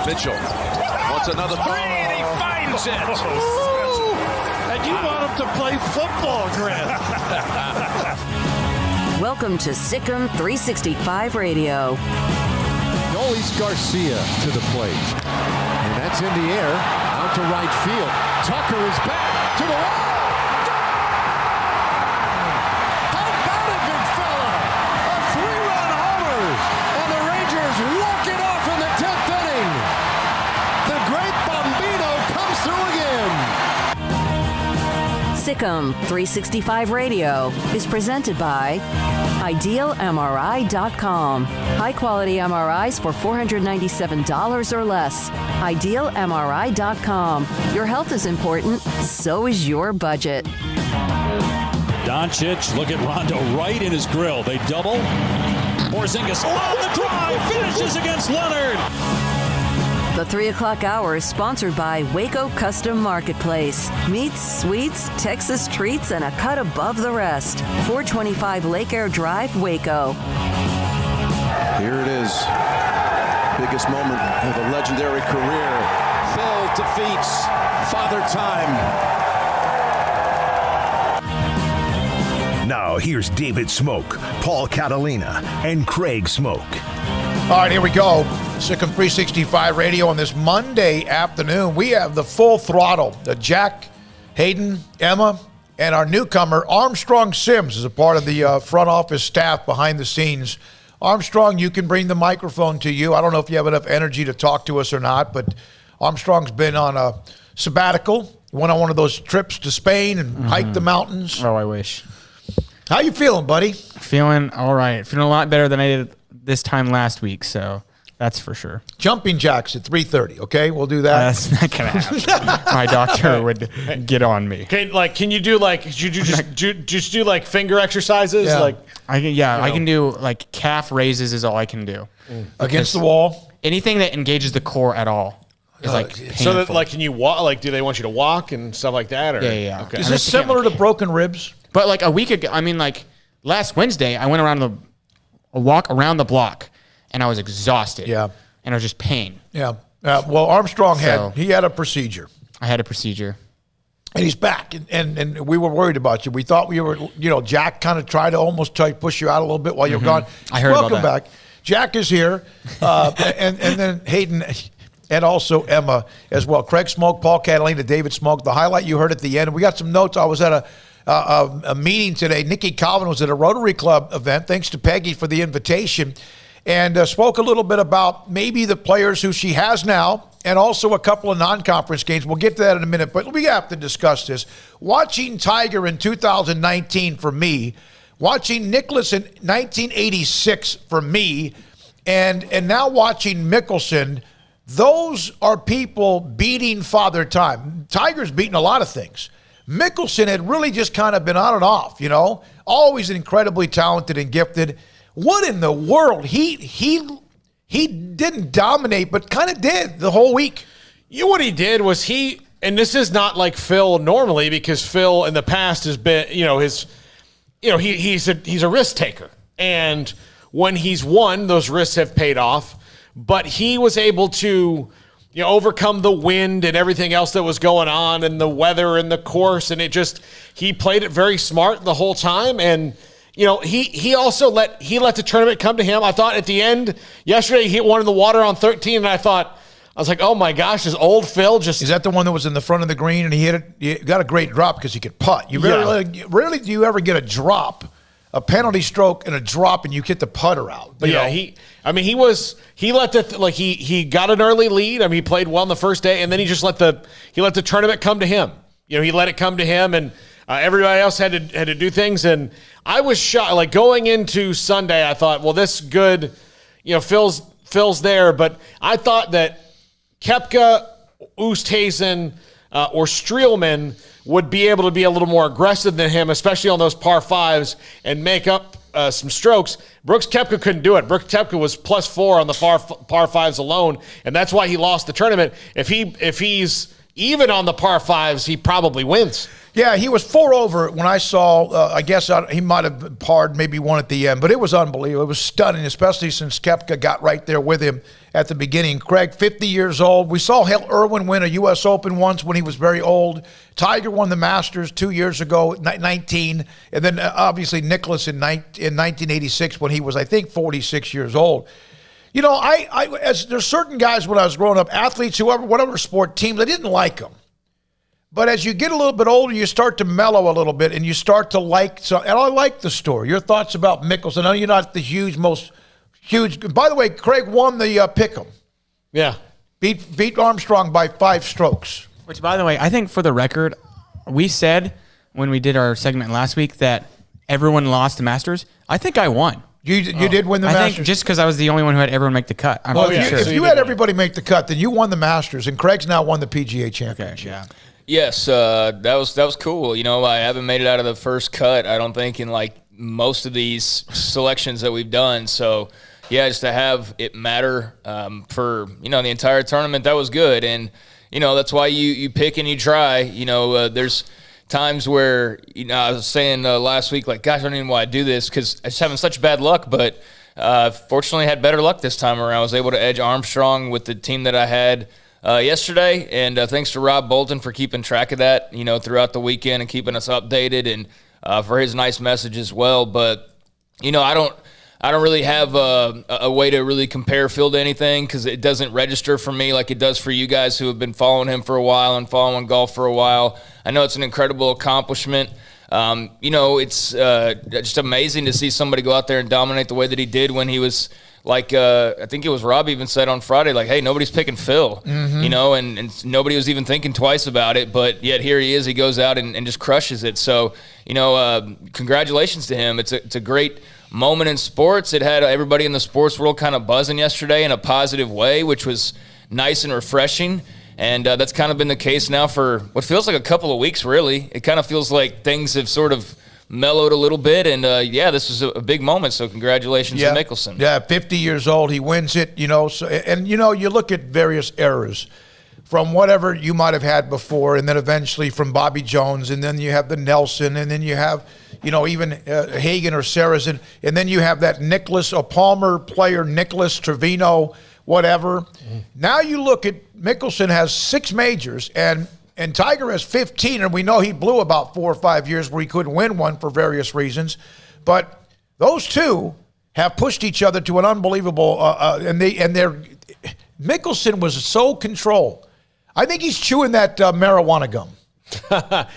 Mitchell wants another three, and he finds it. And you want him to play football, Grant. Welcome to SicEm365 Radio. Nolis Garcia to the plate. And that's in the air, out to right field. Tucker is back to the wall. How about it, big fella? A 3-run homer. And the Rangers walk it off in the 10th inning. The great Bambino comes through again. SicEm365 Radio is presented by IdealMRI.com. High-quality MRIs for $497 or less. IdealMRI.com. Your health is important, so is your budget. Doncic, look at Rondo right in his grill. They double. Porzingis along the drive, finishes against Leonard. The 3 o'clock hour is sponsored by Waco Custom Marketplace. Meats, sweets, Texas treats, and a cut above the rest. 425 Lake Air Drive, Waco. Here it is. Biggest moment of a legendary career. Phil defeats Father Time. Now here's David Smoak, Paul Catalina, and Craig Smoak. All right, here we go. SicEm365 Radio on this Monday afternoon. We have the full throttle. Jack, Hayden, Emma, and our newcomer, Armstrong Sims, is a part of the front office staff behind the scenes. Armstrong, you can bring the microphone to you. I don't know if you have enough energy to talk to us or not, but Armstrong's been on a sabbatical. Went on one of those trips to Spain and hiked the mountains. Oh, I wish. How you feeling, buddy? Feeling all right. Feeling a lot better than I did this time last week, so that's for sure. Jumping jacks at 3:30, okay? We'll do that. That's not going to happen. My doctor would get on me. Can you do just do like finger exercises? Yeah. Like I can do like calf raises is all I can do. Against the wall? Anything that engages the core at all is like painful. So that like can you walk? Like do they want you to walk and stuff like that? Or Yeah. Okay. Is this similar to broken ribs? But like a week ago, I mean, like last Wednesday, I went around a walk around the block, and I was exhausted. Yeah. And it was just pain. Yeah. Well, Armstrong had a procedure. I had a procedure. And he's back, and we were worried about you. We thought we were, Jack kind of tried to almost try to push you out a little bit while you're gone. I heard Welcome about that. back. Jack is here, and then Hayden and also Emma as well. Craig Smoak, Paul Catalina, David Smoak. The highlight you heard at the end. We got some notes. I was at a meeting today. Nikki Calvin was at a Rotary Club event. Thanks to Peggy for the invitation. And spoke a little bit about maybe the players who she has now and also a couple of non-conference games. We'll get to that in a minute, but we have to discuss this. Watching Tiger in 2019 for me, watching Nicklaus in 1986 for me, and now watching Mickelson, those are people beating Father Time. Tiger's beaten a lot of things. Mickelson had really just kind of been on and off, always incredibly talented and gifted. What in the world? He didn't dominate, but kind of did the whole week. What he did was and this is not like Phil normally, because Phil in the past has been, he's a risk taker. And when he's won, those risks have paid off. But he was able to, overcome the wind and everything else that was going on and the weather and the course. And he played it very smart the whole time. And he also let the tournament come to him. I thought at the end yesterday, he hit one in the water on 13, and I was like, oh my gosh, is old Phil just... Is that the one that was in the front of the green and he hit it? He got a great drop because he could putt. Rarely do you ever get a drop, a penalty stroke and a drop, and you get the putter out. But he got an early lead. I mean, he played well in the first day, and then he just let the tournament come to him. He let it come to him, and everybody else had to do things. And I was shocked. Like going into Sunday, I thought, well, this is good. Phil's there, but I thought that Koepka, Oosthuizen, or Streelman would be able to be a little more aggressive than him, especially on those par fives, and make up some strokes. Brooks Koepka couldn't do it. Brooks Koepka was +4 on the par fives alone, and that's why he lost the tournament. If he's even on the par fives, he probably wins. Yeah, he was 4 over when I saw. I guess he might have parred, maybe one at the end, but it was unbelievable. It was stunning, especially since Koepka got right there with him at the beginning. Craig, 50 years old. We saw Hale Irwin win a U.S. Open once when he was very old. Tiger won the Masters 2 years ago, 19, and then obviously Nicklaus in 1986 when he was, I think, 46 years old. You know, there's certain guys when I was growing up, athletes, whoever, whatever sport, teams, I didn't like them. But as you get a little bit older, you start to mellow a little bit, and you start to like. And I like the story. Your thoughts about Mickelson? I know you're not the most huge. By the way, Craig won the PicKell. Yeah, beat Armstrong by 5 strokes. Which, by the way, I think for the record, we said when we did our segment last week that everyone lost the Masters. I think I won. You did win the Masters? I think just because I was the only one who had everyone make the cut. I'm sure. If you had everybody make the cut, then you won the Masters, and Craig's now won the PGA Championship. Okay, yeah. Yes, that was cool. You know, I haven't made it out of the first cut, I don't think, in like most of these selections that we've done. So, yeah, just to have it matter for, you know, the entire tournament, that was good. And, you know, that's why you pick and you try. You know, there's times where, you know, I was saying last week, like, gosh, I don't even know why I do this because I just having such bad luck. But fortunately had better luck this time around. I was able to edge Armstrong with the team that I had yesterday, and thanks to Rob Bolton for keeping track of that, you know, throughout the weekend and keeping us updated, and for his nice message as well. But, you know, I don't really have a way to really compare Phil to anything because it doesn't register for me like it does for you guys who have been following him for a while and following golf for a while. I know it's an incredible accomplishment. You know, it's just amazing to see somebody go out there and dominate the way that he did when he was like, I think it was Rob even said on Friday, like, hey, nobody's picking Phil, you know, and nobody was even thinking twice about it, but yet here he is. He goes out and just crushes it. So, you know, congratulations to him. It's a great moment in sports. It had everybody in the sports world kind of buzzing yesterday in a positive way, which was nice and refreshing. And that's kind of been the case now for what feels like a couple of weeks, really. It kind of feels like things have sort of mellowed a little bit, and yeah, this was a big moment, so congratulations to Mickelson. Yeah, 50 years old, he wins it, you know, so, and, you know, you look at various eras from whatever you might have had before, and then eventually from Bobby Jones, and then you have the Nelson, and then you have, you know, even Hagen or Sarazen, and then you have that Nicklaus, a Palmer player, Nicklaus, Trevino, whatever. Now you look at Mickelson has 6 majors, and Tiger has 15, and we know he blew about 4 or 5 years where he couldn't win one for various reasons. But those two have pushed each other to an unbelievable, Mickelson was so controlled. I think he's chewing that marijuana gum.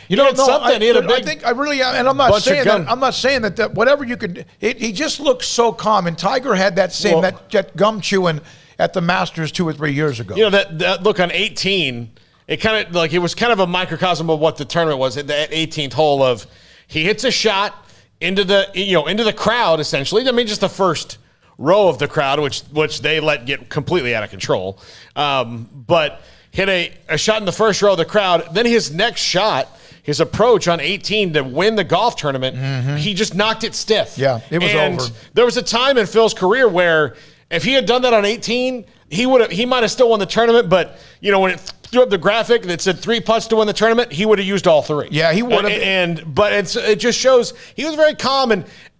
You know, something. He had a big. I think I really am, and I'm not saying that. I'm not saying that whatever you could. He just looks so calm, and Tiger had that same that gum chewing at the Masters 2 or 3 years ago. You know that look on 18. It kind of like it was kind of a microcosm of what the tournament was at the 18th hole. Of he hits a shot into the crowd essentially. I mean, just the first row of the crowd, which they let get completely out of control. But hit a shot in the first row of the crowd. Then his next shot, his approach on 18 to win the golf tournament, he just knocked it stiff. Yeah, it was over. There was a time in Phil's career where if he had done that on 18, he might have still won the tournament. But you know, when it threw up the graphic that said 3 putts to win the tournament, he would have used all 3. Yeah, he would have. But it just shows he was very calm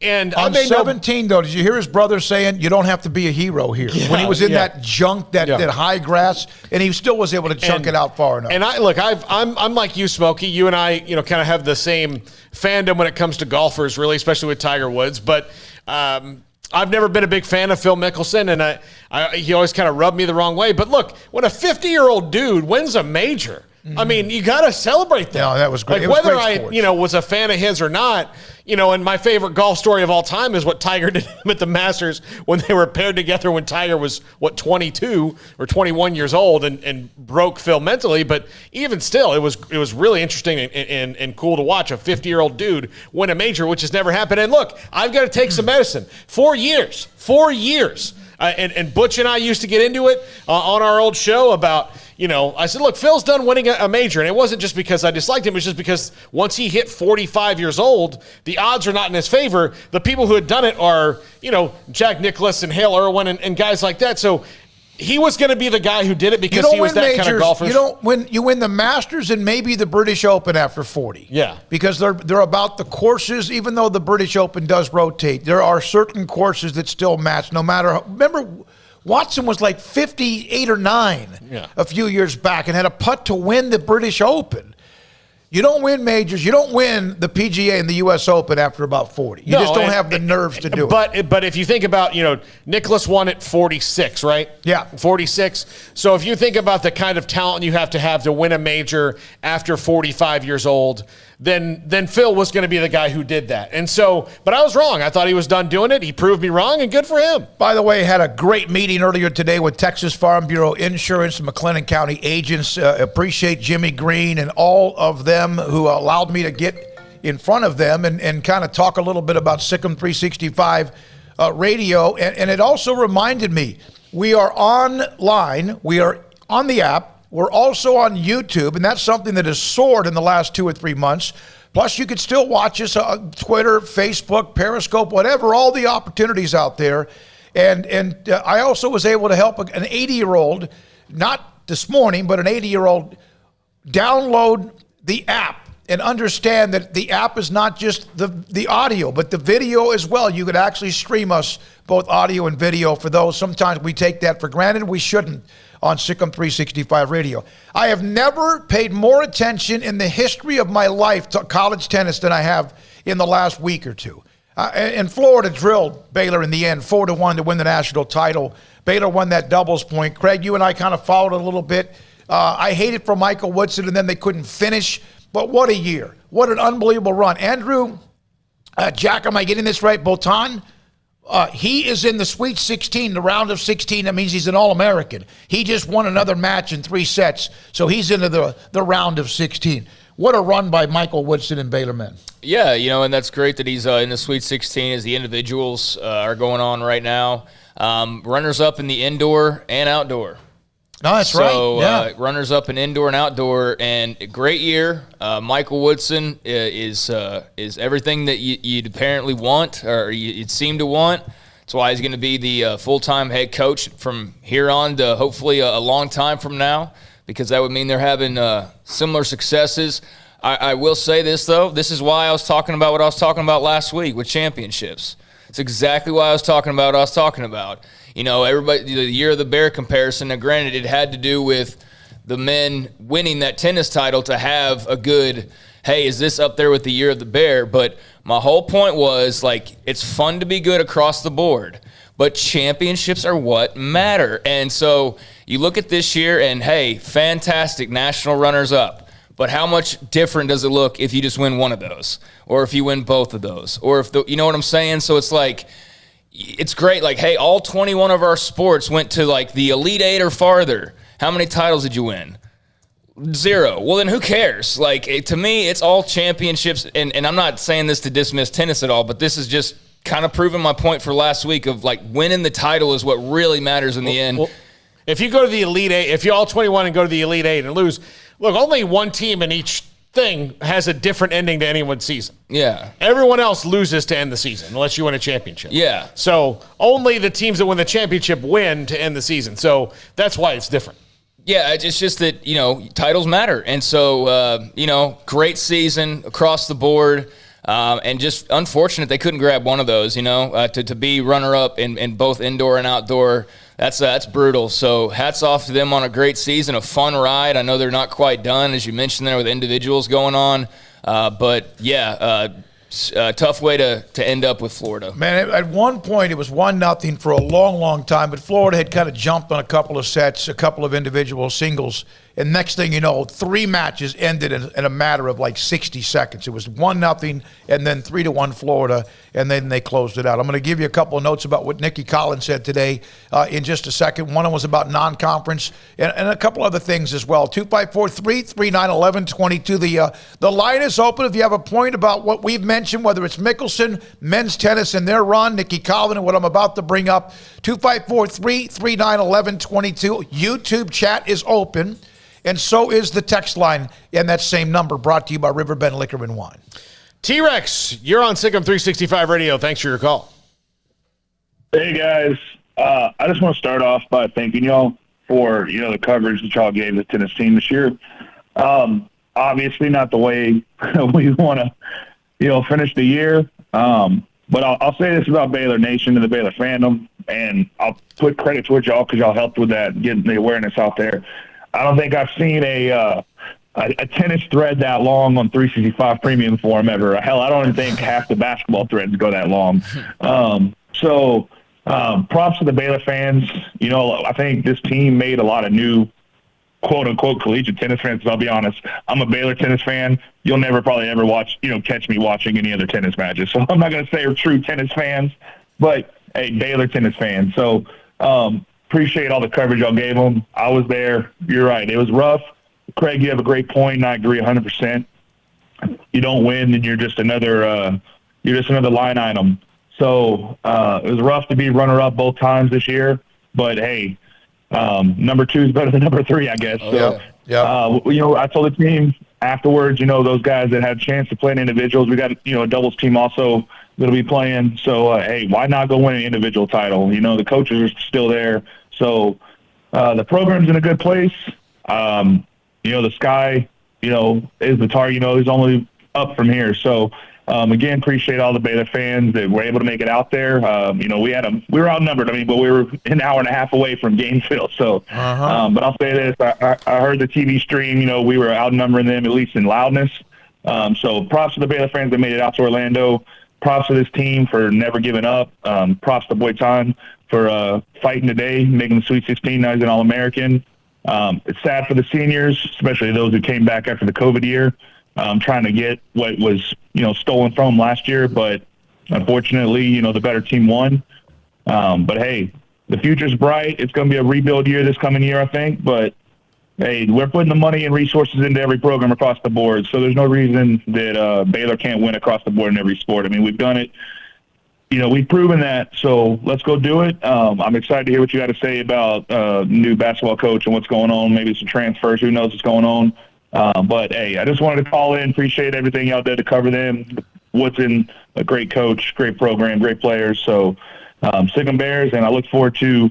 and on 17 though, did you hear his brother saying you don't have to be a hero here? Yeah, when he was in that junk, that high grass, and he still was able to chunk it out far enough. And I'm like you, Smokey. You and I, you know, kind of have the same fandom when it comes to golfers, really, especially with Tiger Woods. But I've never been a big fan of Phil Mickelson, and he always kind of rubbed me the wrong way. But look, when a 50-year-old dude wins a major, I mean, you got to celebrate that. No, that was great. Like whether I, was a fan of his or not, and my favorite golf story of all time is what Tiger did at the Masters when they were paired together when Tiger was, 22 or 21 years old and broke Phil mentally. But even still, it was really interesting and cool to watch a 50-year-old dude win a major, which has never happened. And look, I've got to take some medicine. 4 years. 4 years. And Butch and I used to get into it on our old show about, I said, look, Phil's done winning a major. And it wasn't just because I disliked him. It was just because once he hit 45 years old, the odds are not in his favor. The people who had done it are, Jack Nicklaus and Hale Irwin and guys like that. So he was going to be the guy who did it because he was that kind of golfer. You win the Masters and maybe the British Open after 40. Yeah. Because they're about the courses, even though the British Open does rotate. There are certain courses that still match no matter how. Remember, Watson was like 58 or 9 a few years back and had a putt to win the British Open. You don't win majors. You don't win the PGA and the U.S. Open after about 40. You just don't have the nerves to do it. But if you think about, Nicklaus won at 46, right? Yeah. 46. So if you think about the kind of talent you have to win a major after 45 years old, then Phil was going to be the guy who did that. And so, but I was wrong. I thought he was done doing it. He proved me wrong, and good for him. By the way, had a great meeting earlier today with Texas Farm Bureau Insurance and McLennan County agents. Appreciate Jimmy Green and all of them who allowed me to get in front of them and kind of talk a little bit about SicEm365 Radio. And it also reminded me, we are online. We are on the app. We're also on YouTube, and that's something that has soared in the last 2 or 3 months. Plus, you can still watch us on Twitter, Facebook, Periscope, whatever, all the opportunities out there. And I also was able to help an 80-year-old, not this morning, but an 80-year-old download the app and understand that the app is not just the audio, but the video as well. You could actually stream us both audio and video. For those, sometimes we take that for granted. We shouldn't on SicEm365 Radio. I have never paid more attention in the history of my life to college tennis than I have in the last week or two. And Florida drilled Baylor in the end, 4-1 to win the national title. Baylor won that doubles point. Craig, you and I kind of followed a little bit. I hated for Michael Woodson, and then they couldn't finish. But what a year. What an unbelievable run. Andrew, Jack, am I getting this right? Botan? He is in the Sweet 16, the round of 16. That means he's an All-American. He just won another match in 3 sets, so he's into the round of 16. What a run by Michael Woodson and Baylor men. Yeah, and that's great that he's in the Sweet 16 as the individuals are going on right now. Runners-up in the indoor and outdoor. No, that's right. Yeah. Runners-up in indoor and outdoor, and a great year. Michael Woodson is everything that you'd apparently want, or you'd seem to want. That's why he's going to be the full-time head coach from here on to hopefully a long time from now, because that would mean they're having similar successes. I will say this, though. This is why I was talking about what I was talking about last week with championships. It's exactly why I was talking about what I was talking about. Everybody, the Year of the Bear comparison, now granted, it had to do with the men winning that tennis title to have a good, hey, is this up there with the Year of the Bear? But my whole point was, it's fun to be good across the board, but championships are what matter. And so you look at this year and, hey, fantastic national runners-up. But how much different does it look if you just win one of those, or if you win both of those, or if you know what I'm saying? So it's it's great. Hey, all 21 of our sports went to the Elite Eight or farther. How many titles did you win? 0. Well, then who cares? To me, it's all championships. And I'm not saying this to dismiss tennis at all, but this is just kind of proving my point for last week of winning the title is what really matters in the end. Well, if you go to the Elite Eight, if you're all 21 and go to the Elite Eight and lose, look, only one team in each thing has a different ending to anyone's season. Yeah. Everyone else loses to end the season unless you win a championship. Yeah. So only the teams that win the championship win to end the season. So that's why it's different. Yeah, it's just that, titles matter. And so, great season across the board. And just unfortunate they couldn't grab one of those, to be runner-up in both indoor and outdoor. That's brutal. So hats off to them on a great season, a fun ride. I know they're not quite done, as you mentioned there, with individuals going on. But, yeah, tough way to end up with Florida. Man, at one point it was 1-0 for a long, long time, but Florida had kind of jumped on a couple of sets, a couple of individual singles, and next thing you know, 3 matches ended in a matter of 60 seconds. It was 1-0 and then 3-1 Florida, and then they closed it out. I'm going to give you a couple of notes about what Nikki Collins said today in just a second. One of them was about non-conference and a couple other things as well. 254-339-1122. The line is open. If you have a point about what we've mentioned, whether it's Mickelson, men's tennis, and their run, Nikki Collins, and what I'm about to bring up, 254-339-1122. YouTube chat is open. And so is the text line and that same number, brought to you by Riverbend Liquor and Wine. T-Rex, you're on SicEm365 Radio. Thanks for your call. Hey, guys. I just want to start off by thanking y'all for, the coverage that y'all gave the tennis team this year. Obviously not the way we want to, finish the year. But I'll say this about Baylor Nation and the Baylor fandom, and I'll put credit towards y'all because y'all helped with that, getting the awareness out there. I don't think I've seen a tennis thread that long on 365 Premium Forum ever. Hell, I don't even think half the basketball threads go that long. So props to the Baylor fans. I think this team made a lot of new quote-unquote collegiate tennis fans. I'll be honest, I'm a Baylor tennis fan. You'll never probably ever catch me watching any other tennis matches. So I'm not going to say we're true tennis fans, but hey, Baylor tennis fans. So appreciate all the coverage y'all gave them. I was there. You're right. It was rough. Craig, you have a great point, and I agree 100%. You don't win, then you're just another line item. So it was rough to be runner-up both times this year, but hey, number 2 is better than number 3, I guess. I told the team afterwards, those guys that had a chance to play in individuals, we got a doubles team also that'll be playing. So hey, why not go win an individual title? The coaches are still there, so the program's in a good place. The sky, is the target. Is only up from here. So, again, appreciate all the Baylor fans that were able to make it out there. We were outnumbered. But we were an hour and a half away from Gainesville. So, but I'll say this: I heard the TV stream. We were outnumbering them at least in loudness. So, props to the Baylor fans that made it out to Orlando. Props to this team for never giving up. Props to Boyton for fighting today, making the Sweet 16. Now he's an All-American. It's sad for the seniors, especially those who came back after the COVID year, trying to get what was, stolen from them last year. But unfortunately, the better team won. But hey, the future's bright. It's going to be a rebuild year this coming year, I think. But hey, we're putting the money and resources into every program across the board. So there's no reason that Baylor can't win across the board in every sport. We've done it. We've proven that, so let's go do it. I'm excited to hear what you got to say about new basketball coach and what's going on. Maybe some transfers. Who knows what's going on? But, hey, I just wanted to call in. Appreciate everything y'all did to cover them. What's in a great coach, great program, great players. So, Sic'em Bears, and I look forward to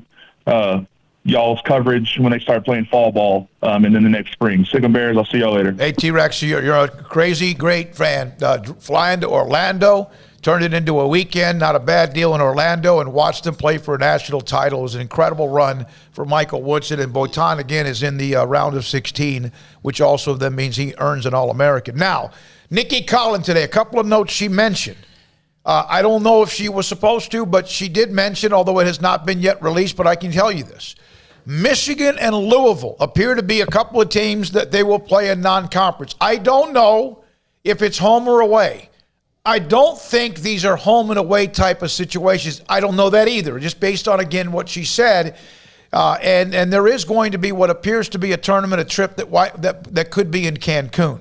y'all's coverage when they start playing fall ball and then the next spring. Sic'em Bears, I'll see y'all later. Hey, T-Rex, you're a crazy, great fan. Flying to Orlando, turned it into a weekend, not a bad deal in Orlando, and watched them play for a national title. It was an incredible run for Michael Woodson, and Boyton, again, is in the round of 16, which also then means he earns an All-American. Now, Nikki Collins today, a couple of notes she mentioned. I don't know if she was supposed to, but she did mention, although it has not been yet released, but I can tell you this. Michigan and Louisville appear to be a couple of teams that they will play in non-conference. I don't know if it's home or away. I don't think these are home and away type of situations. I don't know that either, just based on, again, what she said. And there is going to be what appears to be a tournament, a trip that could be in Cancun.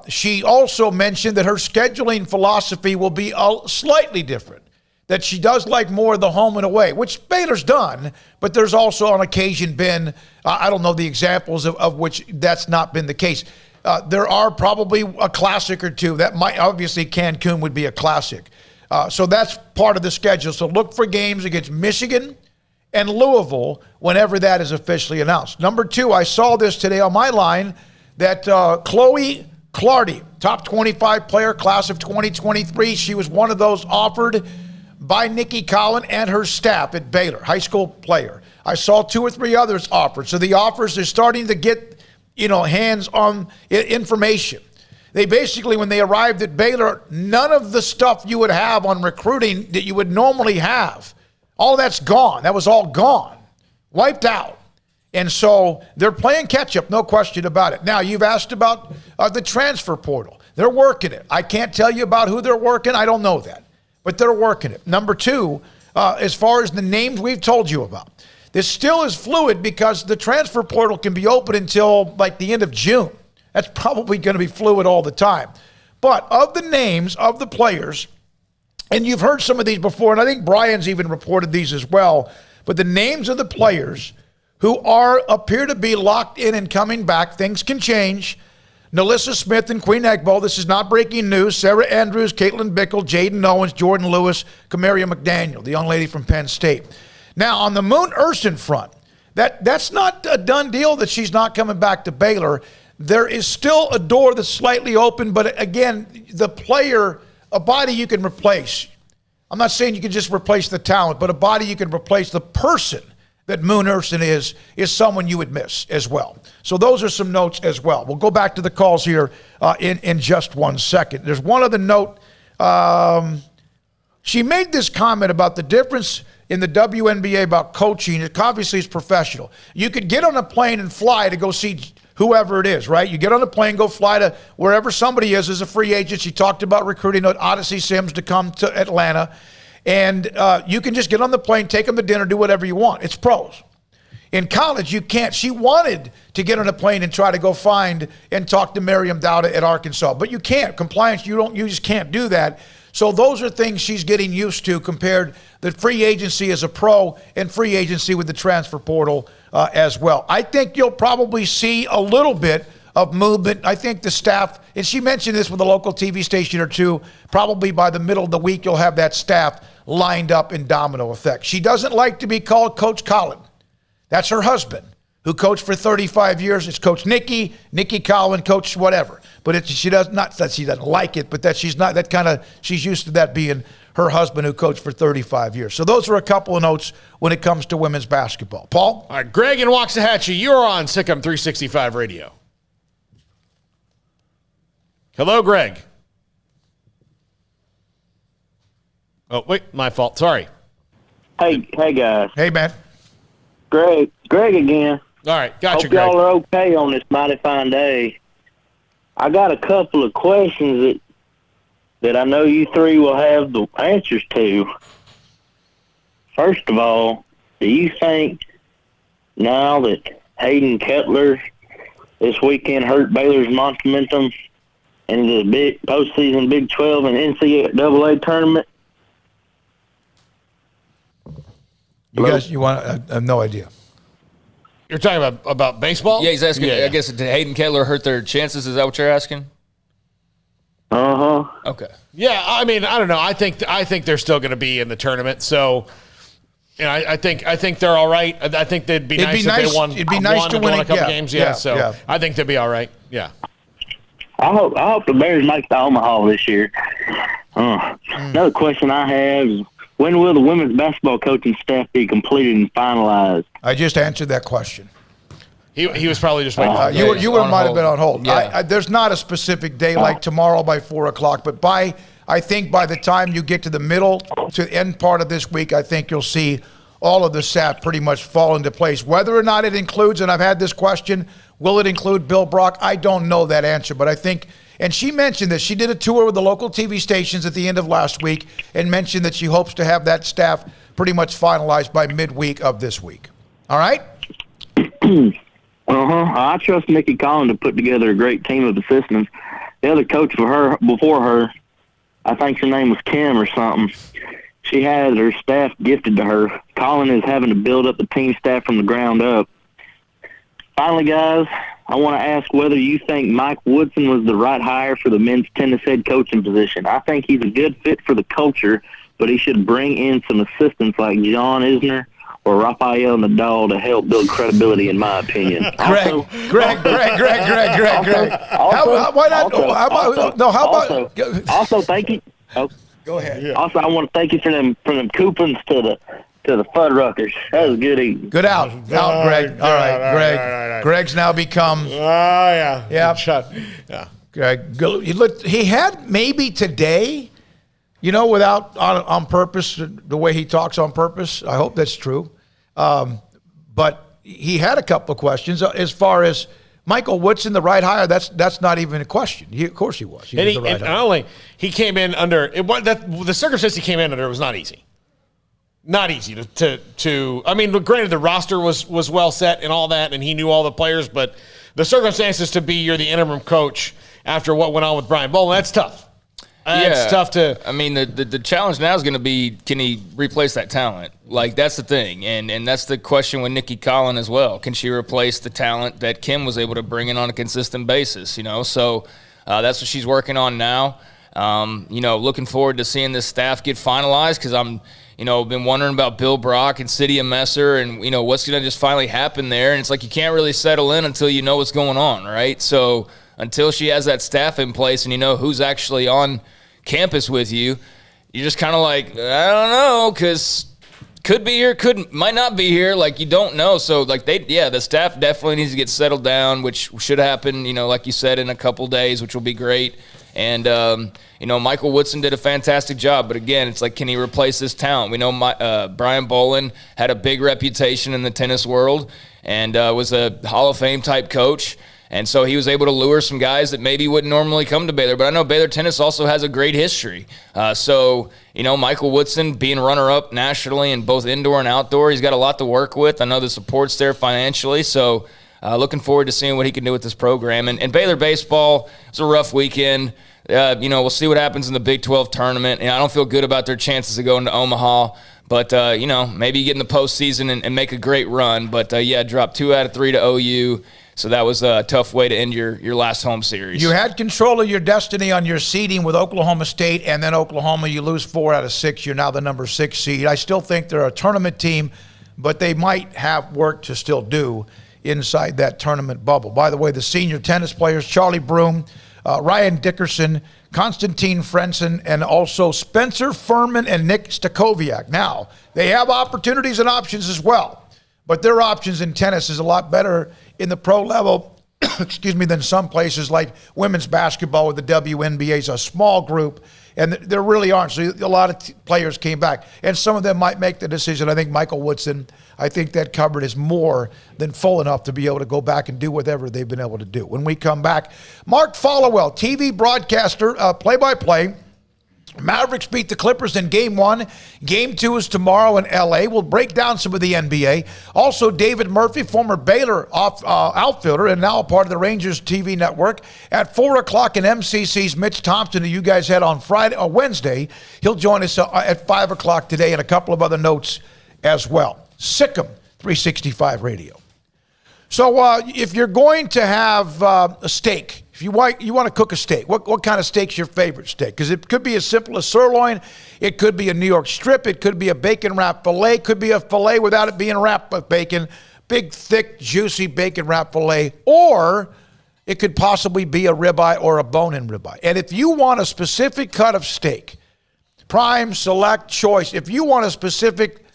She also mentioned that her scheduling philosophy will be slightly different, that she does like more of the home and away, which Baylor's done, but there's also on occasion been, I don't know the examples of which that's not been the case. There are probably a classic or two. That might, obviously, Cancun would be a classic. So that's part of the schedule. So look for games against Michigan and Louisville whenever that is officially announced. Number 2, I saw this today on my line that Chloe Clardy, top 25 player, class of 2023, she was one of those offered by Nikki Collins and her staff at Baylor, high school player. I saw 2 or 3 others offered. So the offers are starting to get hands on information. They basically, when they arrived at Baylor, none of the stuff you would have on recruiting that you would normally have, all that's gone. That was all gone, wiped out. And so they're playing catch up, no question about it. Now, you've asked about the transfer portal. They're working it. I can't tell you about who they're working. I don't know that, but they're working it. Number 2, as far as the names we've told you about, this still is fluid because the transfer portal can be open until like the end of June. That's probably going to be fluid all the time. But of the names of the players, and you've heard some of these before, and I think Brian's even reported these as well, but the names of the players who appear to be locked in and coming back, things can change. Nalissa Smith and Queen Egbo, this is not breaking news. Sarah Andrews, Caitlin Bickle, Jaden Owens, Jordan Lewis, Camaria McDaniel, the young lady from Penn State. Now, on the Moon Urson front, that's not a done deal that she's not coming back to Baylor. There is still a door that's slightly open, but again, the player, a body you can replace. I'm not saying you can just replace the talent, but a body you can replace. The person that Moon Urson is someone you would miss as well. So those are some notes as well. We'll go back to the calls here in just 1 second. There's one other note. She made this comment about the difference in the WNBA about coaching. It obviously is professional. You could get on a plane and fly to go see whoever it is, right? You get on a plane, go fly to wherever somebody is as a free agent. She talked about recruiting Odyssey Sims to come to Atlanta. And you can just get on the plane, take them to dinner, do whatever you want. It's pros. In college, you can't. She wanted to get on a plane and try to go find and talk to Miriam Dowda at Arkansas, but you can't. Compliance, you just can't do that. So those are things she's getting used to compared the free agency as a pro and free agency with the transfer portal as well. I think you'll probably see a little bit of movement. I think the staff, and she mentioned this with a local TV station or two, probably by the middle of the week you'll have that staff lined up in domino effect. She doesn't like to be called Coach Colin. That's her husband, who coached for 35 years. It's Coach Nikki Collin, Coach whatever. But she does not that she doesn't like it, but that she's not that kind of, she's used to that being her husband who coached for 35 years. So those are a couple of notes when it comes to women's basketball. Paul? All right, Greg in Waxahachie, you're on SicEm365 Radio. Hello, Greg. Oh, wait, my fault. Sorry. Hey, guys. Hey, man. Greg again. All right, gotcha, Hope Greg. y'all are okay on this mighty fine day. I got a couple of questions that I know you three will have the answers to. First of all, do you think now that Hayden Kettler this weekend hurt Baylor's momentum in the big postseason Big 12 and NCAA tournament? You guys, I have no idea. You're talking about baseball? Yeah, he's asking, I guess, did Hayden Kettler hurt their chances? Is that what you're asking? Uh-huh. Okay. Yeah, I mean, I don't know. I think they're still going to be in the tournament. So, you know, I think they're all right. I think they'd be nice if they won. It'd be nice to win a couple games. Yeah, so I think they'll be all right. Yeah. I hope the Bears make the Omaha this year. Another question I have is, when will the women's basketball coaching staff be completed and finalized? I just answered that question. He was probably just waiting. You might have been on hold. Yeah. There's not a specific day like tomorrow by 4 o'clock, but I think by the time you get to the middle to end part of this week, I think you'll see all of the staff pretty much fall into place. Whether or not it includes, and I've had this question, will it include Bill Brock? I don't know that answer, but I think, and she mentioned that she did a tour with the local TV stations at the end of last week and mentioned that she hopes to have that staff pretty much finalized by midweek of this week. All right? I trust Nikki Collin to put together a great team of assistants. The other coach before her, I think her name was Kim or something. She had her staff gifted to her. Collin is having to build up the team staff from the ground up. Finally, guys, I want to ask whether you think Mike Woodson was the right hire for the men's tennis head coaching position. I think he's a good fit for the culture, but he should bring in some assistants like John Isner or Rafael Nadal to help build credibility, in my opinion. Greg. Also, thank you. Go ahead. Yeah. Also, I want to thank you for them coupons to the Fuddruckers. That was good eating. Good out, Greg. All right, Greg. Right. Greg's now become. Oh yeah. Yeah. Shut. Yeah. Greg, he had maybe today. You know, without on purpose, the way he talks on purpose. I hope that's true. But he had a couple of questions as far as Michael Woodson, the right hire. That's not even a question. Of course he was. He came in under the circumstance he came in under. It was not easy. Not easy to. I mean, granted, the roster was well set and all that, and he knew all the players. But the circumstances to be you're the interim coach after what went on with Brian Boland, that's tough. It's tough to. I mean, the challenge now is going to be, can he replace that talent? Like, that's the thing, and that's the question with Nikki Collin as well. Can she replace the talent that Kim was able to bring in on a consistent basis? You know, so that's what she's working on now. Looking forward to seeing this staff get finalized because I'm been wondering about Bill Brock and Cydia Messer and, what's going to just finally happen there. And it's like you can't really settle in until you know what's going on, right? So until she has that staff in place and you know who's actually on campus with you, you're just kind of like, I don't know, because could be here, might not be here. Like, you don't know. So, the staff definitely needs to get settled down, which should happen, like you said, in a couple days, which will be great. And, Michael Woodson did a fantastic job. But, again, it's like, can he replace this talent? We know Brian Bolin had a big reputation in the tennis world and was a Hall of Fame type coach. And so he was able to lure some guys that maybe wouldn't normally come to Baylor. But I know Baylor tennis also has a great history. Michael Woodson being runner-up nationally in both indoor and outdoor, he's got a lot to work with. I know the support's there financially. So looking forward to seeing what he can do with this program. And Baylor baseball, it's a rough weekend. We'll see what happens in the Big 12 tournament. And I don't feel good about their chances of going to Omaha. But, maybe get in the postseason and make a great run. But, drop 2 out of 3 to OU. So that was a tough way to end your last home series. You had control of your destiny on your seeding with Oklahoma State, and then Oklahoma, you lose 4 out of 6. You're now the number 6 seed. I still think they're a tournament team, but they might have work to still do inside that tournament bubble. By the way, the senior tennis players, Charlie Broom, Ryan Dickerson, Konstantin Frenson, and also Spencer Furman and Nick Stakoviak. Now, they have opportunities and options as well, but their options in tennis is a lot better in the pro level, than some places like women's basketball with the WNBA is a small group, and there really aren't. So a lot of players came back, and some of them might make the decision. I think Michael Woodson, I think that cupboard is more than full enough to be able to go back and do whatever they've been able to do. When we come back, Mark Followell, TV broadcaster, play-by-play. Mavericks beat the Clippers in Game 1. Game 2 is tomorrow in L.A. We'll break down some of the NBA. Also, David Murphy, former Baylor outfielder and now a part of the Rangers TV network. At 4 o'clock in MCC's Mitch Thompson, who you guys had on Wednesday. He'll join us at 5 o'clock today, and a couple of other notes as well. SicEm365 Radio. So if you're going to have a steak, if you want to cook a steak, what kind of steak's your favorite steak? Because it could be as simple as sirloin, it could be a New York strip, it could be a bacon-wrapped filet, it could be a filet without it being wrapped with bacon, big, thick, juicy bacon-wrapped filet, or it could possibly be a ribeye or a bone-in ribeye. And if you want a specific cut of steak, prime, select, choice, if you want a specific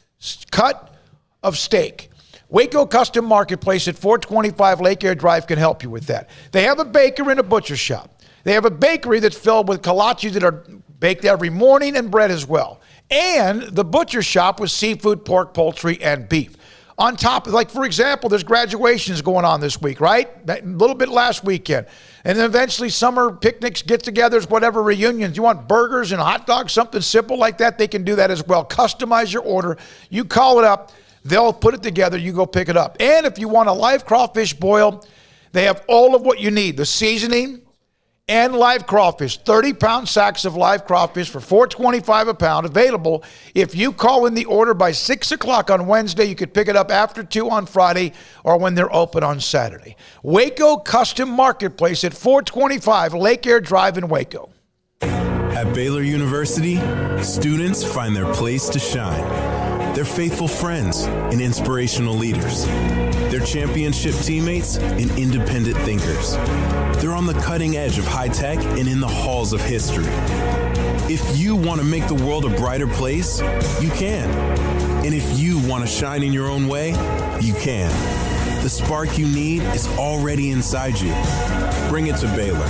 cut of steak, Waco Custom Marketplace at 425 Lake Air Drive can help you with that. They have a baker and a butcher shop. They have a bakery that's filled with kolaches that are baked every morning and bread as well. And the butcher shop with seafood, pork, poultry, and beef. On top of, like, for example, there's graduations going on this week, right? A little bit last weekend. And then eventually summer picnics, get-togethers, whatever, reunions. You want burgers and hot dogs, something simple like that, they can do that as well. Customize your order. You call it up. They'll put it together. You go pick it up. And if you want a live crawfish boil, they have all of what you need. The seasoning and live crawfish. 30-pound sacks of live crawfish for $4.25 a pound available. If you call in the order by 6 o'clock on Wednesday, you could pick it up after 2 on Friday or when they're open on Saturday. Waco Custom Marketplace at 425 Lake Air Drive in Waco. At Baylor University, students find their place to shine. They're faithful friends and inspirational leaders. They're championship teammates and independent thinkers. They're on the cutting edge of high tech and in the halls of history. If you want to make the world a brighter place, you can. And if you want to shine in your own way, you can. The spark you need is already inside you. Bring it to Baylor,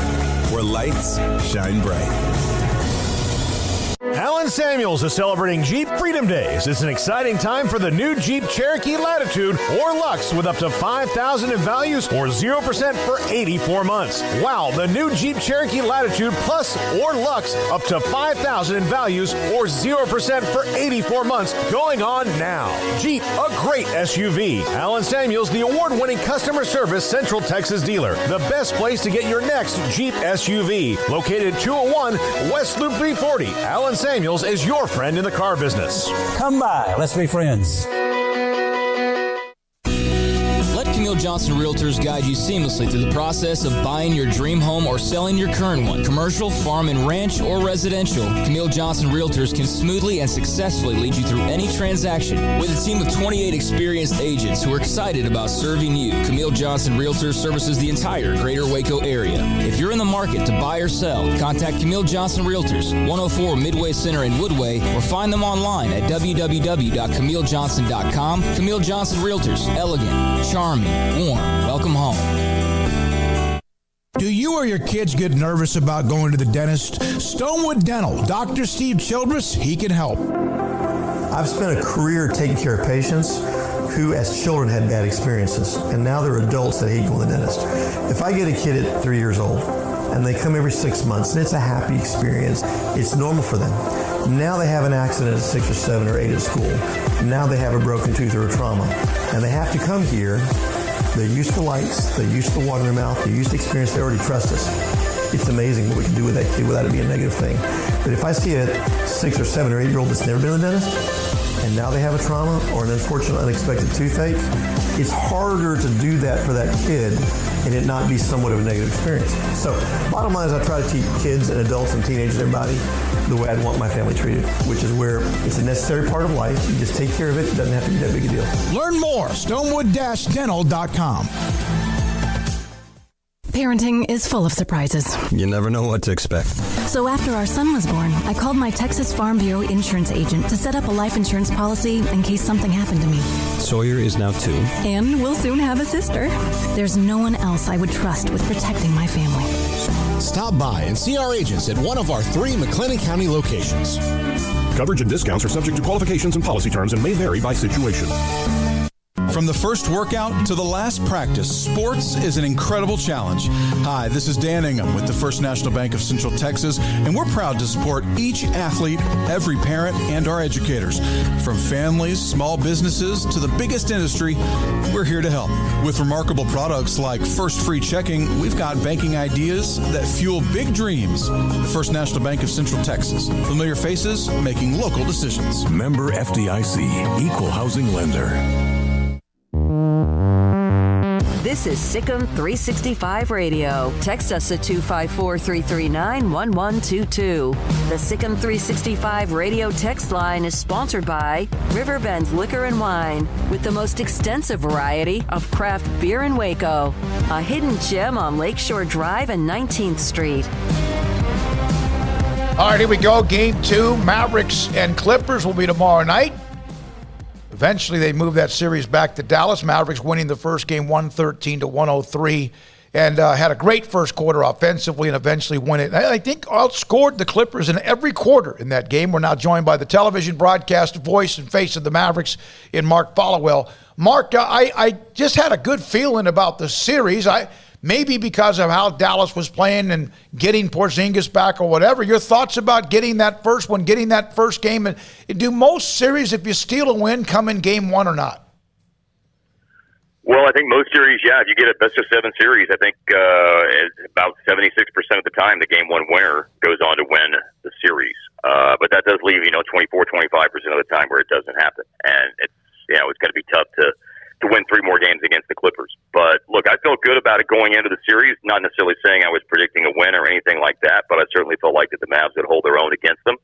where lights shine bright. Alan Samuels is celebrating Jeep Freedom Days. It's an exciting time for the new Jeep Cherokee Latitude or Lux with up to $5,000 in values or 0% for 84 months. Wow, the new Jeep Cherokee Latitude Plus or Lux up to $5,000 in values or 0% for 84 months going on now. Jeep, a great SUV. Alan Samuels, the award-winning customer service Central Texas dealer. The best place to get your next Jeep SUV. Located 201 West Loop 340. Alan Samuels is your friend in the car business. Come by. Let's be friends. Let PicKell Johnson Realtors guide you seamlessly through the process of buying your dream home or selling your current one. Commercial, farm and ranch, or residential, Camille Johnson Realtors can smoothly and successfully lead you through any transaction. With a team of 28 experienced agents who are excited about serving you, Camille Johnson Realtors services the entire greater Waco area. If you're in the market to buy or sell, contact Camille Johnson Realtors, 104 Midway Center in Woodway, or find them online at www.camillejohnson.com. Camille Johnson Realtors, elegant, charming, warm. Welcome home. Do you or your kids get nervous about going to the dentist? Stonewood Dental, Dr. Steve Childress, he can help. I've spent a career taking care of patients who as children had bad experiences, and now they're adults that hate going to the dentist. If I get a kid at 3 years old and they come every 6 months and it's a happy experience, it's normal for them. Now they have an accident at 6 or 7 or 8 at school. Now they have a broken tooth or a trauma, and they have to come here. They're used to lights, they're used to water in their mouth, they're used to experience, they already trust us. It's amazing what we can do with that kid without it being a negative thing. But if I see a 6 or 7 or 8 year old that's never been to the dentist, and now they have a trauma or an unfortunate unexpected toothache, it's harder to do that for that kid and it not be somewhat of a negative experience. So bottom line is I try to teach kids and adults and teenagers and everybody the way I'd want my family treated, which is where it's a necessary part of life. You just take care of it. It doesn't have to be that big a deal. Learn more, stonewood-dental.com. Parenting is full of surprises. You never know what to expect. So after our son was born, I called my Texas Farm Bureau insurance agent to set up a life insurance policy in case something happened to me. Sawyer is now 2. And we'll soon have a sister. There's no one else I would trust with protecting my family. Stop by and see our agents at one of our 3 McLennan County locations. Coverage and discounts are subject to qualifications and policy terms and may vary by situation. From the first workout to the last practice, sports is an incredible challenge. Hi, this is Dan Ingham with the First National Bank of Central Texas, and we're proud to support each athlete, every parent, and our educators. From families, small businesses, to the biggest industry, we're here to help. With remarkable products like First Free Checking, we've got banking ideas that fuel big dreams. The First National Bank of Central Texas. Familiar faces making local decisions. Member FDIC, Equal Housing Lender. This is SicEm365 Radio. Text us at 254-339-1122. The SicEm365 Radio text line is sponsored by Riverbend Liquor and Wine, with the most extensive variety of craft beer in Waco. A hidden gem on Lakeshore Drive and 19th Street. All right, here we go. Game 2. Mavericks and Clippers will be tomorrow night. Eventually, they moved that series back to Dallas. Mavericks winning the first game 113-103 and had a great first quarter offensively and eventually won it. I think outscored the Clippers in every quarter in that game. We're now joined by the television broadcast voice and face of the Mavericks in Mark Followell. Mark, I just had a good feeling about the series. Maybe because of how Dallas was playing and getting Porzingis back or whatever. Your thoughts about getting that first one, getting that first game? And do most series, if you steal a win, come in game 1 or not? Well, I think most series, yeah. If you get a best-of-7 series, I think about 76% of the time the game 1 winner goes on to win the series. But that does leave, 24, 25% of the time where it doesn't happen. And it's going to be tough to win 3 more games against the Clippers. But look, I felt good about it going into the series, not necessarily saying I was predicting a win or anything like that, but I certainly felt like that the Mavs would hold their own against them.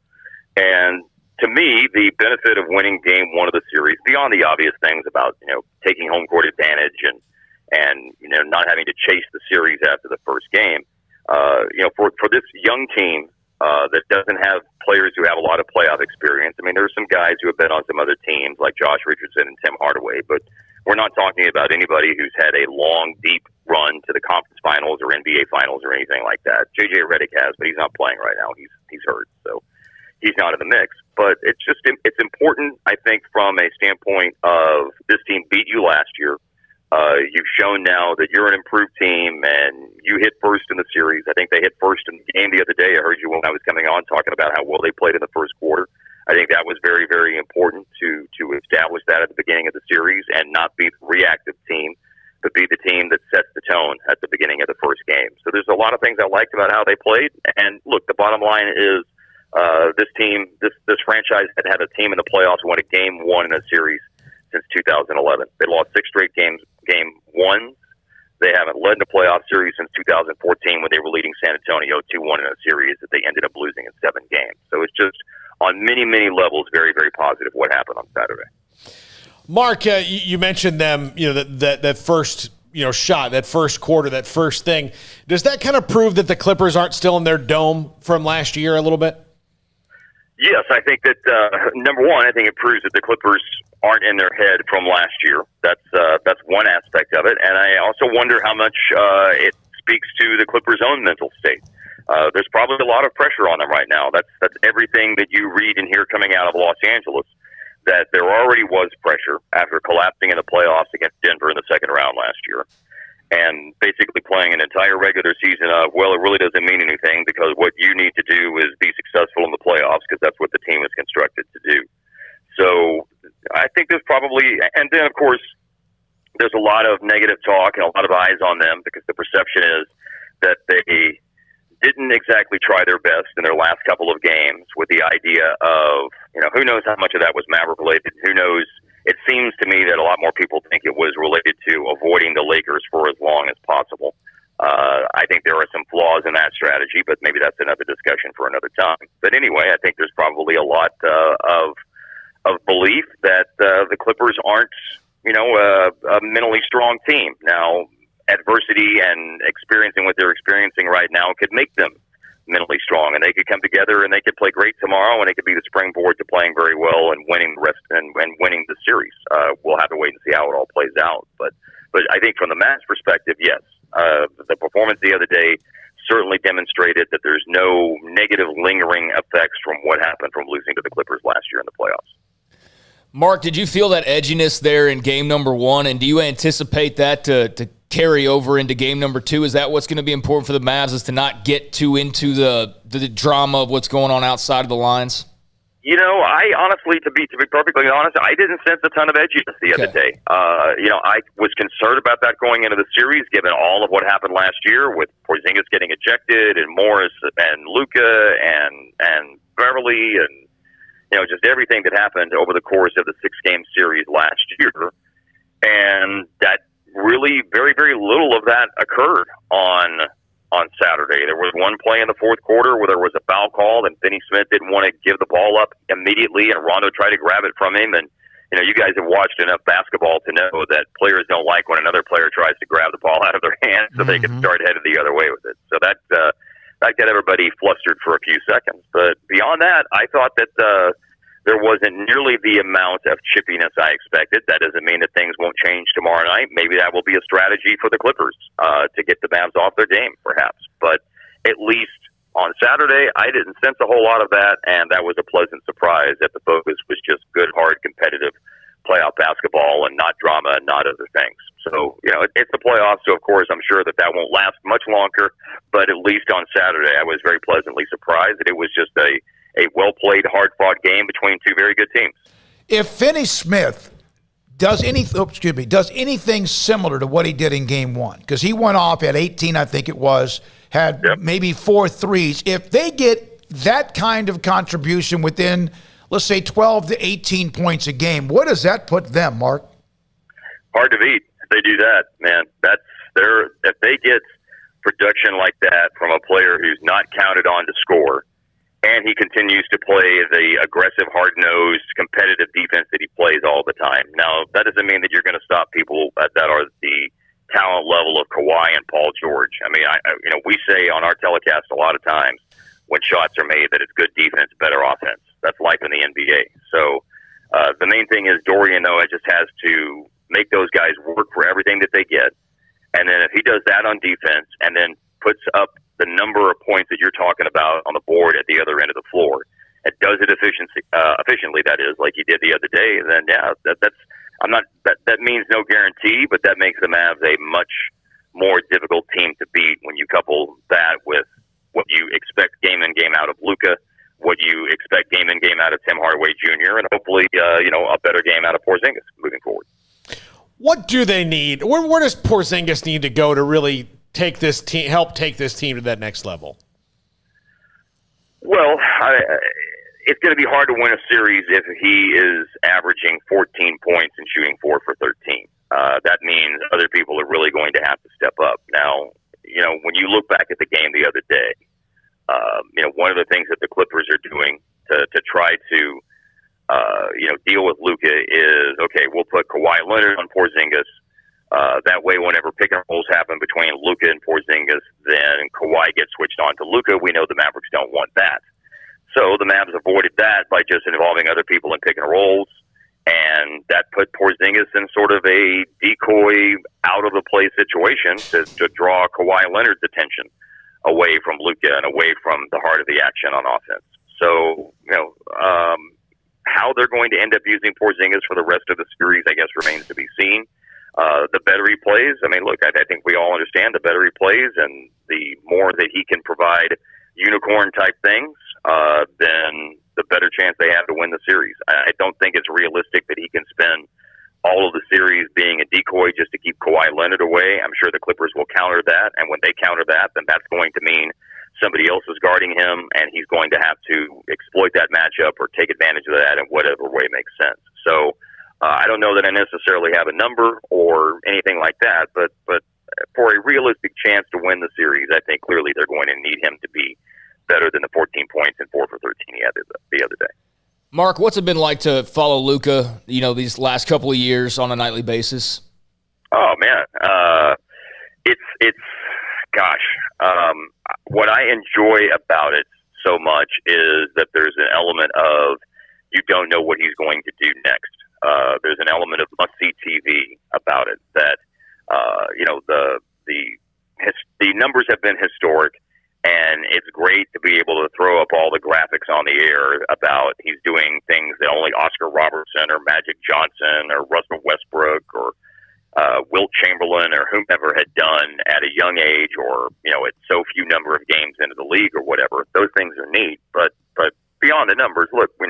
And to me, the benefit of winning game 1 of the series, beyond the obvious things about, taking home court advantage and not having to chase the series after the first game, for this young team that doesn't have players who have a lot of playoff experience. I mean, there's some guys who have been on some other teams like Josh Richardson and Tim Hardaway, but we're not talking about anybody who's had a long, deep run to the conference finals or NBA finals or anything like that. JJ Redick has, but he's not playing right now. He's hurt, so he's not in the mix. But it's important, I think, from a standpoint of this team beat you last year. You've shown now that you're an improved team, and you hit first in the series. I think they hit first in the game the other day. I heard you when I was coming on talking about how well they played in the first quarter. I think that was very, very important to establish that at the beginning of the series and not be the reactive team, but be the team that sets the tone at the beginning of the first game. So there's a lot of things I liked about how they played. And look, the bottom line is this team, this franchise had a team in the playoffs who won a game 1 in a series since 2011. They lost 6 straight game 1s They haven't led in a playoff series since 2014 when they were leading San Antonio 2-1 in a series that they ended up losing in 7 games. So it's just on many, many levels very, very positive what happened on Saturday. Mark, you mentioned them, that first shot, that first quarter, that first thing. Does that kind of prove that the Clippers aren't still in their dome from last year a little bit? Yes, I think that, number one, I think it proves that the Clippers aren't in their head from last year. That's one aspect of it. And I also wonder how much it speaks to the Clippers' own mental state. There's probably a lot of pressure on them right now. That's everything that you read and hear coming out of Los Angeles, that there already was pressure after collapsing in the playoffs against Denver in the second round last year. And basically playing an entire regular season of, well, it really doesn't mean anything because what you need to do is be successful in the playoffs because that's what the team is constructed to do. So I think there's probably, and then of course, there's a lot of negative talk and a lot of eyes on them because the perception is that they didn't exactly try their best in their last couple of games with the idea of, who knows how much of that was Maverick related, who knows. It seems to me that a lot more people think it was related to avoiding the Lakers for as long as possible. I think there are some flaws in that strategy, but maybe that's another discussion for another time. But anyway, I think there's probably a lot of belief that the Clippers aren't, a mentally strong team. Now, adversity and experiencing what they're experiencing right now could make them mentally strong, and they could come together and they could play great tomorrow, and it could be the springboard to playing very well and winning the rest and winning the series. We'll have to wait and see how it all plays out. But I think from the Mavs perspective, yes, the performance the other day certainly demonstrated that there's no negative lingering effects from what happened from losing to the Clippers last year in the playoffs. Mark, did you feel that edginess there in game number 1, and do you anticipate that to carry over into game number 2? Is that what's going to be important for the Mavs, is to not get too into the drama of what's going on outside of the lines? I honestly, to be perfectly honest, I didn't sense a ton of edginess the other day. I was concerned about that going into the series, given all of what happened last year with Porzingis getting ejected and Morris and Luka and Beverly and, just everything that happened over the course of the 6-game series last year. And that really very, very little of that occurred on Saturday. There was one play in the fourth quarter where there was a foul call and Finney Smith didn't want to give the ball up immediately, and Rondo tried to grab it from him. And, you guys have watched enough basketball to know that players don't like when another player tries to grab the ball out of their hands so they can start headed the other way with it. So that got everybody flustered for a few seconds. But beyond that, I thought that there wasn't nearly the amount of chippiness I expected. That doesn't mean that things won't change tomorrow night. Maybe that will be a strategy for the Clippers to get the Mavs off their game, perhaps. But at least on Saturday, I didn't sense a whole lot of that, and that was a pleasant surprise that the focus was just good, hard, competitive playoff basketball and not drama and not other things. So, it's the playoffs, so of course I'm sure that won't last much longer, but at least on Saturday I was very pleasantly surprised that it was just a well-played, hard-fought game between two very good teams. If Finney Smith does anything similar to what he did in game 1, because he went off at 18, I think it was, had maybe 4 threes. If they get that kind of contribution within, let's say, 12 to 18 points a game, what does that put them, Mark? Hard to beat if they do that, man. If they get production like that from a player who's not counted on to score, and he continues to play the aggressive, hard-nosed, competitive defense that he plays all the time. Now, that doesn't mean that you're going to stop people that are the talent level of Kawhi and Paul George. I mean, we say on our telecast a lot of times when shots are made that it's good defense, better offense. That's life in the NBA. So the main thing is Dorian, though, just has to make those guys work for everything that they get. And then if he does that on defense and then puts up the number of points that you're talking about on the board at the other end of the floor, and does it efficiently, that is, like he did the other day, then that means no guarantee, but that makes the Mavs a much more difficult team to beat when you couple that with what you expect game in, game out of Luka, what you expect game in, game out of Tim Hardaway Jr., and hopefully, a better game out of Porzingis moving forward. What do they need? Where does Porzingis need to go to really help take this team to that next level? Well, it's going to be hard to win a series if he is averaging 14 points and shooting 4 for 13. that means other people are really going to have to step up. Now, when you look back at the game the other day, one of the things that the Clippers are doing to try to, deal with Luka is, okay, we'll put Kawhi Leonard on Porzingis. That way, whenever pick and rolls happen between Luka and Porzingis, then Kawhi gets switched on to Luka. We know the Mavericks don't want that. So the Mavs avoided that by just involving other people in pick and rolls. And that put Porzingis in sort of a decoy, out-of-the-play situation to draw Kawhi Leonard's attention away from Luka and away from the heart of the action on offense. So, how they're going to end up using Porzingis for the rest of the series, I guess, remains to be seen. The better he plays, I think we all understand the better he plays and the more that he can provide unicorn-type things, then the better chance they have to win the series. I don't think it's realistic that he can spend all of the series being a decoy just to keep Kawhi Leonard away. I'm sure the Clippers will counter that, and when they counter that, then that's going to mean somebody else is guarding him, and he's going to have to exploit that matchup or take advantage of that in whatever way makes sense. So I don't know that I necessarily have a number or anything like that, but for a realistic chance to win the series, I think clearly they're going to need him to be better than the 14 points and 4 for 13 he had the other day. Mark, what's it been like to follow Luka, these last couple of years on a nightly basis? Oh, man. What I enjoy about it so much is that there's an element of you don't know what he's going to do next. There's an element of must-see TV about it that, the numbers have been historic. And it's great to be able to throw up all the graphics on the air about he's doing things that only Oscar Robertson or Magic Johnson or Russell Westbrook or Wilt Chamberlain or whomever had done at a young age or, at so few number of games into the league or whatever. Those things are neat. But beyond the numbers, look, we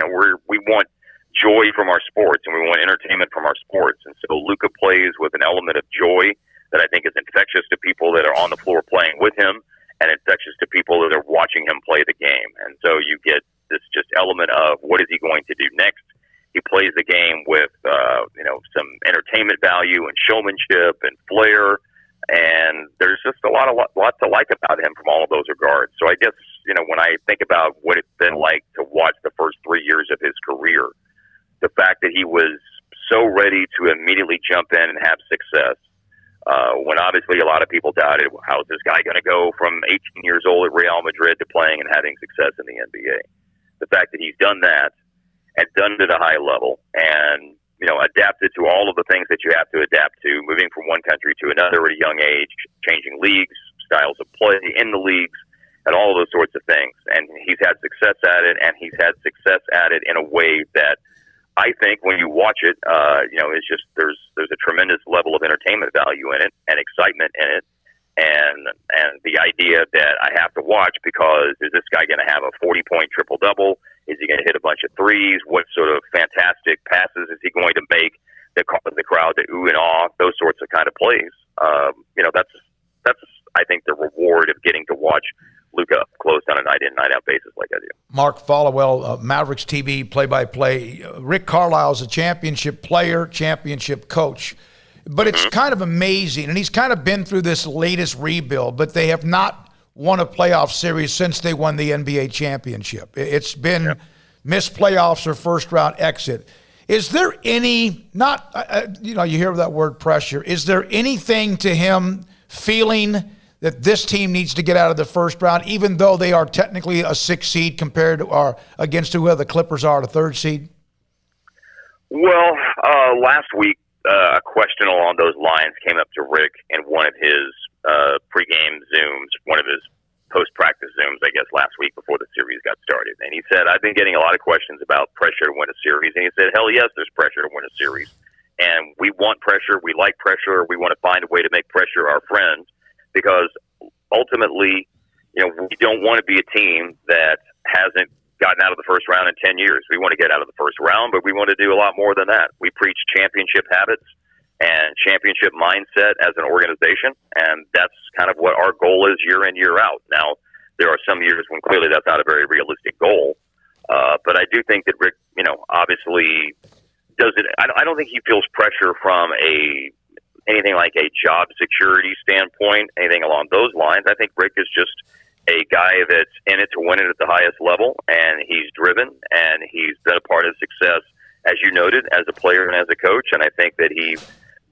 want joy from our sports and we want entertainment from our sports. And so Luka plays with an element of joy that I think is infectious to people that are on the floor playing with him, and infectious to people that are watching him play the game. And so you get this just element of what is he going to do next? He plays the game with, some entertainment value and showmanship and flair. And there's just a lot to like about him from all of those regards. So I guess, when I think about what it's been like to watch the first 3 years of his career, the fact that he was so ready to immediately jump in and have success, when obviously a lot of people doubted, how is this guy going to go from 18 years old at Real Madrid to playing and having success in the NBA? The fact that he's done that and done it at a high level and, adapted to all of the things that you have to adapt to, moving from one country to another at a young age, changing leagues, styles of play in the leagues, and all of those sorts of things. And he's had success at it, and he's had success at it in a way that I think when you watch it, it's just there's a tremendous level of entertainment value in it and excitement in it, and the idea that I have to watch because is this guy going to have a 40-point triple-double? Is he going to hit a bunch of threes? What sort of fantastic passes is he going to make that cause the crowd to ooh and ah? Those sorts of kind of plays. That's I think the reward of getting to watch Luka up close on a night-in, night-out basis like I do. Mark Followell, Mavericks TV play-by-play. Rick Carlisle's a championship player, championship coach. But it's kind of amazing, and he's kind of been through this latest rebuild, but they have not won a playoff series since they won the NBA championship. It's been missed playoffs or first-round exit. Is there any, you hear that word pressure, is there anything to him feeling that this team needs to get out of the first round, even though they are technically a 6 seed compared to or against whoever the Clippers are, the 3rd seed? Well, last week, a question along those lines came up to Rick in one of his pregame Zooms, one of his post-practice Zooms, I guess, last week before the series got started. And he said, I've been getting a lot of questions about pressure to win a series. And he said, hell yes, there's pressure to win a series. And we want pressure. We like pressure. We want to find a way to make pressure our friend because ultimately, we don't want to be a team that hasn't gotten out of the first round in 10 years. We want to get out of the first round, but we want to do a lot more than that. We preach championship habits and championship mindset as an organization, and that's kind of what our goal is year in, year out. Now, there are some years when clearly that's not a very realistic goal, but I do think that Rick, obviously does it. I don't think he feels pressure from a anything like a job security standpoint, anything along those lines. I think Rick is just a guy that's in it to win it at the highest level, and he's driven, and he's been a part of success, as you noted, as a player and as a coach. And I think that he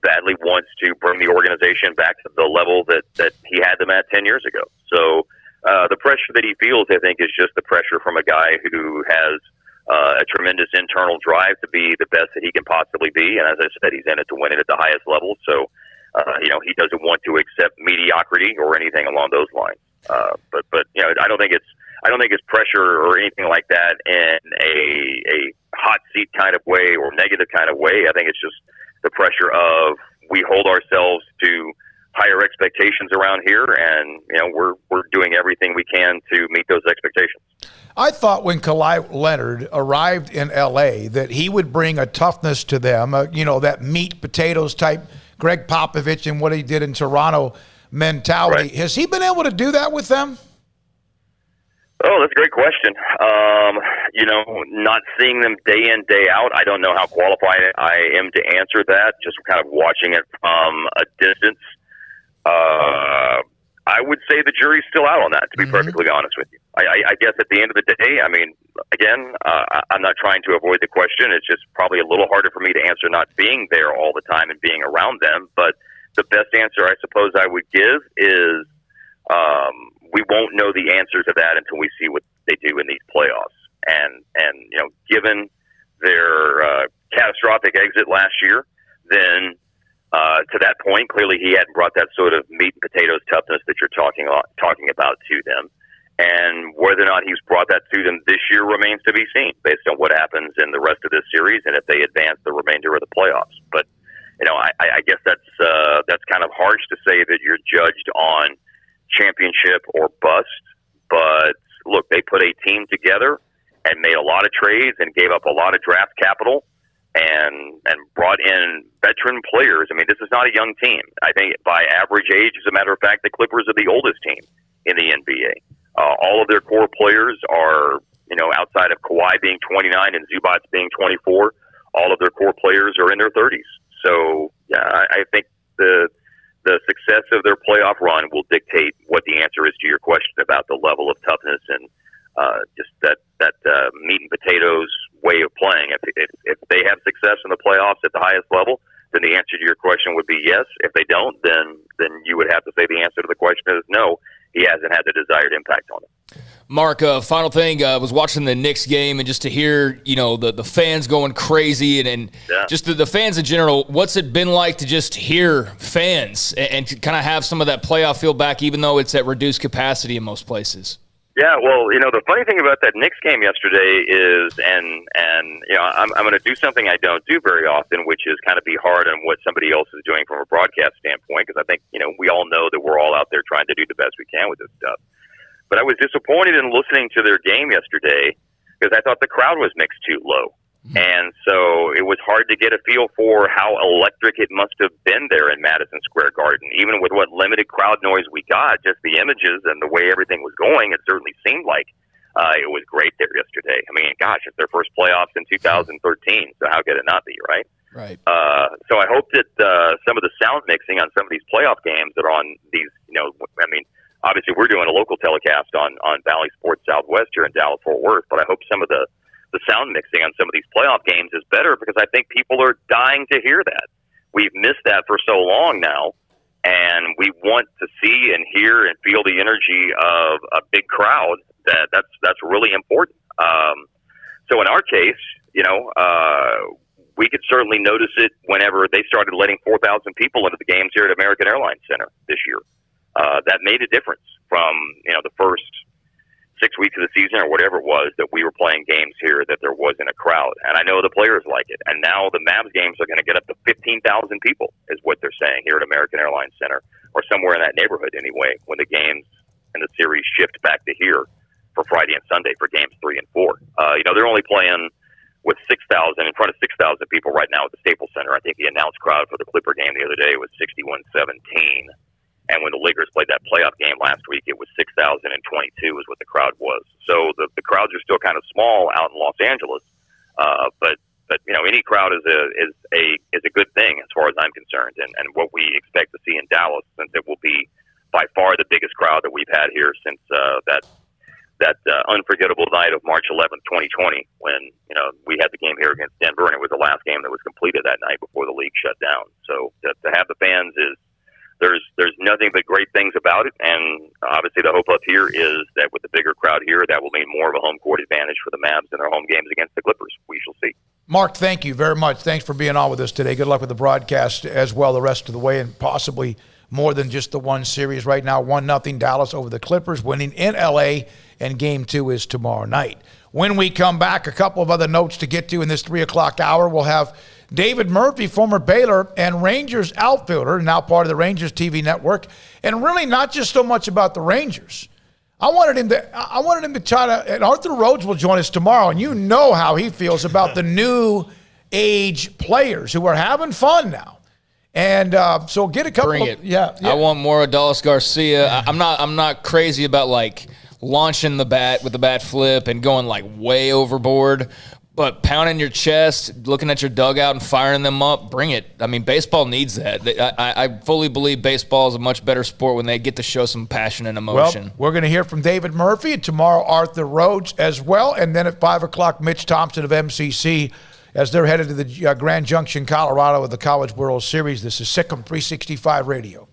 badly wants to bring the organization back to the level that he had them at 10 years ago. So the pressure that he feels, I think, is just the pressure from a guy who has a tremendous internal drive to be the best that he can possibly be. And as I said, he's in it to win it at the highest level. So, he doesn't want to accept mediocrity or anything along those lines. But I don't think it's pressure or anything like that in a hot seat kind of way or negative kind of way. I think it's just the pressure of we hold ourselves to higher expectations around here, and we're doing everything we can to meet those expectations. I thought when Kawhi Leonard arrived in L.A. that he would bring a toughness to them, that meat potatoes type Greg Popovich and what he did in Toronto mentality. Right. Has he been able to do that with them? Oh, that's a great question. Not seeing them day in, day out, I don't know how qualified I am to answer that, just kind of watching it from a distance. I would say the jury's still out on that, to be perfectly honest with you. I guess at the end of the day, I'm not trying to avoid the question. It's just probably a little harder for me to answer not being there all the time and being around them. But the best answer I suppose I would give is we won't know the answer to that until we see what they do in these playoffs. And given their catastrophic exit last year, then to that point, clearly he hadn't brought that sort of meat and potatoes toughness that you're talking about to them. And whether or not he's brought that to them this year remains to be seen based on what happens in the rest of this series and if they advance the remainder of the playoffs. But, I guess that's kind of harsh to say that you're judged on championship or bust. But, look, they put a team together and made a lot of trades and gave up a lot of draft capital and brought in veteran players. I mean, this is not a young team. I think by average age, as a matter of fact, the Clippers are the oldest team in the NBA. All of their core players are, outside of Kawhi being 29 and Zubac being 24, all of their core players are in their 30s. So, yeah, I think the success of their playoff run will dictate what the answer is to your question about the level of toughness and just that meat and potatoes way of playing. If they have success in the playoffs at the highest level, then the answer to your question would be yes. If they don't, then you would have to say the answer to the question is no. He hasn't had the desired impact on it. Mark, final thing, I was watching the Knicks game, and just to hear, the fans going crazy and just the fans in general, what's it been like to just hear fans and to kind of have some of that playoff feel back, even though it's at reduced capacity in most places? Yeah, well, the funny thing about that Knicks game yesterday is, I'm going to do something I don't do very often, which is kind of be hard on what somebody else is doing from a broadcast standpoint, because I think, we all know that we're all out there trying to do the best we can with this stuff. But I was disappointed in listening to their game yesterday because I thought the crowd was mixed too low. And so it was hard to get a feel for how electric it must have been there in Madison Square Garden. Even with what limited crowd noise we got, just the images and the way everything was going, it certainly seemed like it was great there yesterday. I mean, gosh, it's their first playoffs in 2013, so how could it not be, right? Right. So I hope that some of the sound mixing on some of these playoff games that are on these, obviously we're doing a local telecast on Valley Sports Southwest here in Dallas-Fort Worth, but I hope some of the sound mixing on some of these playoff games is better because I think people are dying to hear that. We've missed that for so long now, and we want to see and hear and feel the energy of a big crowd. That's really important. So in our case, we could certainly notice it whenever they started letting 4,000 people into the games here at American Airlines Center this year. That made a difference from the first 6 weeks of the season or whatever it was that we were playing games here that there wasn't a crowd. And I know the players like it. And now the Mavs games are going to get up to 15,000 people is what they're saying here at American Airlines Center, or somewhere in that neighborhood anyway, when the games and the series shift back to here for Friday and Sunday for games 3 and 4. They're only playing with 6,000 in front of 6,000 people right now at the Staples Center. I think the announced crowd for the Clipper game the other day was 61,17. And when the Lakers played that playoff game last week, it was 6,022 is what the crowd was. So the crowds are still kind of small out in Los Angeles. But But any crowd is a good thing as far as I'm concerned, and what we expect to see in Dallas, since it will be by far the biggest crowd that we've had here since that unforgettable night of March 11th, 2020, when we had the game here against Denver, and it was the last game that was completed that night before the league shut down. So to have the fans there's nothing but great things about it, and obviously the hope up here is that with the bigger crowd here, that will mean more of a home court advantage for the Mavs in their home games against the Clippers. We shall see. Mark, thank you very much. Thanks for being on with us today. Good luck with the broadcast as well the rest of the way, and possibly more than just the one series. Right now, 1-0 Dallas over the Clippers, winning in L.A., and Game 2 is tomorrow night. When we come back, a couple of other notes to get to in this 3 o'clock hour. We'll have David Murphy, former Baylor and Rangers outfielder, now part of the Rangers TV network, and really not just so much about the Rangers. I wanted him to try to, and Arthur Rhodes will join us tomorrow, and you know how he feels about the new age players who are having fun now. And so get a couple. Bring it. Yeah. I want more Adolis Garcia. I'm not crazy about like launching the bat with the bat flip and going like way overboard. But pounding your chest, looking at your dugout and firing them up, bring it. I mean, baseball needs that. I fully believe baseball is a much better sport when they get to show some passion and emotion. Well, we're going to hear from David Murphy, and tomorrow Arthur Rhodes as well. And then at 5 o'clock, Mitch Thompson of MCC as they're headed to the Grand Junction, Colorado with the College World Series. This is SicEm365 Radio.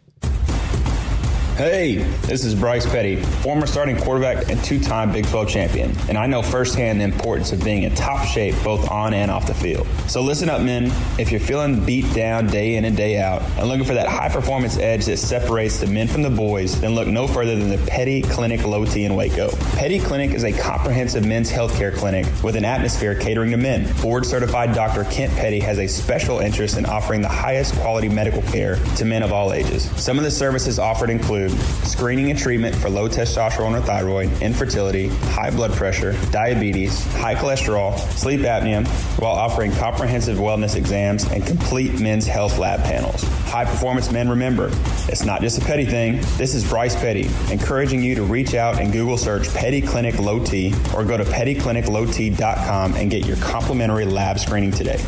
Hey, this is Bryce Petty, former starting quarterback and two-time Big 12 champion, and I know firsthand the importance of being in top shape both on and off the field. So listen up, men. If you're feeling beat down day in and day out and looking for that high-performance edge that separates the men from the boys, then look no further than the Petty Clinic Low T in Waco. Petty Clinic is a comprehensive men's healthcare clinic with an atmosphere catering to men. Board-certified Dr. Kent Petty has a special interest in offering the highest quality medical care to men of all ages. Some of the services offered include screening and treatment for low testosterone or thyroid, infertility, high blood pressure, diabetes, high cholesterol, sleep apnea, while offering comprehensive wellness exams and complete men's health lab panels. High performance men, remember, it's not just a Petty thing. This is Bryce Petty, encouraging you to reach out and Google search Petty Clinic Low T or go to pettycliniclowt.com and get your complimentary lab screening today.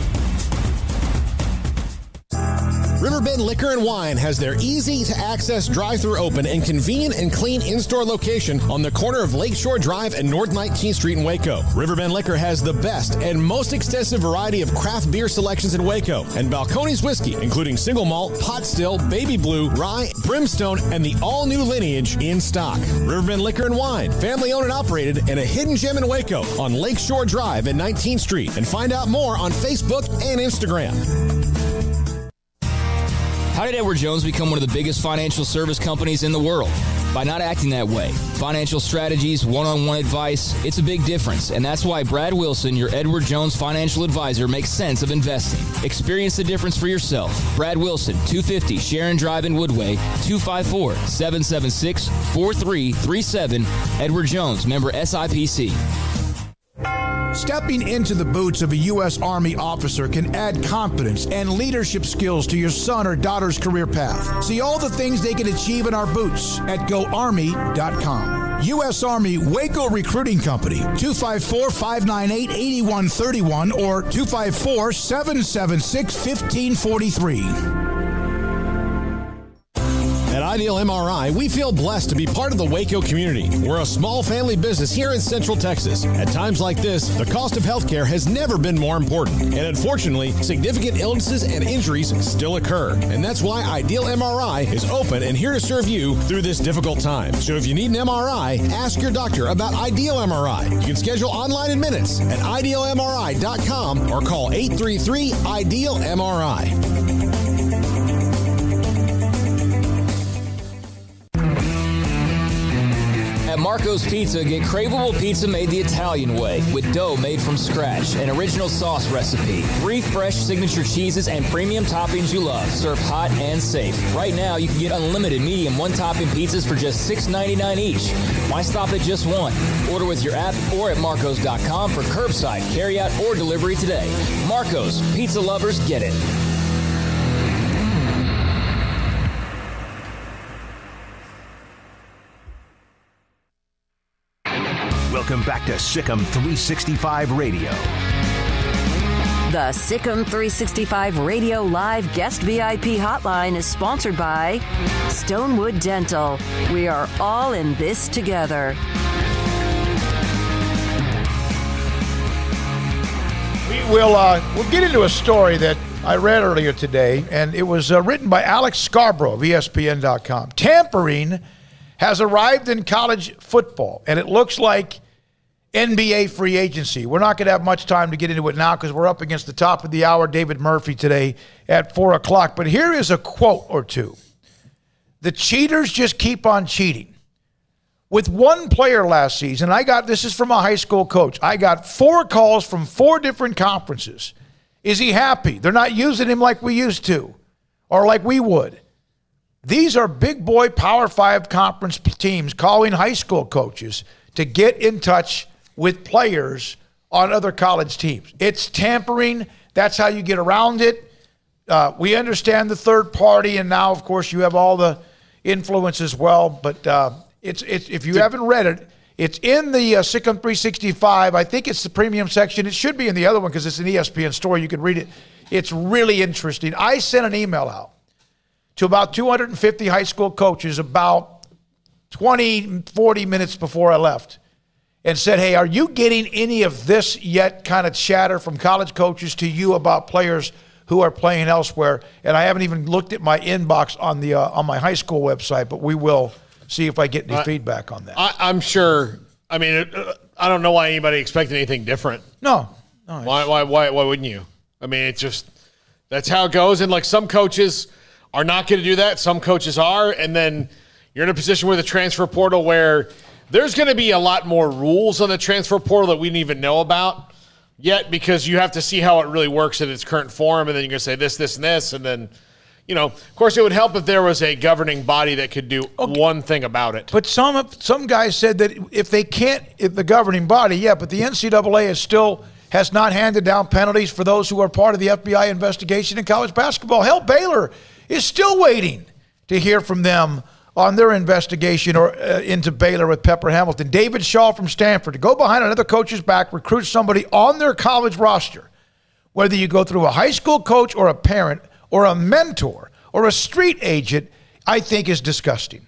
Riverbend Liquor and Wine has their easy-to-access drive-thru open and convenient and clean in-store location on the corner of Lakeshore Drive and North 19th Street in Waco. Riverbend Liquor has the best and most extensive variety of craft beer selections in Waco, and Balcones whiskey, including single malt, pot still, baby blue, rye, brimstone, and the all-new lineage in stock. Riverbend Liquor and Wine, family-owned and operated, and a hidden gem in Waco on Lakeshore Drive and 19th Street. And find out more on Facebook and Instagram. How did Edward Jones become one of the biggest financial service companies in the world? By not acting that way. Financial strategies, one-on-one advice, it's a big difference. And that's why Brad Wilson, your Edward Jones financial advisor, makes sense of investing. Experience the difference for yourself. Brad Wilson, 250 Sharon Drive in Woodway, 254-776-4337. Edward Jones, member SIPC. Stepping into the boots of a U.S. Army officer can add confidence and leadership skills to your son or daughter's career path. See all the things they can achieve in our boots at GoArmy.com. U.S. Army Waco Recruiting Company, 254-598-8131 or 254-776-1543. At Ideal MRI, we feel blessed to be part of the Waco community. We're a small family business here in Central Texas. At times like this, the cost of healthcare has never been more important. And unfortunately, significant illnesses and injuries still occur. And that's why Ideal MRI is open and here to serve you through this difficult time. So if you need an MRI, ask your doctor about Ideal MRI. You can schedule online in minutes at idealmri.com or call 833-IDEAL-MRI. At Marco's Pizza, get craveable pizza made the Italian way with dough made from scratch, an original sauce recipe, 3 fresh signature cheeses, and premium toppings you love, served hot and safe. Right now, you can get unlimited medium one-topping pizzas for just $6.99 each. Why stop at just one? Order with your app or at marcos.com for curbside, carryout, or delivery today. Marco's, pizza lovers get it. Welcome back to SicEm365 Radio. The Sic'em365 Radio Live Guest VIP Hotline is sponsored by Stonewood Dental. We are all in this together. We'll get into a story that I read earlier today, and it was written by Alex Scarborough of ESPN.com. Tampering has arrived in college football, and it looks like NBA free agency. We're not going to have much time to get into it now because we're up against the top of the hour. David Murphy today at 4 o'clock. But here is a quote or two. The cheaters just keep on cheating. With one player last season, this is from a high school coach, I got 4 calls from 4 different conferences. Is he happy? They're not using him like we used to or like we would. These are big boy Power 5 conference teams calling high school coaches to get in touch with players on other college teams. It's tampering. That's how you get around it. We understand the third party, and now, of course, you have all the influence as well. But it's if you haven't read it, it's in the Sic'em365. I think it's the premium section. It should be in the other one because it's an ESPN story. You can read it. It's really interesting. I sent an email out to about 250 high school coaches about 20, 40 minutes before I left and said, hey, are you getting any of this yet kind of chatter from college coaches to you about players who are playing elsewhere? And I haven't even looked at my inbox on the on my high school website, but we will see if I get any feedback on that. I'm sure. I mean, I don't know why anybody expected anything different. No. Why wouldn't you? I mean, it's just that's how it goes. And like some coaches are not going to do that. Some coaches are. And then you're in a position with a transfer portal where there's going to be a lot more rules on the transfer portal that we didn't even know about yet because you have to see how it really works in its current form. And then you're going to say this, and this. And then, of course, it would help if there was a governing body that could do one thing about it. But some guys said that if the governing body, but the NCAA has not handed down penalties for those who are part of the FBI investigation in college basketball. Hell, Baylor is still waiting to hear from them on their investigation or into Baylor with Pepper Hamilton. David Shaw from Stanford, to go behind another coach's back, recruit somebody on their college roster, whether you go through a high school coach or a parent or a mentor or a street agent, I think is disgusting.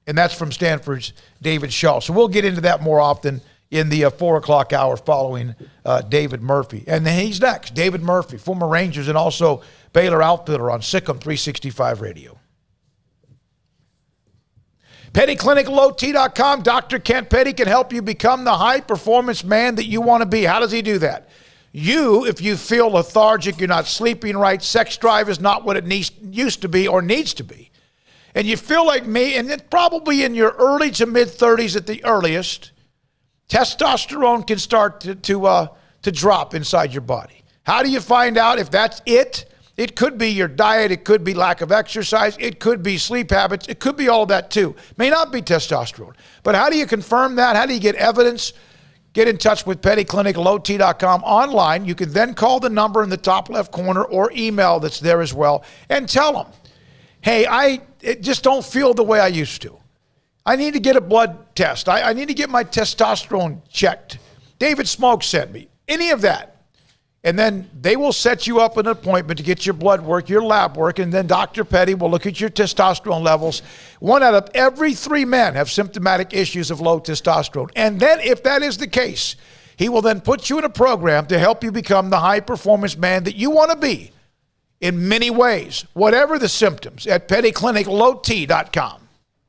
And that's from Stanford's David Shaw. So we'll get into that more often in the 4 o'clock hour following David Murphy. And then he's next, David Murphy, former Rangers and also Baylor outfielder on SicEm365 Radio. PettyClinicLowT.com. Dr. Kent Petty can help you become the high-performance man that you want to be. How does he do that? If you feel lethargic, you're not sleeping right, sex drive is not what it used to be or needs to be, and you feel like me, and it's probably in your early to mid-30s at the earliest, testosterone can start to drop inside your body. How do you find out if that's it? It could be your diet. It could be lack of exercise. It could be sleep habits. It could be all of that too. May not be testosterone. But how do you confirm that? How do you get evidence? Get in touch with PettyClinicLowT.com online. You can then call the number in the top left corner or email that's there as well and tell them, hey, I just don't feel the way I used to. I need to get a blood test. I need to get my testosterone checked. David Smoak sent me. Any of that. And then they will set you up an appointment to get your blood work, your lab work, and then Dr. Petty will look at your testosterone levels. 1 out of every 3 men have symptomatic issues of low testosterone. And then if that is the case, he will then put you in a program to help you become the high-performance man that you want to be in many ways, whatever the symptoms, at PettyClinicLowT.com.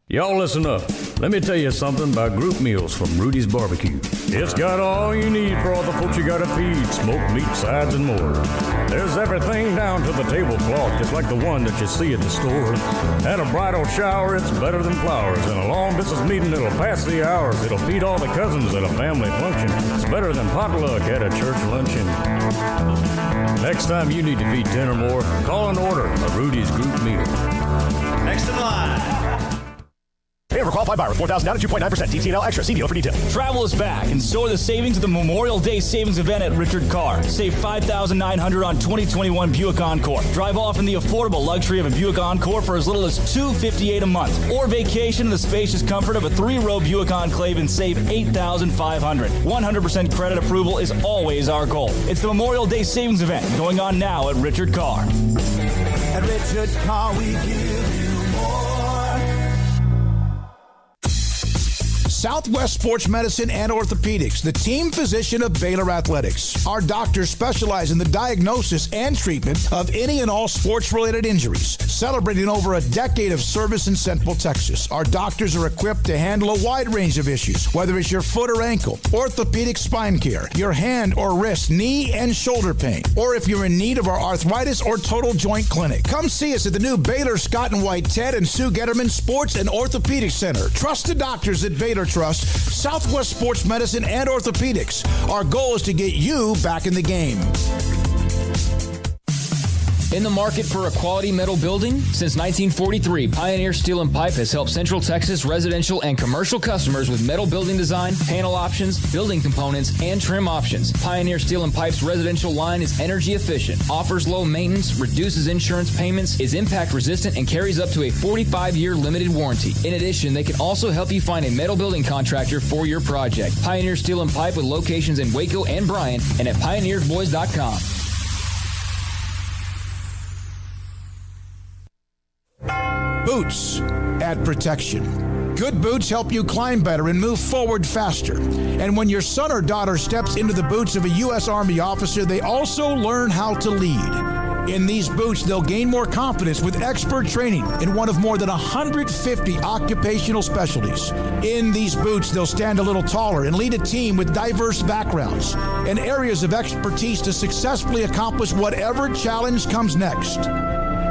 Y'all listen up. Let me tell you something about group meals from Rudy's Barbecue. It's got all you need for all the folks you gotta feed, smoked meat, sides, and more. There's everything down to the tablecloth, just like the one that you see at the store. At a bridal shower, it's better than flowers. In a long-distance meeting, it'll pass the hours. It'll feed all the cousins at a family function. It's better than potluck at a church luncheon. Next time you need to feed 10 or more, call and order a Rudy's group meal. Next in line. Favor qualified buyer with 4,000 down to 2.9% TTNL extra. See dealer for details. Travel is back, and so are the savings of the Memorial Day Savings Event at Richard Carr. Save $5,900 on 2021 Buick Encore. Drive off in the affordable luxury of a Buick Encore for as little as $258 a month. Or vacation in the spacious comfort of a 3-row Buick Enclave and save $8,500. 100% credit approval is always our goal. It's the Memorial Day Savings Event going on now at Richard Carr. At Richard Carr, we give you more. Southwest Sports Medicine and Orthopedics, the team physician of Baylor Athletics. Our doctors specialize in the diagnosis and treatment of any and all sports-related injuries. Celebrating over a decade of service in Central Texas, our doctors are equipped to handle a wide range of issues, whether it's your foot or ankle, orthopedic spine care, your hand or wrist, knee and shoulder pain, or if you're in need of our arthritis or total joint clinic. Come see us at the new Baylor Scott and White Ted and Sue Getterman Sports and Orthopedic Center. Trust the doctors at Baylor Trust, Southwest Sports Medicine and Orthopedics. Our goal is to get you back in the game. In the market for a quality metal building? Since 1943, Pioneer Steel and Pipe has helped Central Texas residential and commercial customers with metal building design, panel options, building components, and trim options. Pioneer Steel and Pipe's residential line is energy efficient, offers low maintenance, reduces insurance payments, is impact resistant, and carries up to a 45-year limited warranty. In addition, they can also help you find a metal building contractor for your project. Pioneer Steel and Pipe with locations in Waco and Bryan and at pioneerboys.com. Boots add protection. Good boots help you climb better and move forward faster. And when your son or daughter steps into the boots of a U.S. Army officer, they also learn how to lead. In these boots, they'll gain more confidence with expert training in one of more than 150 occupational specialties. In these boots, they'll stand a little taller and lead a team with diverse backgrounds and areas of expertise to successfully accomplish whatever challenge comes next.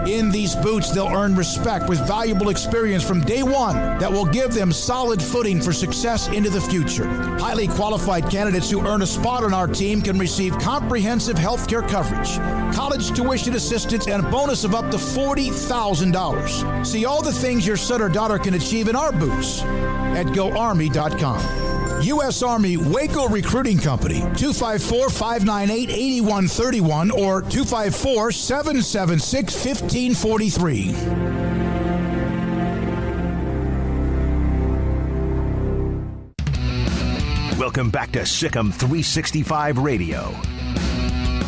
In these boots, they'll earn respect with valuable experience from day one that will give them solid footing for success into the future. Highly qualified candidates who earn a spot on our team can receive comprehensive health care coverage, college tuition assistance, and a bonus of up to $40,000. See all the things your son or daughter can achieve in our boots at GoArmy.com. U.S. Army Waco Recruiting Company, 254-598-8131 or 254-776-1543. Welcome back to SicEm365 Radio.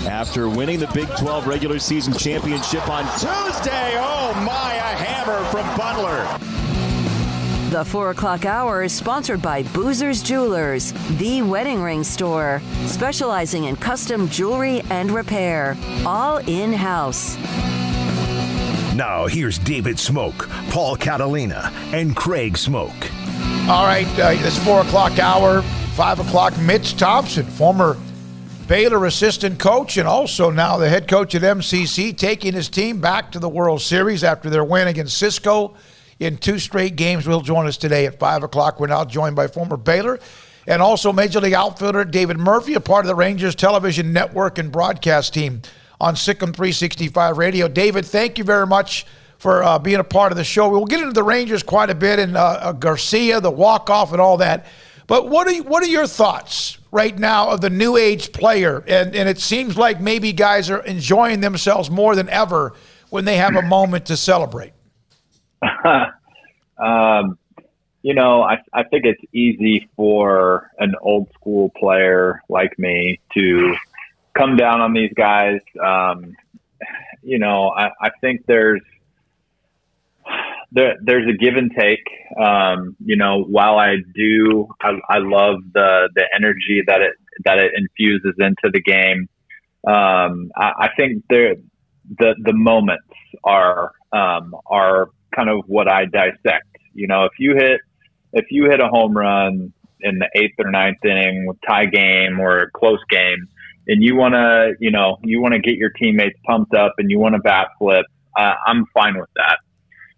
After winning the Big 12 regular season championship on Tuesday, oh my, a hammer from Butler. The 4 o'clock hour is sponsored by Boozer's Jewelers, the wedding ring store, specializing in custom jewelry and repair, all in-house. Now here's David Smoak, Paul Catalina, and Craig Smoak. All right, this 4 o'clock hour, 5 o'clock, Mitch Thompson, former Baylor assistant coach and also now the head coach at MCC, taking his team back to the World Series after their win against Cisco in 2 straight games. Will join us today at 5 o'clock. We're now joined by former Baylor and also Major League outfielder David Murphy, a part of the Rangers television network and broadcast team on SicEm365 Radio. David, thank you very much for being a part of the show. We'll get into the Rangers quite a bit and Garcia, the walk-off and all that. But what are your thoughts right now of the new age player? And it seems like maybe guys are enjoying themselves more than ever when they have a moment to celebrate. I think it's easy for an old school player like me to come down on these guys. I think there's a give and take. While I love the energy that it infuses into the game. I think the moments are kind of what I dissect. If you hit a home run in the 8th or 9th inning with tie game or a close game, and you want to get your teammates pumped up and you want to bat flip, I'm fine with that.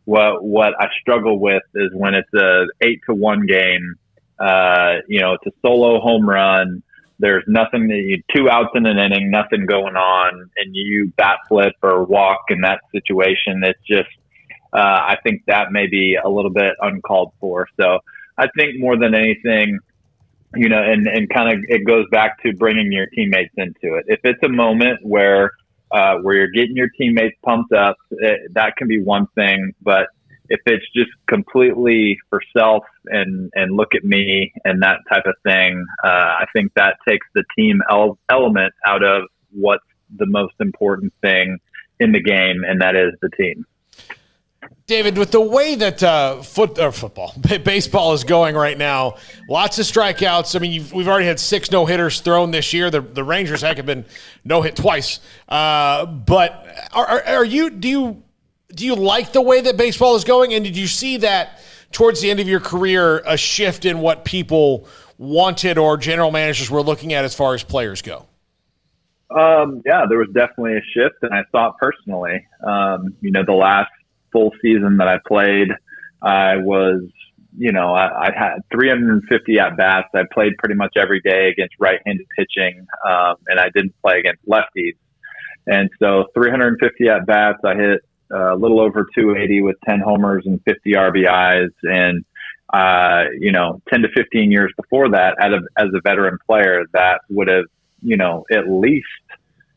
What I struggle with is when it's a 8-1 game. It's a solo home run. There's nothing, 2 outs in an inning, nothing going on, and you bat flip or walk in that situation. It's just, I think that may be a little bit uncalled for. So I think more than anything, and kind of it goes back to bringing your teammates into it. If it's a moment where you're getting your teammates pumped up, that can be one thing. But if it's just completely for self and look at me and that type of thing, I think that takes the team element out of what's the most important thing in the game, and that is the team. David, with the way that baseball is going right now, lots of strikeouts. I mean, we've already had 6 no-hitters thrown this year. The Rangers have been no-hit twice. But do you like the way that baseball is going? And did you see that towards the end of your career, a shift in what people wanted or general managers were looking at as far as players go? Yeah, there was definitely a shift, and I saw it personally. The last full season that I played, I was, I had 350 at-bats. I played pretty much every day against right-handed pitching, and I didn't play against lefties. And so 350 at-bats, I hit a little over 280 with 10 homers and 50 RBIs. And, 10 to 15 years before that, as a veteran player, that would have,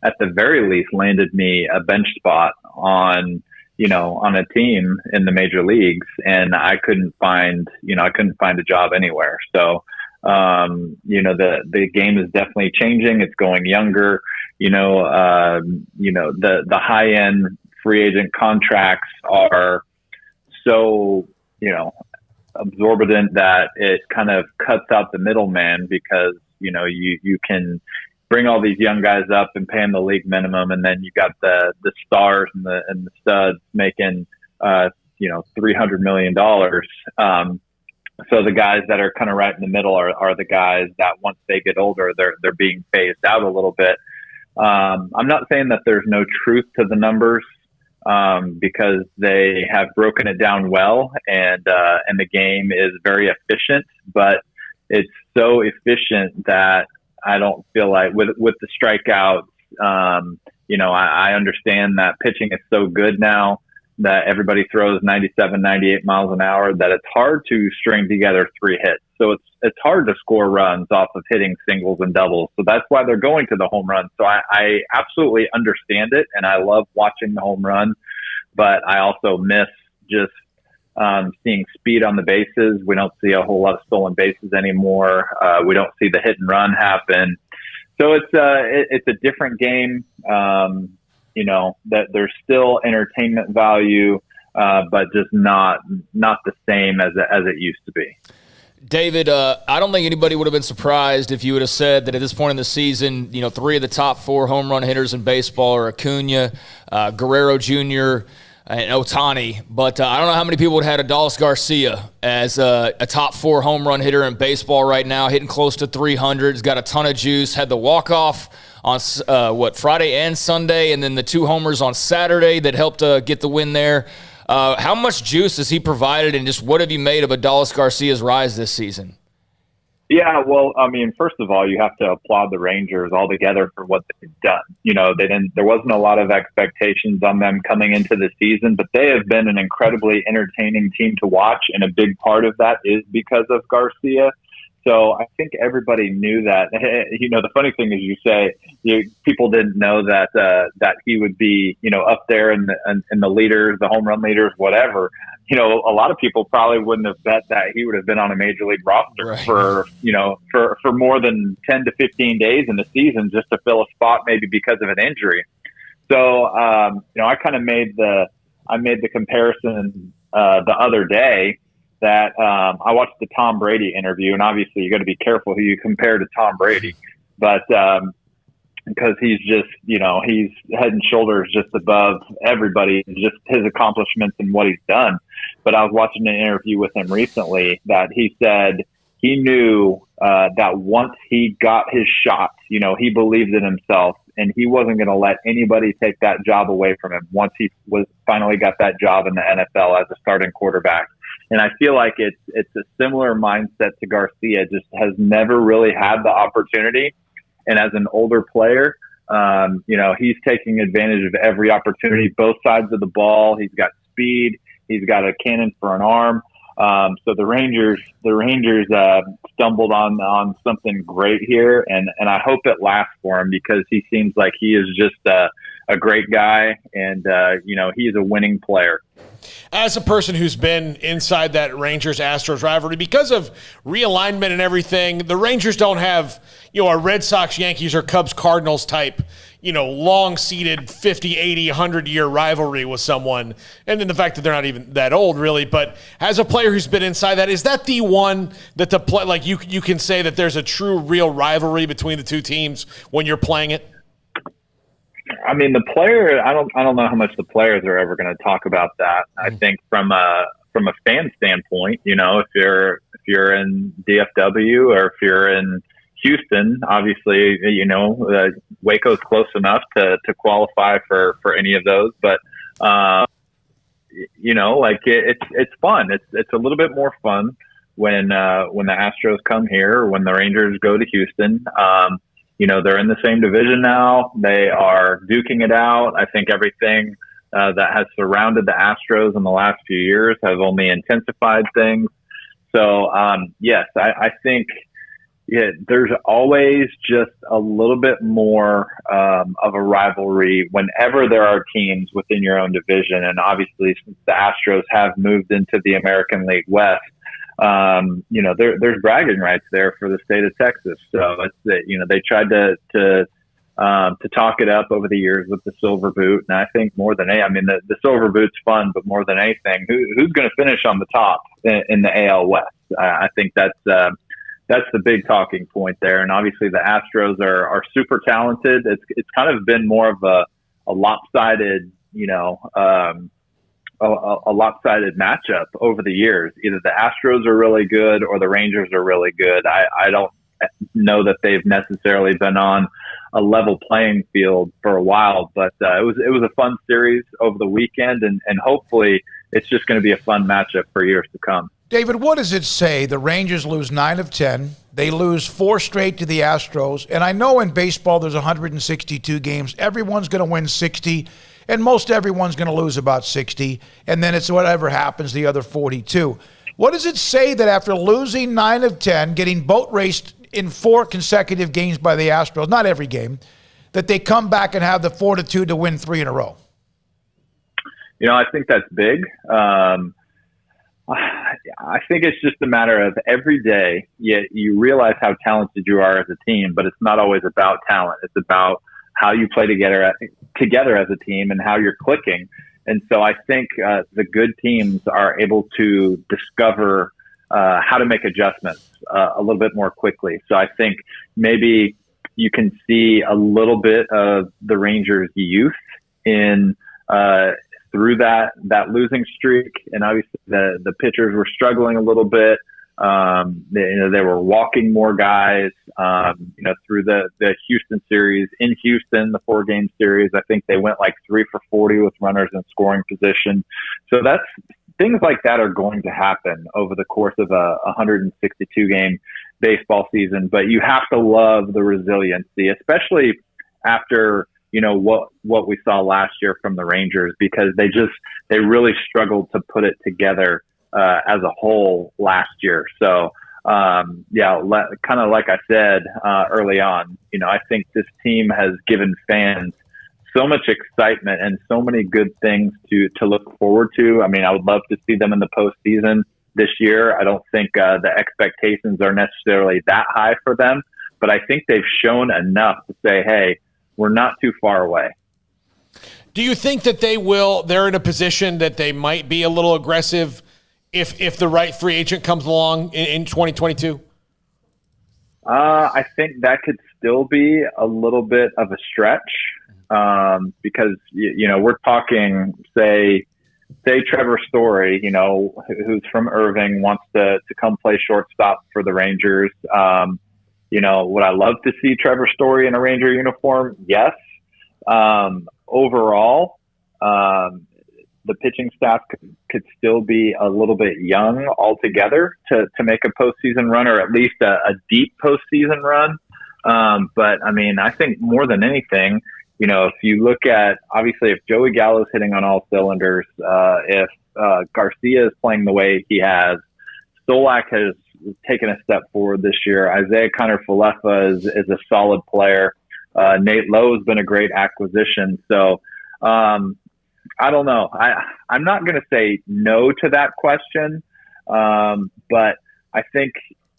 at the very least, landed me a bench spot on a team in the major leagues. And I couldn't find a job anywhere. So, the game is definitely changing. It's going younger. The high end free agent contracts are so, absorbent that it kind of cuts out the middleman, because, you can bring all these young guys up and pay them the league minimum. And then you got the stars and the studs making, $300 million. So the guys that are kind of right in the middle are the guys that once they get older, they're being phased out a little bit. I'm not saying that there's no truth to the numbers, because they have broken it down well, and the game is very efficient, but it's so efficient that I don't feel like with the strikeouts, I understand that pitching is so good now that everybody throws 97, 98 miles an hour that it's hard to string together 3 hits. So it's hard to score runs off of hitting singles and doubles. So that's why they're going to the home run. So I absolutely understand it, and I love watching the home run, but I also miss just seeing speed on the bases. We don't see a whole lot of stolen bases anymore. We don't see the hit and run happen. So it's a different game. That there's still entertainment value, but just not the same as it used to be. David, I don't think anybody would have been surprised if you would have said that at this point in the season, 3 of the top 4 home run hitters in baseball are Acuna, Guerrero Jr., and Ohtani. But I don't know how many people would have had Adolis Garcia as a top 4 home run hitter in baseball right now, hitting close to 300. He's got a ton of juice, had the walk-off on Friday and Sunday, and then the 2 homers on Saturday that helped get the win there. How much juice has he provided, and just what have you made of Adolis Garcia's rise this season? Yeah, well, I mean, first of all, you have to applaud the Rangers altogether for what they've done. There wasn't a lot of expectations on them coming into the season, but they have been an incredibly entertaining team to watch, and a big part of that is because of Garcia. So I think everybody knew that. The funny thing is, people didn't know that he would be, up there in the leaders, the home run leaders, whatever. A lot of people probably wouldn't have bet that he would have been on a major league roster for more than 10 to 15 days in the season just to fill a spot, maybe because of an injury. So, I kind of made the comparison the other day that I watched the Tom Brady interview, and obviously you got to be careful who you compare to Tom Brady, but because he's just, he's head and shoulders just above everybody, just his accomplishments and what he's done. But I was watching an interview with him recently that he said he knew that once he got his shot, he believed in himself, and he wasn't going to let anybody take that job away from him once he finally got that job in the NFL as a starting quarterback. And I feel like it's a similar mindset to Garcia, just has never really had the opportunity. And as an older player, he's taking advantage of every opportunity, both sides of the ball. He's got speed. He's got a cannon for an arm. So the Rangers stumbled on something great here, and I hope it lasts for him because he seems like he is just a great guy, and he is a winning player. As a person who's been inside that Rangers-Astros rivalry, because of realignment and everything, the Rangers don't have, a Red Sox, Yankees, or Cubs, Cardinals type, long-seated 50, 80, 100-year rivalry with someone. And then the fact that they're not even that old, really. But as a player who's been inside that, is that the one that you can say that there's a true, real rivalry between the two teams when you're playing it? I mean, the player, I don't know how much the players are ever going to talk about that. I think from a fan standpoint, if you're in DFW or if you're in Houston, obviously, Waco's close enough to qualify for any of those, but it's fun. It's a little bit more fun when the Astros come here, or when the Rangers go to Houston. They're in the same division now. They are duking it out. I think everything that has surrounded the Astros in the last few years has only intensified things. So, yes, I think there's always just a little bit more of a rivalry whenever there are teams within your own division. And obviously, since the Astros have moved into the American League West, there's bragging rights there for the state of Texas. So they tried to talk it up over the years with the Silver Boot, and I think more than the Silver Boot's fun, but more than anything, who's going to finish on the top in the AL West? I think that's the big talking point there. And obviously, the Astros are super talented. It's kind of been more of a lopsided, a lopsided matchup over the years. Either the Astros are really good or the Rangers are really good. I don't know that they've necessarily been on a level playing field for a while, but it was a fun series over the weekend, and hopefully it's just going to be a fun matchup for years to come. David, what does it say? The Rangers lose 9 of 10. They lose 4 straight to the Astros. And I know in baseball there's 162 games. Everyone's going to win 60. And most everyone's going to lose about 60, and then it's whatever happens the other 42. What does it say that after losing 9 of 10, getting boat raced in 4 consecutive games by the Astros, not every game, that they come back and have the fortitude to win 3 in a row? I think that's big. I think it's just a matter of every day you realize how talented you are as a team, but it's not always about talent. It's about how you play together as a team and how you're clicking. And so I think the good teams are able to discover how to make adjustments a little bit more quickly. So I think maybe you can see a little bit of the Rangers' youth in through that losing streak. And obviously the pitchers were struggling a little bit. They were walking more guys, through the Houston series. In Houston, the 4-game series, I think they went like 3 for 40 with runners in scoring position. So things like that are going to happen over the course of a 162 game baseball season. But you have to love the resiliency, especially after, what we saw last year from the Rangers, because they really struggled to put it together as a whole last year. So, kind of like I said early on, I think this team has given fans so much excitement and so many good things to look forward to. I mean, I would love to see them in the postseason this year. I don't think the expectations are necessarily that high for them, but I think they've shown enough to say, hey, we're not too far away. Do you think that they're in a position that they might be a little aggressive if the right free agent comes along in 2022? I think that could still be a little bit of a stretch because, we're talking, say Trevor Story, who's from Irving, wants to come play shortstop for the Rangers. Would I love to see Trevor Story in a Ranger uniform? Yes. Overall, the pitching staff could still be a little bit young altogether to make a postseason run, or at least a deep postseason run. But I mean, I think more than anything, if you look at, obviously, if Joey Gallo's hitting on all cylinders, if Garcia is playing the way he has, Solak has taken a step forward this year. Isaiah Kiner-Falefa is a solid player. Nate Lowe has been a great acquisition. So I don't know. I'm not going to say no to that question, but I think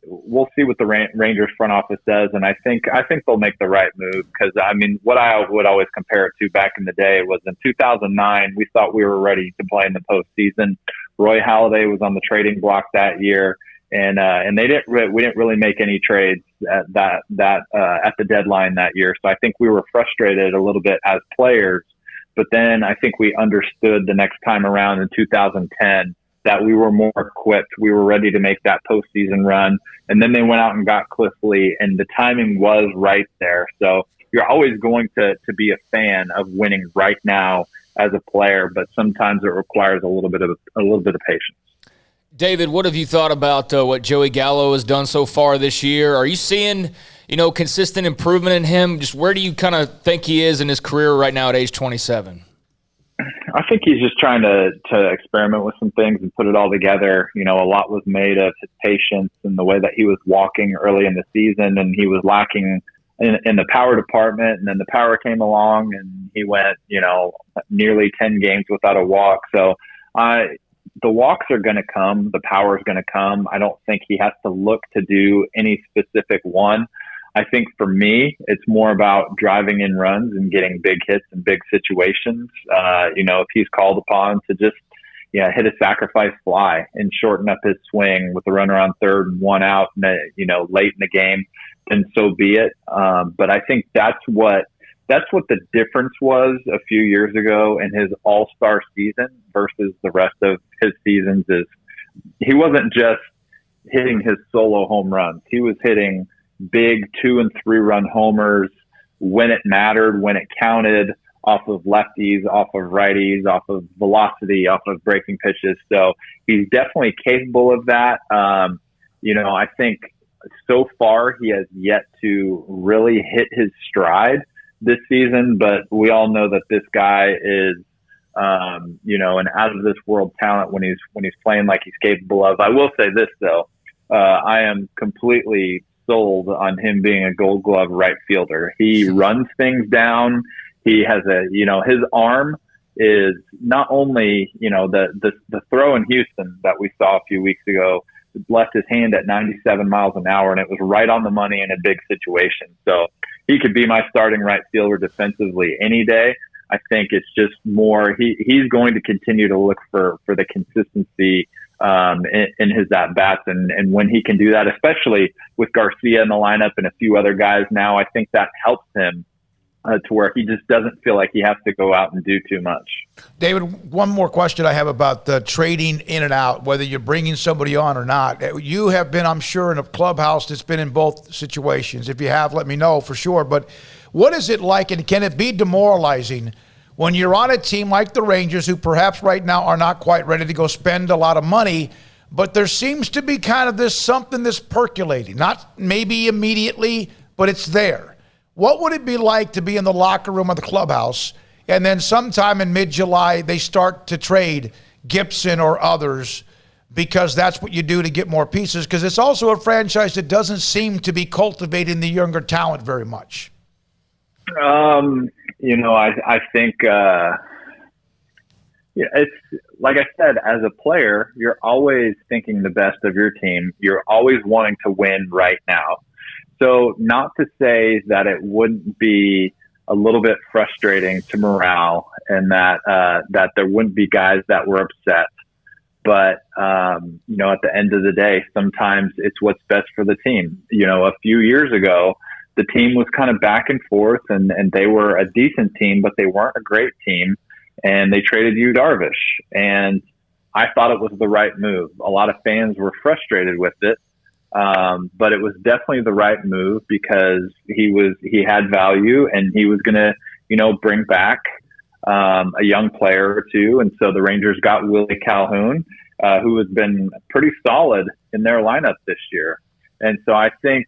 we'll see what the Rangers front office does, and I think they'll make the right move. Because I mean, what I would always compare it to back in the day was in 2009, we thought we were ready to play in the postseason. Roy Halladay was on the trading block that year, and we didn't really make any trades at the deadline that year. So I think we were frustrated a little bit as players. But then I think we understood the next time around in 2010 that we were more equipped. We were ready to make that postseason run. And then they went out and got Cliff Lee, and the timing was right there. So you're always going to be a fan of winning right now as a player, but sometimes it requires a little bit of patience. David, what have you thought about what Joey Gallo has done so far this year? Are you seeing, consistent improvement in him? Just where do you kind of think he is in his career right now at age 27? I think he's just trying to experiment with some things and put it all together. A lot was made of his patience and the way that he was walking early in the season, and he was lacking in the power department. And then the power came along, and he went, nearly 10 games without a walk. So the walks are going to come. The power is going to come. I don't think he has to look to do any specific one. I think for me, it's more about driving in runs and getting big hits in big situations. If he's called upon to just hit a sacrifice fly and shorten up his swing with a runner on third and one out, late in the game, then so be it. But I think that's what the difference was a few years ago in his all-star season versus the rest of his seasons. Is he wasn't just hitting his solo home runs. He was hitting big 2 and 3 run homers when it mattered, when it counted, off of lefties, off of righties, off of velocity, off of breaking pitches. So he's definitely capable of that. I think so far he has yet to really hit his stride this season, but we all know that this guy is, an out of this world talent when he's playing like he's capable of. I will say this though, I am completely sold on him being a Gold Glove right fielder. He runs things down. He has his arm is not only, the throw in Houston that we saw a few weeks ago left his hand at 97 miles an hour, and it was right on the money in a big situation. So he could be my starting right fielder defensively any day. I think it's just more, he's going to continue to look for the consistency in his at-bats. And when he can do that, especially with Garcia in the lineup and a few other guys now, I think that helps him to where he just doesn't feel like he has to go out and do too much. David, one more question I have about the trading in and out, whether you're bringing somebody on or not. You have been, I'm sure, in a clubhouse that's been in both situations. If you have, let me know for sure. But what is it like, and can it be demoralizing when you're on a team like the Rangers, who perhaps right now are not quite ready to go spend a lot of money, but there seems to be kind of this something that's percolating, not maybe immediately, but it's there. What would it be like to be in the locker room of the clubhouse, and then sometime in mid-July they start to trade Gibson or others because that's what you do to get more pieces? Because it's also a franchise that doesn't seem to be cultivating the younger talent very much. I think it's like I said, as a player, you're always thinking the best of your team. You're always wanting to win right now. So not to say that it wouldn't be a little bit frustrating to morale and that there wouldn't be guys that were upset. But, at the end of the day, sometimes it's what's best for the team. A few years ago, the team was kind of back and forth, and they were a decent team, but they weren't a great team. And they traded Yu Darvish. And I thought it was the right move. A lot of fans were frustrated with it. But it was definitely the right move because he had value, and he was going to, bring back a young player or two. And so the Rangers got Willie Calhoun, who has been pretty solid in their lineup this year. And so I think,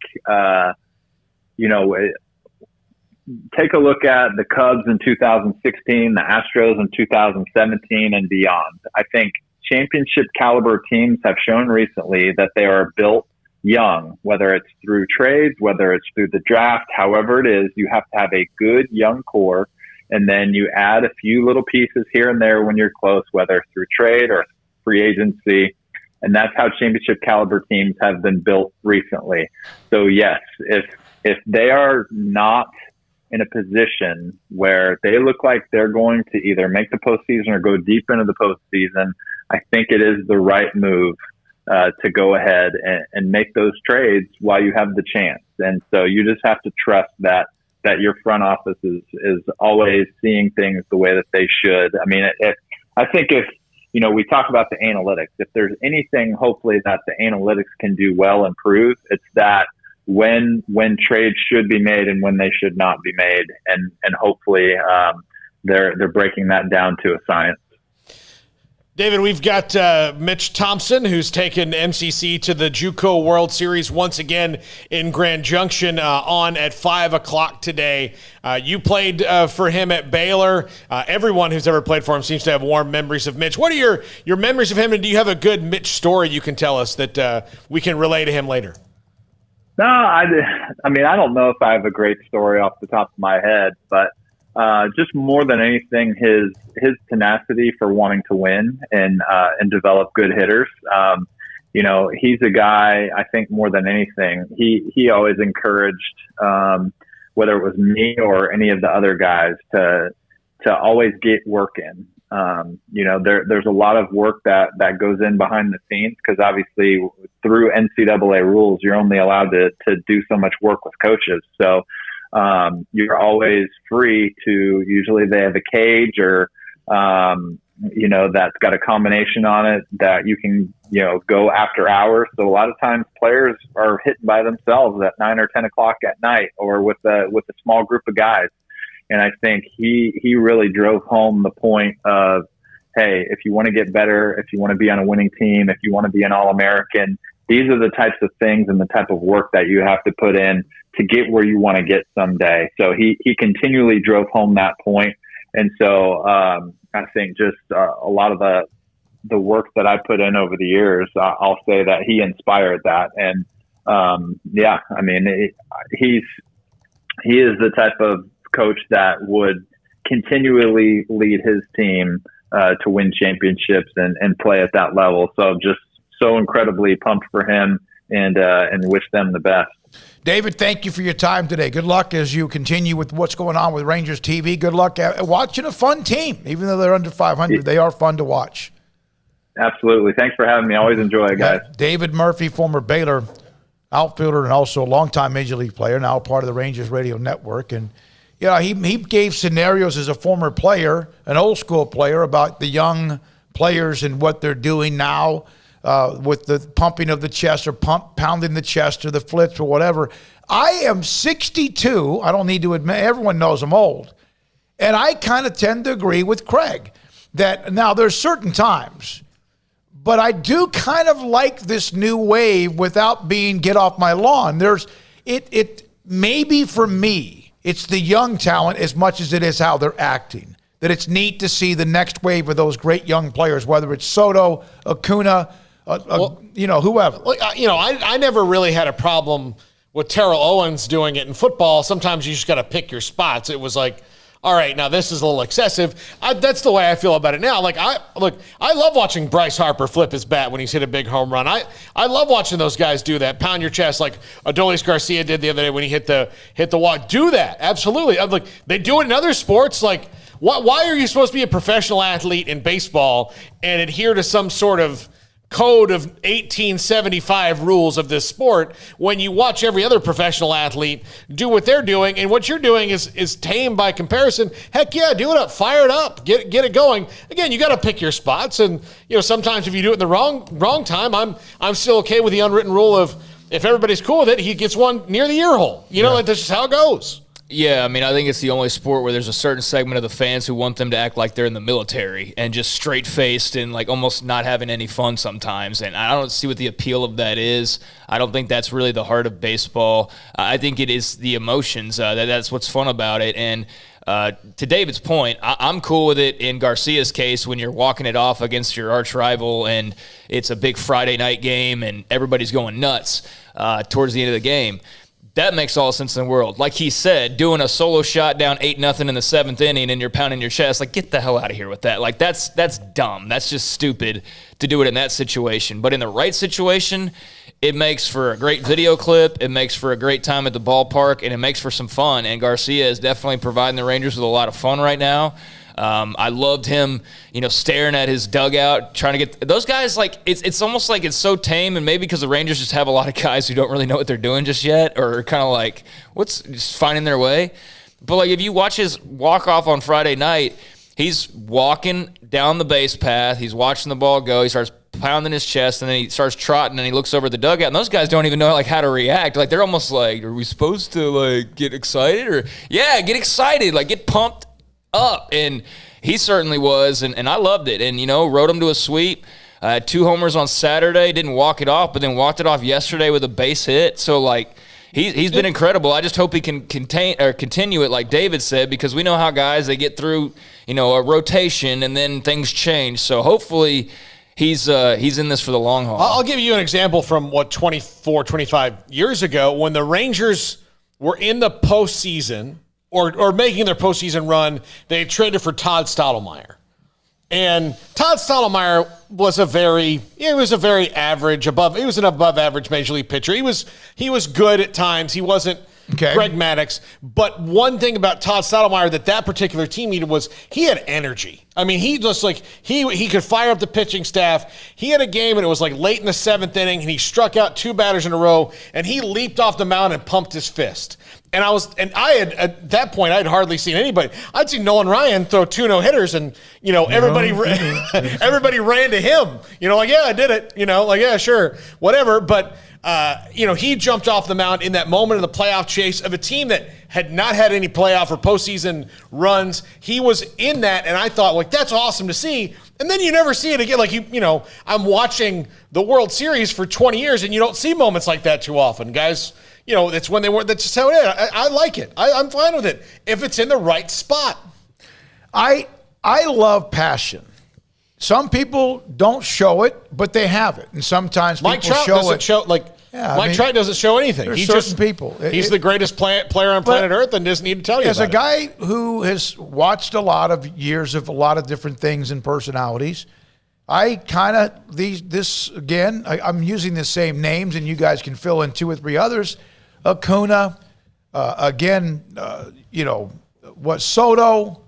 take a look at the Cubs in 2016, the Astros in 2017 and beyond. I think championship caliber teams have shown recently that they are built young, whether it's through trades, whether it's through the draft, however it is, you have to have a good young core. And then you add a few little pieces here and there when you're close, whether through trade or free agency. And that's how championship caliber teams have been built recently. So yes, if they are not in a position where they look like they're going to either make the postseason or go deep into the postseason, I think it is the right move to go ahead and make those trades while you have the chance. And so you just have to trust that your front office is always seeing things the way that they should. I mean, I think if, we talk about the analytics, if there's anything, hopefully that the analytics can do well improve, it's that when trades should be made and when they should not be made. And hopefully they're breaking that down to a science. David, we've got Mitch Thompson, who's taken MCC to the JUCO World Series once again in Grand Junction on at 5 o'clock today. You played for him at Baylor. Everyone who's ever played for him seems to have warm memories of Mitch. What are your memories of him, and do you have a good Mitch story you can tell us that we can relay to him later? No, I mean, I don't know if I have a great story off the top of my head, but just more than anything, his tenacity for wanting to win and develop good hitters. He's a guy, I think more than anything, he always encouraged, whether it was me or any of the other guys to always get work in. There's a lot of work that goes in behind the scenes, because obviously through NCAA rules, you're only allowed to do so much work with coaches. So, you're always free to, usually they have a cage or, that's got a combination on it that you can, go after hours. So a lot of times players are hitting by themselves at 9 or 10 o'clock at night or with a small group of guys. And I think he really drove home the point of, hey, if you want to get better, if you want to be on a winning team, if you want to be an All-American, these are the types of things and the type of work that you have to put in to get where you want to get someday. So he continually drove home that point. And so I think just a lot of the work that I put in over the years, I'll say that he inspired that. And he is the type of coach that would continually lead his team to win championships and play at that level. So just so incredibly pumped for him and wish them the best. David, thank you for your time today. Good luck as you continue with what's going on with Rangers TV. Good luck watching a fun team. Even though they're under 500, they are fun to watch. Absolutely. Thanks for having me. I always enjoy it, guys. David Murphy, former Baylor outfielder and also a longtime Major League player, now part of the Rangers radio network. And he gave scenarios as a former player, an old school player, about the young players and what they're doing now. With the pumping of the chest or pounding the chest or the flips or whatever. I am 62. I don't need to admit, everyone knows I'm old. And I kind of tend to agree with Craig that now there's certain times, but I do kind of like this new wave without being get off my lawn. It maybe for me, it's the young talent as much as it is how they're acting. That it's neat to see the next wave of those great young players, whether it's Soto, Acuna, whoever. I never really had a problem with Terrell Owens doing it in football. Sometimes you just got to pick your spots. It was like, all right, now this is a little excessive. That's the way I feel about it now. I love watching Bryce Harper flip his bat when he's hit a big home run. I love watching those guys do that, pound your chest like Adolis Garcia did the other day when he hit the walk. Do that, absolutely. They do it in other sports. Why are you supposed to be a professional athlete in baseball and adhere to some sort of code of 1875 rules of this sport when you watch every other professional athlete do what they're doing, and what you're doing is tame by comparison? Heck yeah, do it up, fire it up, get it going. Again, you got to pick your spots, and sometimes if you do it in the wrong time, I'm still okay with the unwritten rule of if everybody's cool with it, he gets one near the ear hole. That's just how it goes. Yeah, I mean, I think it's the only sport where there's a certain segment of the fans who want them to act like they're in the military and just straight-faced and like almost not having any fun sometimes. And I don't see what the appeal of that is. I don't think that's really the heart of baseball. I think it is the emotions. That's what's fun about it. And to David's point, I'm cool with it in Garcia's case when you're walking it off against your arch rival and it's a big Friday night game and everybody's going nuts towards the end of the game. That makes all sense in the world. Like he said, doing a solo shot down 8-0 in the 7th inning and you're pounding your chest, like, get the hell out of here with that. Like, that's dumb. That's just stupid to do it in that situation. But in the right situation, it makes for a great video clip, it makes for a great time at the ballpark, and it makes for some fun. And Garcia is definitely providing the Rangers with a lot of fun right now. I loved him, staring at his dugout, trying to get those guys. Like it's almost like it's so tame, and maybe because the Rangers just have a lot of guys who don't really know what they're doing just yet, or kind of like just finding their way. But like if you watch his walk off on Friday night, he's walking down the base path, he's watching the ball go, he starts pounding his chest, and then he starts trotting, and he looks over at the dugout, and those guys don't even know like how to react. Like they're almost like, are we supposed to like get excited or get excited, like get pumped up, and he certainly was, and I loved it, and rode him to a sweep. 2 homers on Saturday, didn't walk it off, but then walked it off yesterday with a base hit. So like he's been incredible. I just hope he can continue it, like David said, because we know how guys, they get through a rotation and then things change. So hopefully he's in this for the long haul. I'll give you an example from 24, 25 years ago when the Rangers were in the postseason. Or making their postseason run, they traded for Todd Stottlemyre. And Todd Stottlemyre was a very average, he was an above average major league pitcher. He was good at times. He wasn't Greg Maddux. But one thing about Todd Stottlemyre that particular team needed was he had energy. I mean, he just like he could fire up the pitching staff. He had a game and it was like late in the 7th inning and he struck out 2 batters in a row and he leaped off the mound and pumped his fist. And I had at that point I'd hardly seen anybody. I'd seen Nolan Ryan throw 2 no-hitters, and everybody ran to him. Like, yeah, I did it. Like, yeah, sure, whatever. But he jumped off the mound in that moment of the playoff chase of a team that had not had any playoff or postseason runs. He was in that, and I thought, like, that's awesome to see. And then you never see it again. Like, I'm watching the World Series for 20 years, and you don't see moments like that too often, guys. That's when they weren't. That's just how it is. I like it. I'm fine with it if it's in the right spot. I love passion. Some people don't show it, but they have it, and sometimes people Mike Trout show doesn't it. Show like Mike Trout doesn't show anything. There's certain people. He's the greatest player on planet Earth, and doesn't need to tell you. As about a guy who has watched a lot of years of a lot of different things and personalities, I kind of I'm using the same names, and you guys can fill in 2 or 3 others. Acuna, Soto.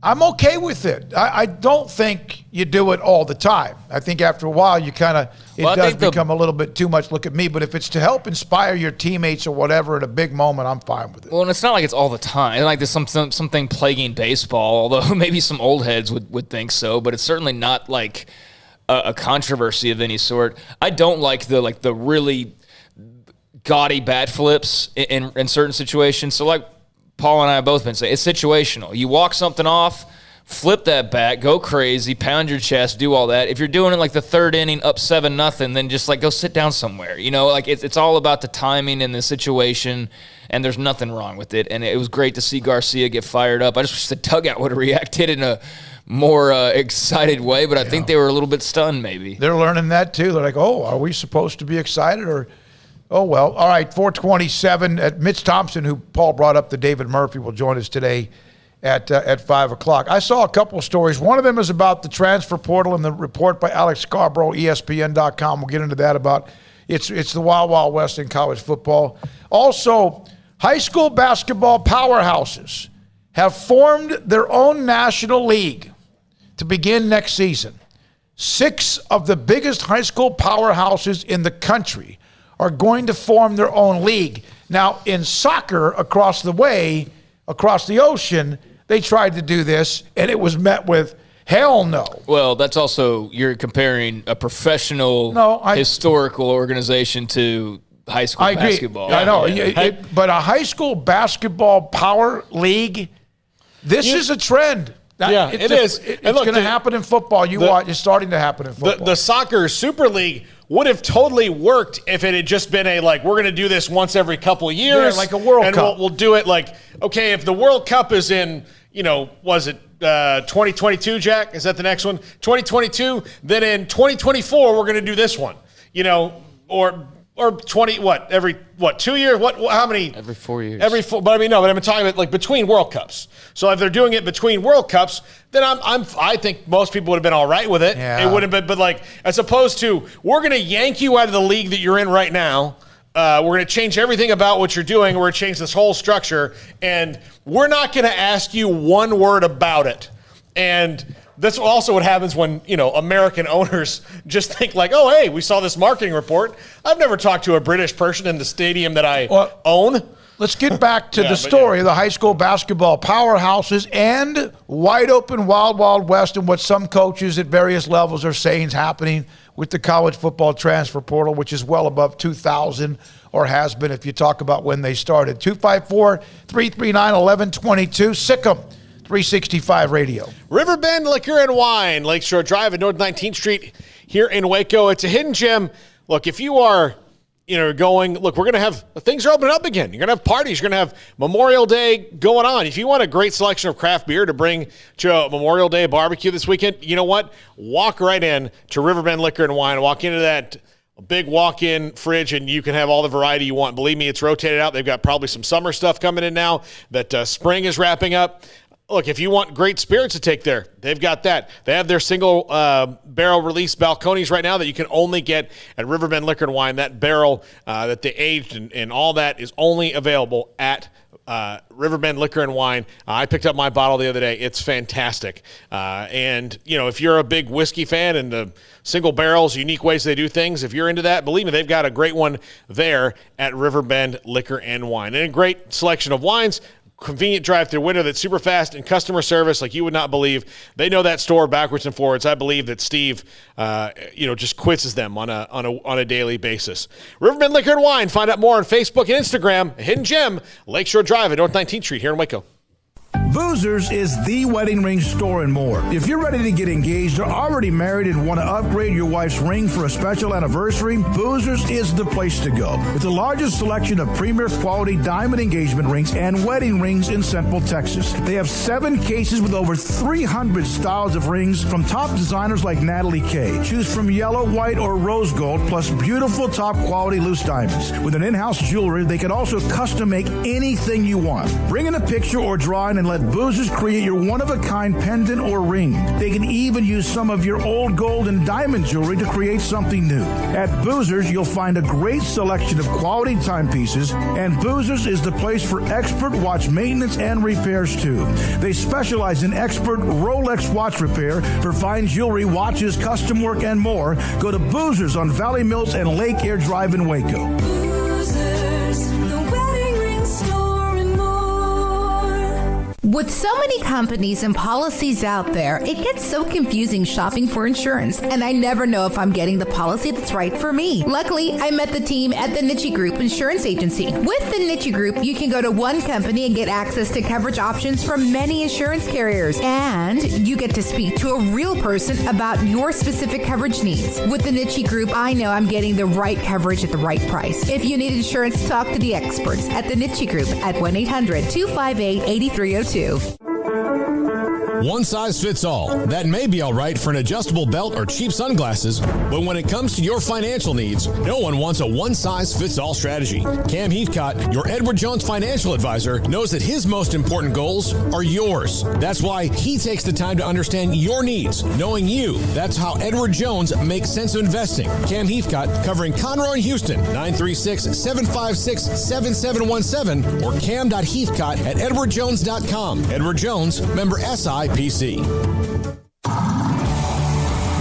I'm okay with it. I don't think you do it all the time. I think after a while it does become a little bit too much. Look at me, but if it's to help inspire your teammates or whatever at a big moment, I'm fine with it. Well, and it's not like it's all the time. It's like there's something plaguing baseball, although maybe some old heads would think so, but it's certainly not like a controversy of any sort. I don't like the really gaudy bat flips in certain situations. So like Paul and I have both been saying, it's situational. You walk something off, flip that bat, go crazy, pound your chest, do all that. If you're doing it like the 3rd inning up 7-0, then just like go sit down somewhere. Like it's all about the timing and the situation, and there's nothing wrong with it. And it was great to see Garcia get fired up. I just wish the dugout would have reacted in a more excited way, but I think they were a little bit stunned maybe. They're learning that too. They're like, oh, are we supposed to be excited or... Oh, well. All right, 4:27. Mitch Thompson, who Paul brought up, the David Murphy, will join us today at 5 o'clock. I saw a couple of stories. One of them is about the transfer portal and the report by Alex Scarborough, ESPN.com. We'll get into that about it's the Wild Wild West in college football. Also, high school basketball powerhouses have formed their own national league to begin next season. 6 of the biggest high school powerhouses in the country are going to form their own league. Now, in soccer across the ocean, they tried to do this, and it was met with hell no. Well, that's also, you're comparing a professional historical organization to high school basketball. I know. But a high school basketball power league, this is a trend. It is. It's going to happen in football. Watch. It's starting to happen in football. The soccer Super League would have totally worked if it had just been we're going to do this once every couple of years. Yeah, like a World Cup. And we'll do it okay, if the World Cup is in, was it 2022, Jack? Is that the next one? 2022? Then in 2024, we're going to do this one. Or 20, every 2 years? How many? Every 4 years. But I'm talking about between World Cups. So if they're doing it between World Cups, then I think most people would have been all right with it. Yeah. It would have been, but as opposed to, we're going to yank you out of the league that you're in right now. We're going to change everything about what you're doing. We're going to change this whole structure, and we're not going to ask you one word about it. And that's also what happens when, American owners just think oh, hey, we saw this marketing report. I've never talked to a British person in the stadium that I own. Let's get back to the story of the high school basketball powerhouses and wide open wild, wild west, and what some coaches at various levels are saying is happening with the college football transfer portal, which is well above 2,000 or has been if you talk about when they started. 254-339-1122, SicEm365 Radio. Riverbend Liquor and Wine, Lakeshore Drive at North 19th Street here in Waco. It's a hidden gem. Look, if you are we're going to have, things are opening up again. You're going to have parties. You're going to have Memorial Day going on. If you want a great selection of craft beer to bring to a Memorial Day barbecue this weekend, you know what? Walk right in to Riverbend Liquor and Wine. Walk into that big walk-in fridge, and you can have all the variety you want. Believe me, it's rotated out. They've got probably some summer stuff coming in now that spring is wrapping up. Look, if you want great spirits to take there, they've got that. They have their single barrel release Balcones right now that you can only get at Riverbend Liquor and Wine. That barrel that they aged and all that is only available at Riverbend Liquor and Wine. I picked up my bottle the other day. It's fantastic. And, if you're a big whiskey fan and the single barrels, unique ways they do things, if you're into that, believe me, they've got a great one there at Riverbend Liquor and Wine. And a great selection of wines. Convenient drive-through window that's super fast, and customer service like you would not believe. They know that store backwards and forwards. I believe that Steve, just quizzes them on a daily basis. Riverbend Liquor and Wine. Find out more on Facebook and Instagram. A hidden gem, Lakeshore Drive at North 19th Street here in Waco. Boozers is the wedding ring store and more. If you're ready to get engaged or already married and want to upgrade your wife's ring for a special anniversary, Boozers is the place to go. With the largest selection of premier quality diamond engagement rings and wedding rings in Central Texas. They have 7 cases with over 300 styles of rings from top designers like Natalie Kay. Choose from yellow, white, or rose gold, plus beautiful top quality loose diamonds. With an in-house jewelry, they can also custom make anything you want. Bring in a picture or drawing and let Boozers create your one-of-a-kind pendant or ring. They can even use some of your old gold and diamond jewelry to create something new. At Boozers, you'll find a great selection of quality timepieces, and Boozers is the place for expert watch maintenance and repairs, too. They specialize in expert Rolex watch repair for fine jewelry, watches, custom work, and more. Go to Boozers on Valley Mills and Lake Air Drive in Waco. With so many companies and policies out there, it gets so confusing shopping for insurance, and I never know if I'm getting the policy that's right for me. Luckily, I met the team at the Niche Group Insurance Agency. With the Niche Group, you can go to one company and get access to coverage options from many insurance carriers, and you get to speak to a real person about your specific coverage needs. With the Niche Group, I know I'm getting the right coverage at the right price. If you need insurance, talk to the experts at the Niche Group at 1-800-258-8302. One size fits all. That may be all right for an adjustable belt or cheap sunglasses, but when it comes to your financial needs, no one wants a one-size-fits-all strategy. Cam Heathcott, your Edward Jones financial advisor, knows that his most important goals are yours. That's why he takes the time to understand your needs, knowing you. That's how Edward Jones makes sense of investing. Cam Heathcott, covering Conroe and Houston, 936-756-7717 or cam.heathcott@edwardjones.com. Edward Jones, member SIPC.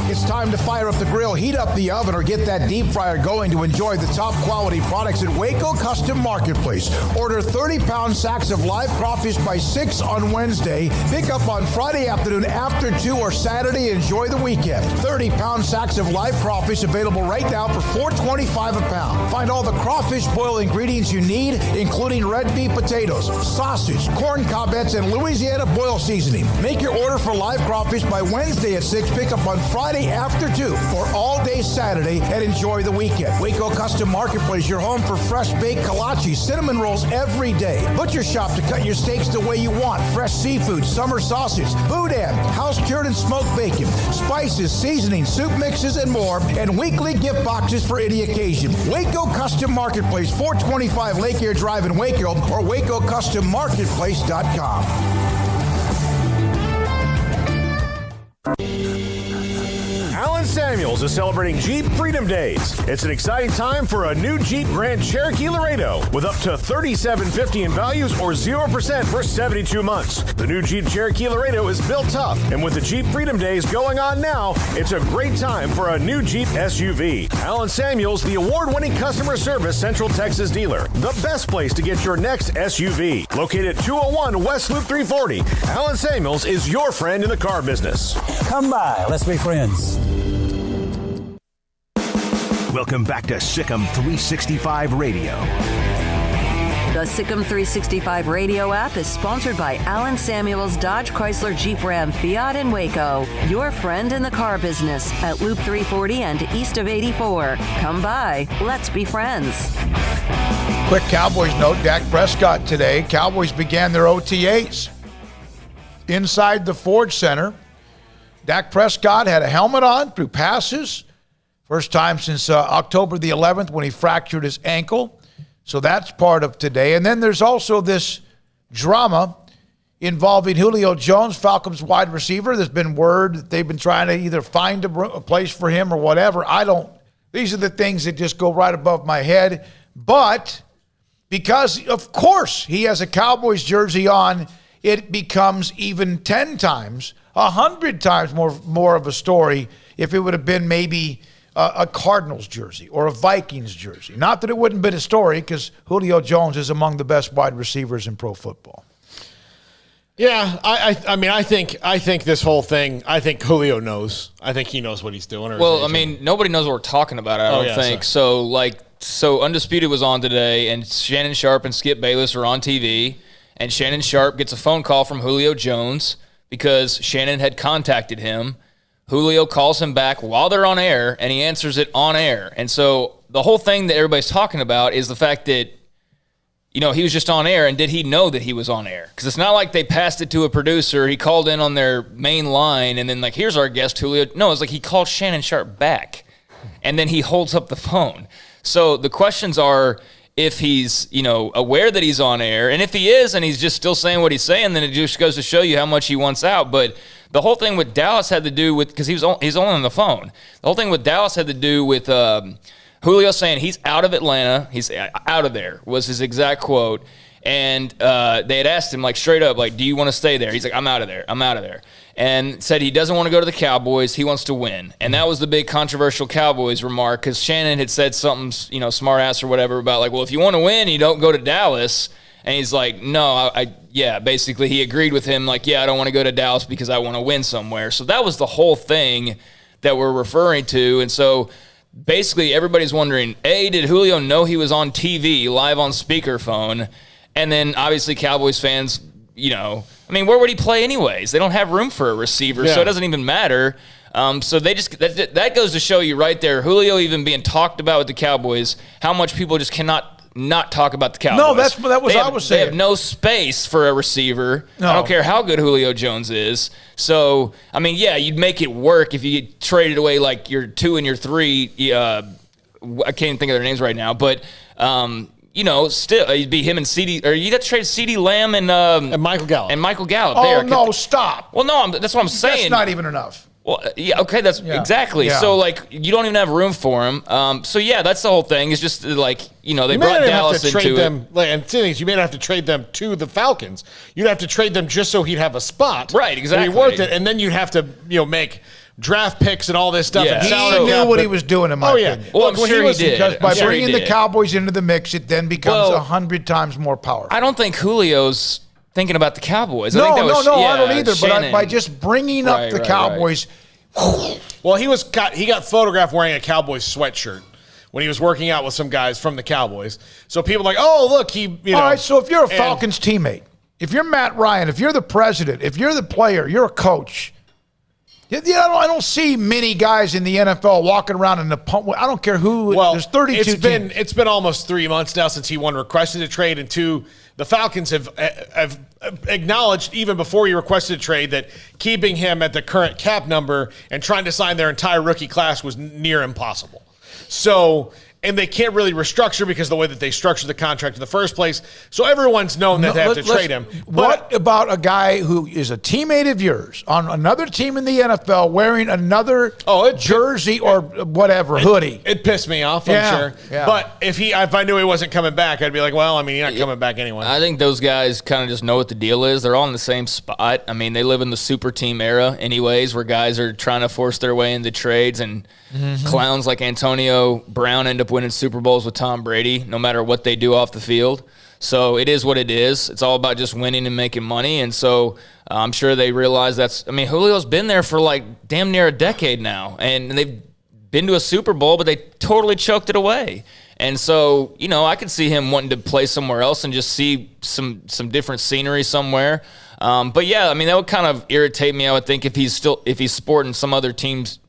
It's time to fire up the grill, heat up the oven, or get that deep fryer going to enjoy the top quality products at Waco Custom Marketplace. Order 30-pound sacks of live crawfish by 6 on Wednesday. Pick up on Friday afternoon after 2 or Saturday. Enjoy the weekend. 30-pound sacks of live crawfish available right now for $4.25 a pound. Find all the crawfish boil ingredients you need, including red beef potatoes, sausage, corn cobettes, and Louisiana boil seasoning. Make your order for live crawfish by Wednesday at 6. Pick up on Friday after 2 or all day Saturday, and enjoy the weekend. Waco Custom Marketplace, your home for fresh baked kolache, cinnamon rolls every day. Butcher shop to cut your steaks the way you want. Fresh seafood, summer sausage, boudin, house-cured and smoked bacon, spices, seasoning, soup mixes, and more, and weekly gift boxes for any occasion. Waco Custom Marketplace, 425 Lake Air Drive in Waco, or WacoCustomMarketplace.com. Alan Samuels is celebrating Jeep Freedom Days. It's an exciting time for a new Jeep Grand Cherokee Laredo with up to $3,750 in values or 0% for 72 months. The new Jeep Cherokee Laredo is built tough, and with the Jeep Freedom Days going on now, it's a great time for a new Jeep SUV. Alan Samuels, the award-winning customer service Central Texas dealer. The best place to get your next SUV. Located at 201 West Loop 340, Alan Samuels is your friend in the car business. Come by, let's be friends. Welcome back to SicEm365 Radio. The Sic'em365 Radio app is sponsored by Alan Samuels Dodge Chrysler Jeep Ram Fiat in Waco. Your friend in the car business at Loop 340 and east of 84. Come by. Let's be friends. Quick Cowboys note, Dak Prescott today. Cowboys began their OTAs inside the Ford Center. Dak Prescott had a helmet on through passes. First time since October the 11th when he fractured his ankle. So that's part of today. And then there's also this drama involving Julio Jones, Falcons wide receiver. There's been word that they've been trying to either find a place for him or whatever. These are the things that just go right above my head. But because, of course, he has a Cowboys jersey on, it becomes even 10 times, 100 times more of a story if it would have been maybe a Cardinals jersey or a Vikings jersey. Not that it wouldn't have been a story, because Julio Jones is among the best wide receivers in pro football. Yeah, I think this whole thing, I think Julio knows. I think he knows what he's doing. Well, I mean, nobody knows what we're talking about, I don't think. Sorry. So Undisputed was on today, and Shannon Sharp and Skip Bayless are on TV, and Shannon Sharp gets a phone call from Julio Jones because Shannon had contacted him. Julio calls him back while they're on air, and he answers it on air. And so the whole thing that everybody's talking about is the fact that, he was just on air, and did he know that he was on air? Because it's not like they passed it to a producer. He called in on their main line, and then, here's our guest, Julio. No, it's like he called Shannon Sharp back, and then he holds up the phone. So the questions are, if he's, aware that he's on air, and if he is and he's just still saying what he's saying, then it just goes to show you how much he wants out. But the whole thing with Dallas had to do with, because he's only on the phone. The whole thing with Dallas had to do with Julio saying he's out of Atlanta. He's out of there, was his exact quote. And they had asked him, straight up, do you want to stay there? He's like, I'm out of there. I'm out of there. And said he doesn't want to go to the Cowboys. He wants to win. And that was the big controversial Cowboys remark, because Shannon had said something, smart ass or whatever about if you want to win, you don't go to Dallas. And he's like, no, basically he agreed with him, I don't want to go to Dallas because I want to win somewhere. So that was the whole thing that we're referring to. And so basically everybody's wondering, A, did Julio know he was on TV, live on speakerphone? And then obviously Cowboys fans, where would he play anyways? They don't have room for a receiver, so it doesn't even matter. So they just that goes to show you right there, Julio even being talked about with the Cowboys, how much people just cannot not talk about the Cowboys. No, that was I was saying. They have no space for a receiver. No. I don't care how good Julio Jones is. So, you'd make it work if you traded away your 2 and your 3. I can't even think of their names right now, but still it'd be him and CD, or you'd have to trade CD Lamb and Michael Gallup. Oh, no, stop. Well, no, that's what I'm saying. That's not even enough. Well, yeah, okay, that's exactly. Yeah. So, you don't even have room for him. That's the whole thing. It's just they brought Dallas into them, and the thing is, you may not have to trade them to the Falcons. You'd have to trade them just so he'd have a spot. Right, exactly. And he worked it, and then you'd have to, make draft picks and all this stuff. Yeah. And He knew what he was doing, in my opinion. Well, I'm sure he did. Because by I'm sure he bringing the did. Cowboys into the mix, it then becomes 100 times more powerful. I don't think Julio's thinking about the Cowboys. No, I think that was, I don't either. Shannon. But by just bringing up the Cowboys, well, he got photographed wearing a Cowboys sweatshirt when he was working out with some guys from the Cowboys. So people are like, oh, look, All right, so if you're a Falcons teammate, if you're Matt Ryan, if you're the president, if you're the player, you're a coach. I don't see many guys in the NFL walking around in the pump. I don't care who. Well, there's 32 teams. It's been almost 3 months now since he, one, requested a trade, and two, the Falcons have acknowledged even before he requested a trade that keeping him at the current cap number and trying to sign their entire rookie class was near impossible. So, and they can't really restructure because of the way that they structured the contract in the first place. So everyone's known that they have to trade him. What about a guy who is a teammate of yours on another team in the NFL wearing another jersey or whatever, hoodie? It pissed me off, I'm sure. Yeah. But if I knew he wasn't coming back, I'd be like, well, I mean, you're not coming back anyway. I think those guys kind of just know what the deal is. They're all in the same spot. I mean, they live in the super team era anyways, where guys are trying to force their way into trades, and clowns like Antonio Brown end up winning Super Bowls with Tom Brady, no matter what they do off the field. So it is what it is. It's all about just winning and making money. And so I'm sure they realize Julio's been there for like damn near a decade now, and they've been to a Super Bowl, but they totally choked it away. And so, I could see him wanting to play somewhere else and just see some different scenery somewhere. But yeah, I mean, that would kind of irritate me, I would think, if he's sporting some other team's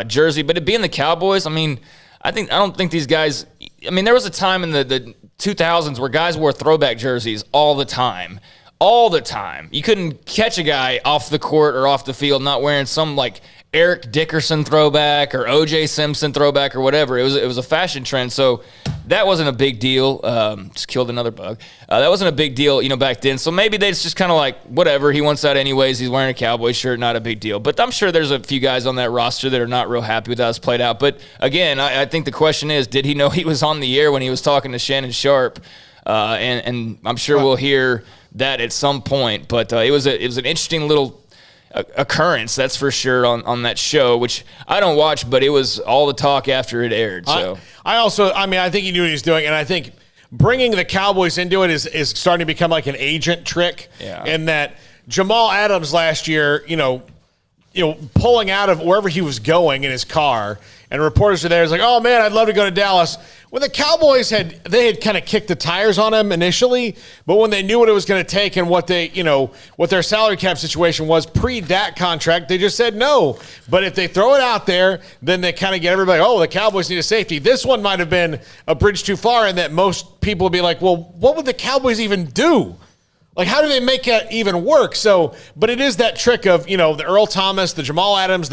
jersey. But it being the Cowboys, I mean, I don't think these guys. I mean, there was a time in the 2000s where guys wore throwback jerseys all the time. All the time. You couldn't catch a guy off the court or off the field not wearing some like Eric Dickerson throwback or O.J. Simpson throwback or whatever. It was a fashion trend. So that wasn't a big deal. Just killed another bug. That wasn't a big deal, back then. So maybe they just kind of like, whatever, he wants that anyways. He's wearing a Cowboy shirt, not a big deal. But I'm sure there's a few guys on that roster that are not real happy with how it's played out. But again, I think the question is, did he know he was on the air when he was talking to Shannon Sharp? And I'm sure we'll hear that at some point. But it was an interesting little occurrence, that's for sure, on that show, which I don't watch, but it was all the talk after it aired. So I think he knew what he was doing, and I think bringing the Cowboys into it is starting to become like an agent trick. Yeah. In that Jamal Adams last year, pulling out of wherever he was going in his car, and reporters are there. It's like, oh man, I'd love to go to Dallas. When the Cowboys had kind of kicked the tires on him initially, but when they knew what it was going to take and what their salary cap situation was pre-Dak contract, they just said no. But if they throw it out there, then they kind of get everybody, oh, the Cowboys need a safety. This one might have been a bridge too far, in that most people would be like, well, what would the Cowboys even do? Like, how do they make it even work? So, but it is that trick of, the Earl Thomas, the Jamal Adams,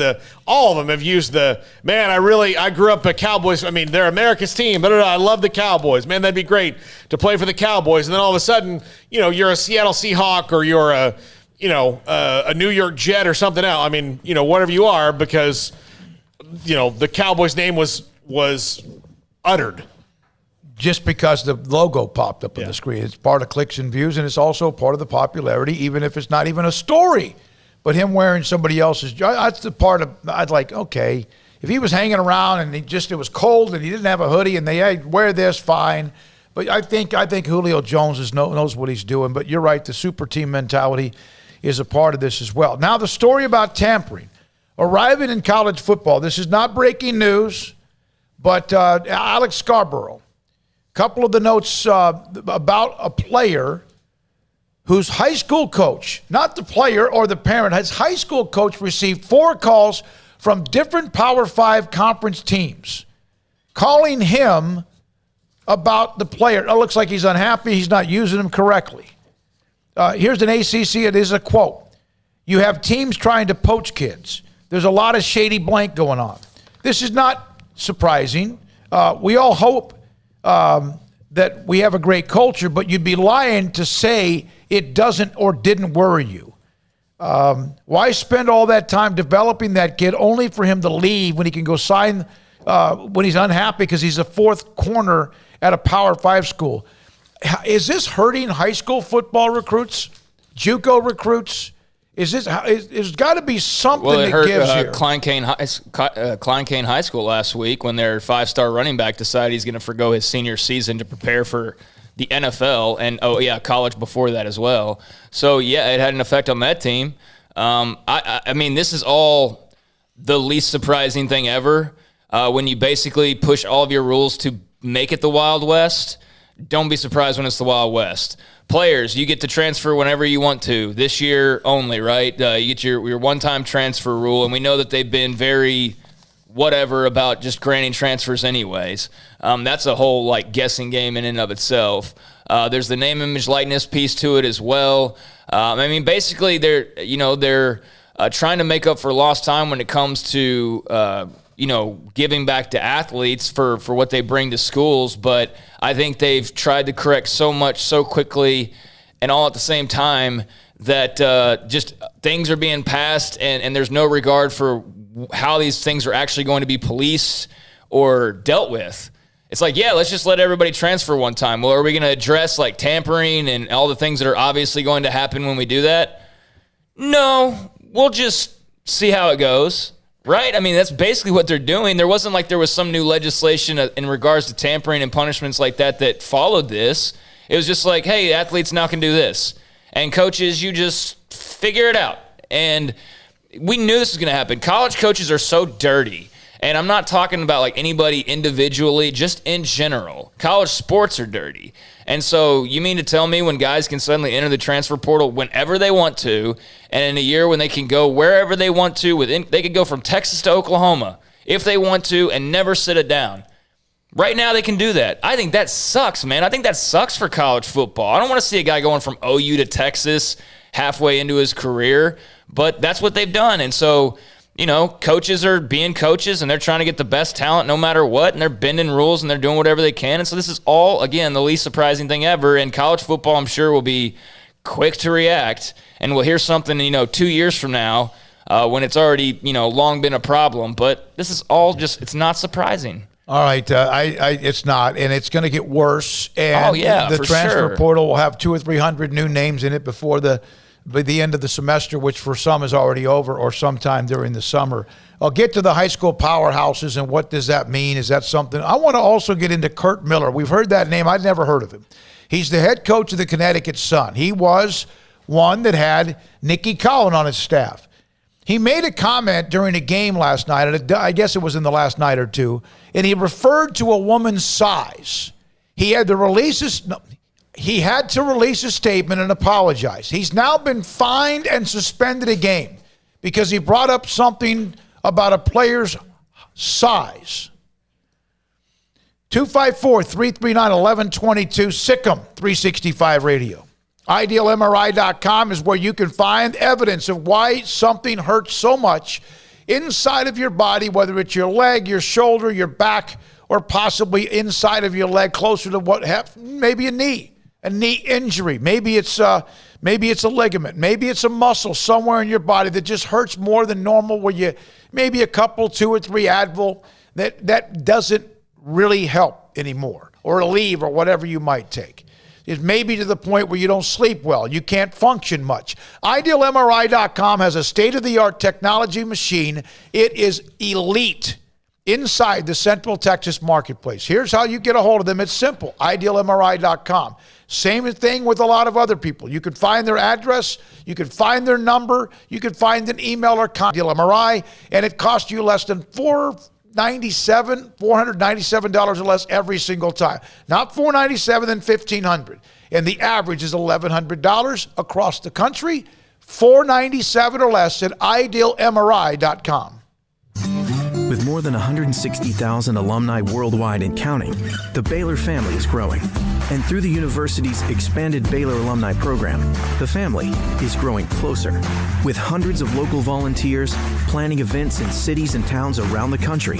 all of them have used I grew up a Cowboys. I mean, they're America's team. But I love the Cowboys. Man, that'd be great to play for the Cowboys. And then all of a sudden, you're a Seattle Seahawk, or you're a New York Jet or something else. I mean, whatever you are, because, the Cowboys name was uttered. Just because the logo popped up on the screen. It's part of clicks and views, and it's also part of the popularity, even if it's not even a story. But him wearing somebody else's, that's the part of, I'd like, okay, if he was hanging around and it was cold and he didn't have a hoodie and they wear this, fine. But I think Julio Jones knows what he's doing. But you're right, the super team mentality is a part of this as well. Now, the story about tampering. Arriving in college football, this is not breaking news, but Alex Scarborough, couple of the notes about a player whose high school coach, not the player or the parent, his high school coach received 4 calls from different Power 5 conference teams calling him about the player. It looks like he's unhappy. He's not using him correctly. Here's an ACC. It is a quote. You have teams trying to poach kids. There's a lot of shady blank going on. This is not surprising. We all hope that we have a great culture, but you'd be lying to say it doesn't or didn't worry you. Why spend all that time developing that kid only for him to leave when he can go sign when he's unhappy because he's a 4th corner at a Power 5 school? Is this hurting high school football recruits, JUCO recruits? There's got to be something Well, it that gives hurt here. Klein Cain High School last week when their 5-star running back decided he's going to forgo his senior season to prepare for the NFL and, college before that as well. So, yeah, it had an effect on that team. I mean, this is all the least surprising thing ever. When you basically push all of your rules to make it the Wild West, don't be surprised when it's the Wild West. Players, you get to transfer whenever you want to. This year only, right? You get your one-time transfer rule, and we know that they've been very whatever about just granting transfers anyways. That's a whole like guessing game in and of itself. There's the name, image, likeness piece to it as well. I mean, basically they're trying to make up for lost time when it comes to giving back to athletes for what they bring to schools. But I think they've tried to correct so much so quickly and all at the same time that just things are being passed and there's no regard for how these things are actually going to be policed or dealt with. It's like, yeah, let's just let everybody transfer one time. Well, are we going to address like tampering and all the things that are obviously going to happen when we do that? No, we'll just see how it goes. Right? I mean, that's basically what they're doing. There wasn't like there was some new legislation in regards to tampering and punishments like that followed this. It was just like, hey, athletes now can do this. And coaches, you just figure it out. And we knew this was going to happen. College coaches are so dirty. And I'm not talking about like anybody individually, just in general. College sports are dirty. And so you mean to tell me when guys can suddenly enter the transfer portal whenever they want to, and in a year when they can go wherever they want to, they could go from Texas to Oklahoma if they want to and never sit it down. Right now they can do that. I think that sucks, man. I think that sucks for college football. I don't want to see a guy going from OU to Texas halfway into his career, but that's what they've done. And so, coaches are being coaches, and they're trying to get the best talent no matter what, and they're bending rules, and they're doing whatever they can. And so this is all, again, the least surprising thing ever. And college football, I'm sure, will be quick to react, and we'll hear something, 2 years from now when it's already, long been a problem. But this is all just, it's not surprising. All right, it's not, and it's going to get worse. And the transfer portal will have 200 or 300 new names in it before the end of the semester, which for some is already over, or sometime during the summer. I'll get to the high school powerhouses and what does that mean? Is that something? I want to also get into Kurt Miller. We've heard that name. I'd never heard of him. He's the head coach of the Connecticut Sun. He was one that had Nikki Collin on his staff. He made a comment during a game last night, and I guess it was in the last night or two, and he referred to a woman's size. He had to release a statement and apologize. He's now been fined and suspended a game because he brought up something about a player's size. 254-339-1122, SicEm365 Radio. IdealMRI.com is where you can find evidence of why something hurts so much inside of your body, whether it's your leg, your shoulder, your back, or possibly inside of your leg, closer to what happened, maybe a knee injury. Maybe it's a ligament. Maybe it's a muscle somewhere in your body that just hurts more than normal, where you maybe a couple, 2 or 3 Advil that doesn't really help anymore, or Aleve, or whatever you might take. It may be to the point where you don't sleep well. You can't function much. IdealMRI.com has a state-of-the-art technology machine. It is elite inside the Central Texas marketplace. Here's how you get a hold of them. It's simple. IdealMRI.com. Same thing with a lot of other people. You can find their address. You can find their number. You can find an email or contact MRI, and it costs you less than $497 or less every single time. Not $497 and $1,500. And the average is $1,100 across the country. $497 or less at IdealMRI.com. With more than 160,000 alumni worldwide and counting, the Baylor family is growing. And through the university's expanded Baylor alumni program, the family is growing closer. With hundreds of local volunteers planning events in cities and towns around the country,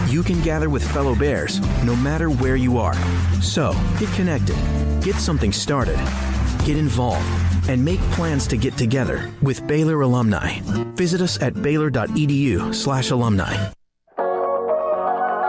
you can gather with fellow Bears no matter where you are. So, get connected, get something started, get involved, and make plans to get together with Baylor alumni. Visit us at baylor.edu/alumni.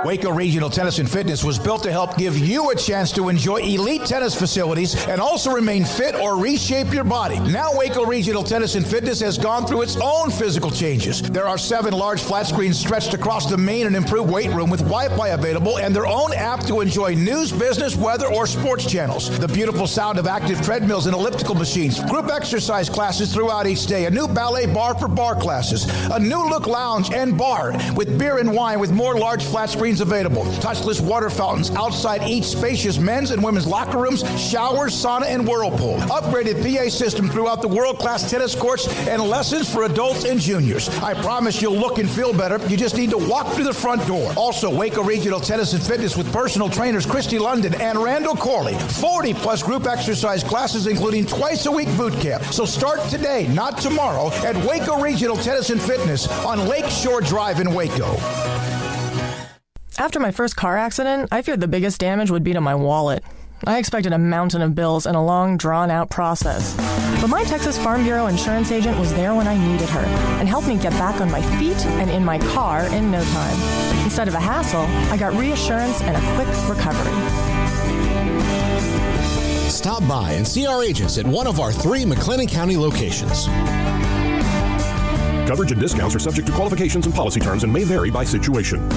Waco Regional Tennis and Fitness was built to help give you a chance to enjoy elite tennis facilities and also remain fit or reshape your body. Now Waco Regional Tennis and Fitness has gone through its own physical changes. There are 7 large flat screens stretched across the main and improved weight room with Wi-Fi available and their own app to enjoy news, business, weather, or sports channels. The beautiful sound of active treadmills and elliptical machines, group exercise classes throughout each day, a new ballet bar for bar classes, a new look lounge and bar with beer and wine with more large flat screens available. Touchless water fountains outside each spacious men's and women's locker rooms, showers, sauna, and whirlpool. Upgraded PA system throughout the world-class tennis courts and lessons for adults and juniors. I promise you'll look and feel better. You just need to walk through the front door. Also, Waco Regional Tennis and Fitness with personal trainers Christy London and Randall Corley. 40-plus group exercise classes, including twice-a-week boot camp. So start today, not tomorrow, at Waco Regional Tennis and Fitness on Lakeshore Drive in Waco. After my first car accident, I feared the biggest damage would be to my wallet. I expected a mountain of bills and a long, drawn-out process. But my Texas Farm Bureau insurance agent was there when I needed her and helped me get back on my feet and in my car in no time. Instead of a hassle, I got reassurance and a quick recovery. Stop by and see our agents at one of our 3 McLennan County locations. Coverage and discounts are subject to qualifications and policy terms and may vary by situation.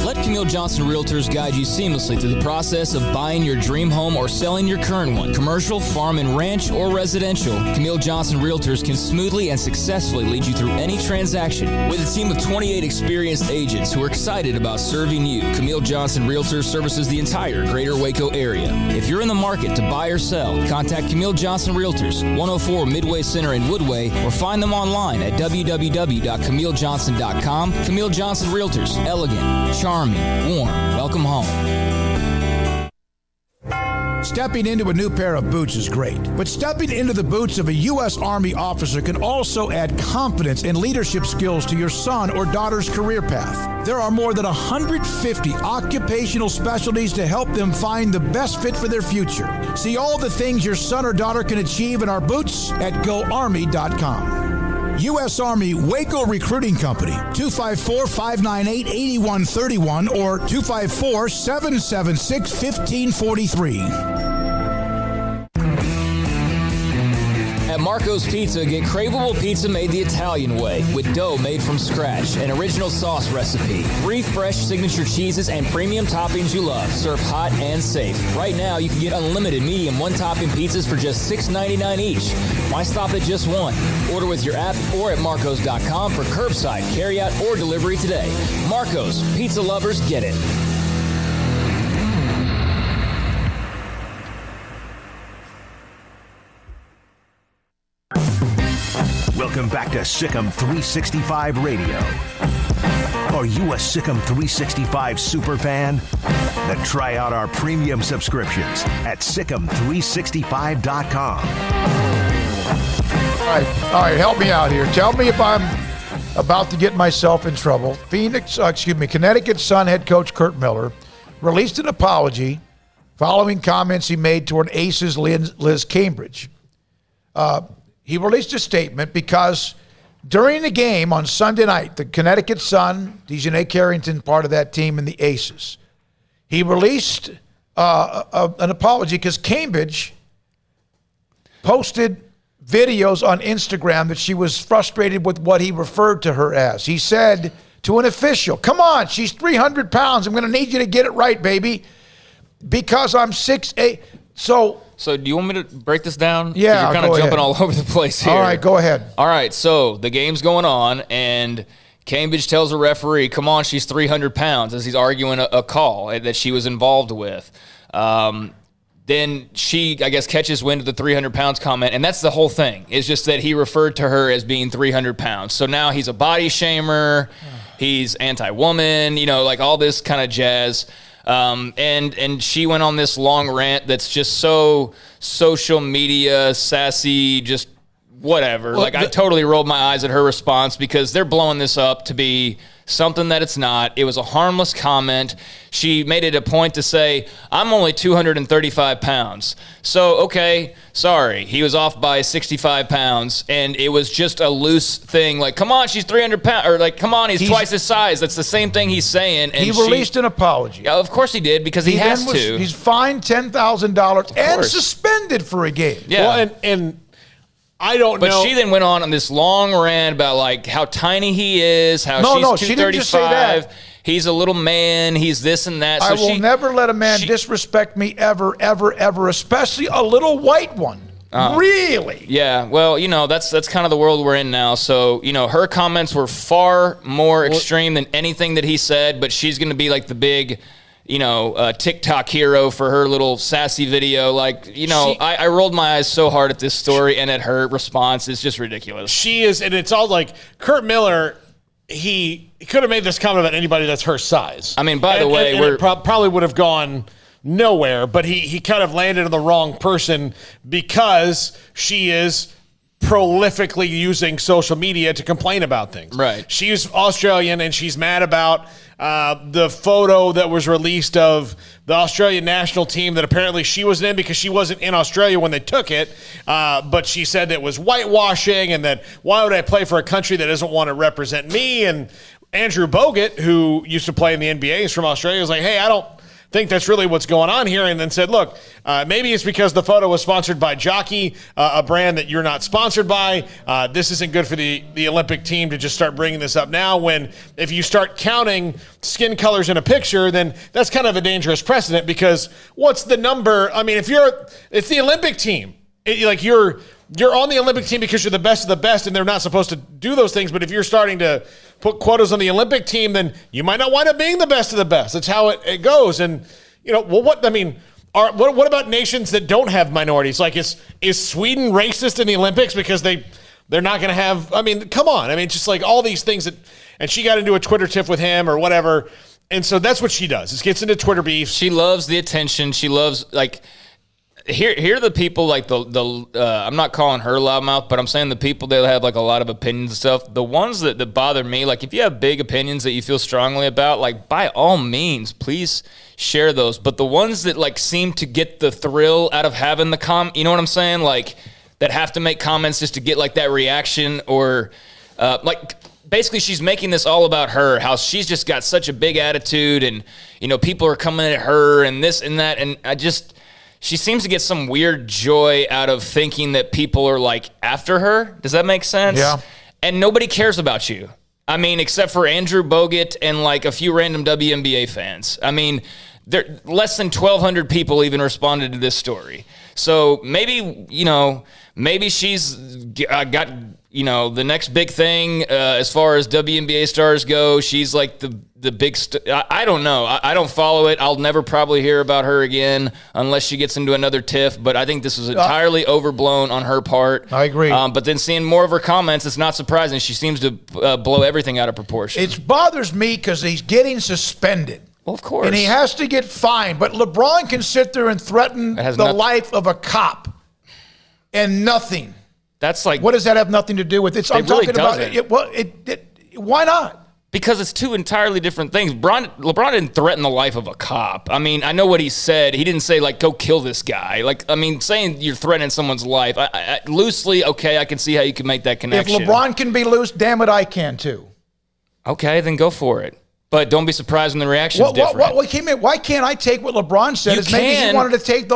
Let Camille Johnson Realtors guide you seamlessly through the process of buying your dream home or selling your current one. Commercial, farm and ranch, or residential, Camille Johnson Realtors can smoothly and successfully lead you through any transaction. With a team of 28 experienced agents who are excited about serving you, Camille Johnson Realtors services the entire greater Waco area. If you're in the market to buy or sell, contact Camille Johnson Realtors, 104 Midway Center in Woodway, or find them online at www.camillejohnson.com. Camille Johnson Realtors, elegant, charming, warm. Welcome home. Stepping into a new pair of boots is great, but stepping into the boots of a U.S. Army officer can also add confidence and leadership skills to your son or daughter's career path. There are more than 150 occupational specialties to help them find the best fit for their future. See all the things your son or daughter can achieve in our boots at GoArmy.com. U.S. Army Waco Recruiting Company, 254-598-8131 or 254-776-1543. At Marco's Pizza, get craveable pizza made the Italian way with dough made from scratch, an original sauce recipe, 3 fresh signature cheeses, and premium toppings you love, served hot and safe. Right now, you can get unlimited medium one-topping pizzas for just $6.99 each. Why stop at just one? Order with your app or at marcos.com for curbside, carryout, or delivery today. Marco's, pizza lovers get it. Welcome back to SicEm365 Radio. Are you a SicEm365 super fan? Then try out our premium subscriptions at SicEm365.com. All right, help me out here. Tell me if I'm about to get myself in trouble. Connecticut Sun head coach Kurt Miller released an apology following comments he made toward Aces Liz Cambridge. He released a statement because during the game on Sunday night, the Connecticut Sun, Dejanay Carrington, part of that team, and the Aces, he released an apology because Cambridge posted videos on Instagram that she was frustrated with what he referred to her as. He said to an official, "Come on, she's 300 pounds. I'm going to need you to get it right, baby, because I'm 6'8". So do you want me to break this down? Yeah, you're kind of jumping all over the place here. All right, go ahead. All right, so the game's going on, and Cambridge tells the referee, "Come on, she's 300 pounds," as he's arguing a call that she was involved with. Then she, I guess, catches wind of the 300 pounds comment, and that's the whole thing. It's just that he referred to her as being 300 pounds. So now he's a body shamer, he's anti-woman, like all this kind of jazz. And she went on this long rant that's just so social media sassy, just whatever. Well, I totally rolled my eyes at her response because they're blowing this up to be something that it's not. It was a harmless comment. She made it a point to say, I'm only 235 pounds. So, okay, sorry. He was off by 65 pounds, and it was just a loose thing. Like, come on, she's 300 pounds. Or, like, come on, he's twice his size. That's the same thing he's saying. And he released an apology. Yeah, of course he did, because he has to. He's fined $10,000 and suspended for a game. Yeah. Well, and I don't know. But she then went on this long rant about like how tiny he is, how she's 235. She didn't just say that. He's a little man. He's this and that. So I will never let a man disrespect me ever, ever, ever, especially a little white one. Really? Yeah. Well, that's kind of the world we're in now. So, her comments were far more extreme than anything that he said, but she's going to be like the big TikTok hero for her little sassy video. Like, I rolled my eyes so hard at this story and at her response. It's just ridiculous. She is, and it's all like Kurt Miller, he could have made this comment about anybody that's her size. I mean, by the way, it probably would have gone nowhere, but he kind of landed on the wrong person because she is prolifically using social media to complain about things. Right. She's Australian, and she's mad about the photo that was released of the Australian national team that apparently she wasn't in because she wasn't in Australia when they took it. But she said it was whitewashing and that why would I play for a country that doesn't want to represent me? And Andrew Bogut, who used to play in the NBA, is from Australia, was like, hey, I don't think that's really what's going on here, and then said, look, maybe it's because the photo was sponsored by Jockey, a brand that you're not sponsored by. This isn't good for the Olympic team to just start bringing this up now when if you start counting skin colors in a picture, then that's kind of a dangerous precedent because what's the number? I mean, it's the Olympic team. You're on the Olympic team because you're the best of the best, and they're not supposed to do those things. But if you're starting to put quotas on the Olympic team, then you might not wind up being the best of the best. That's how it goes. And what about nations that don't have minorities? Like, is Sweden racist in the Olympics because they're not going to have? I mean, come on. I mean, just like all these things and she got into a Twitter tiff with him or whatever, and so that's what she does. Is gets into Twitter beef. She loves the attention. She loves like. Here are the people like I'm not calling her loudmouth, but I'm saying the people that have like a lot of opinions and stuff. The ones that bother me, like if you have big opinions that you feel strongly about, like by all means, please share those. But the ones that like seem to get the thrill out of having the you know what I'm saying? Like that have to make comments just to get like that reaction or like basically she's making this all about her, how she's just got such a big attitude and people are coming at her and this and that. And she seems to get some weird joy out of thinking that people are like after her. Does that make sense? Yeah. And nobody cares about you. I mean, except for Andrew Bogut and like a few random WNBA fans. I mean, there less than 1,200 people even responded to this story. So maybe, maybe she's got, the next big thing as far as WNBA stars go. She's like the big I don't know. I don't follow it. I'll never probably hear about her again unless she gets into another tiff. But I think this was entirely overblown on her part. I agree. But then seeing more of her comments, it's not surprising. She seems to blow everything out of proportion. It bothers me because he's getting suspended. Well, of course. And he has to get fined. But LeBron can sit there and threaten the life of a cop and nothing. That's like, what does that have nothing to do with it? I'm really talking about it. Why not? Because it's two entirely different things. LeBron didn't threaten the life of a cop. I mean, I know what he said. He didn't say, like, go kill this guy. Like, I mean, saying you're threatening someone's life, I loosely, okay, I can see how you can make that connection. If LeBron can be loose, damn it, I can too. Okay, then go for it. But don't be surprised when the reaction's different. Why can't I take what LeBron said? Maybe he wanted to take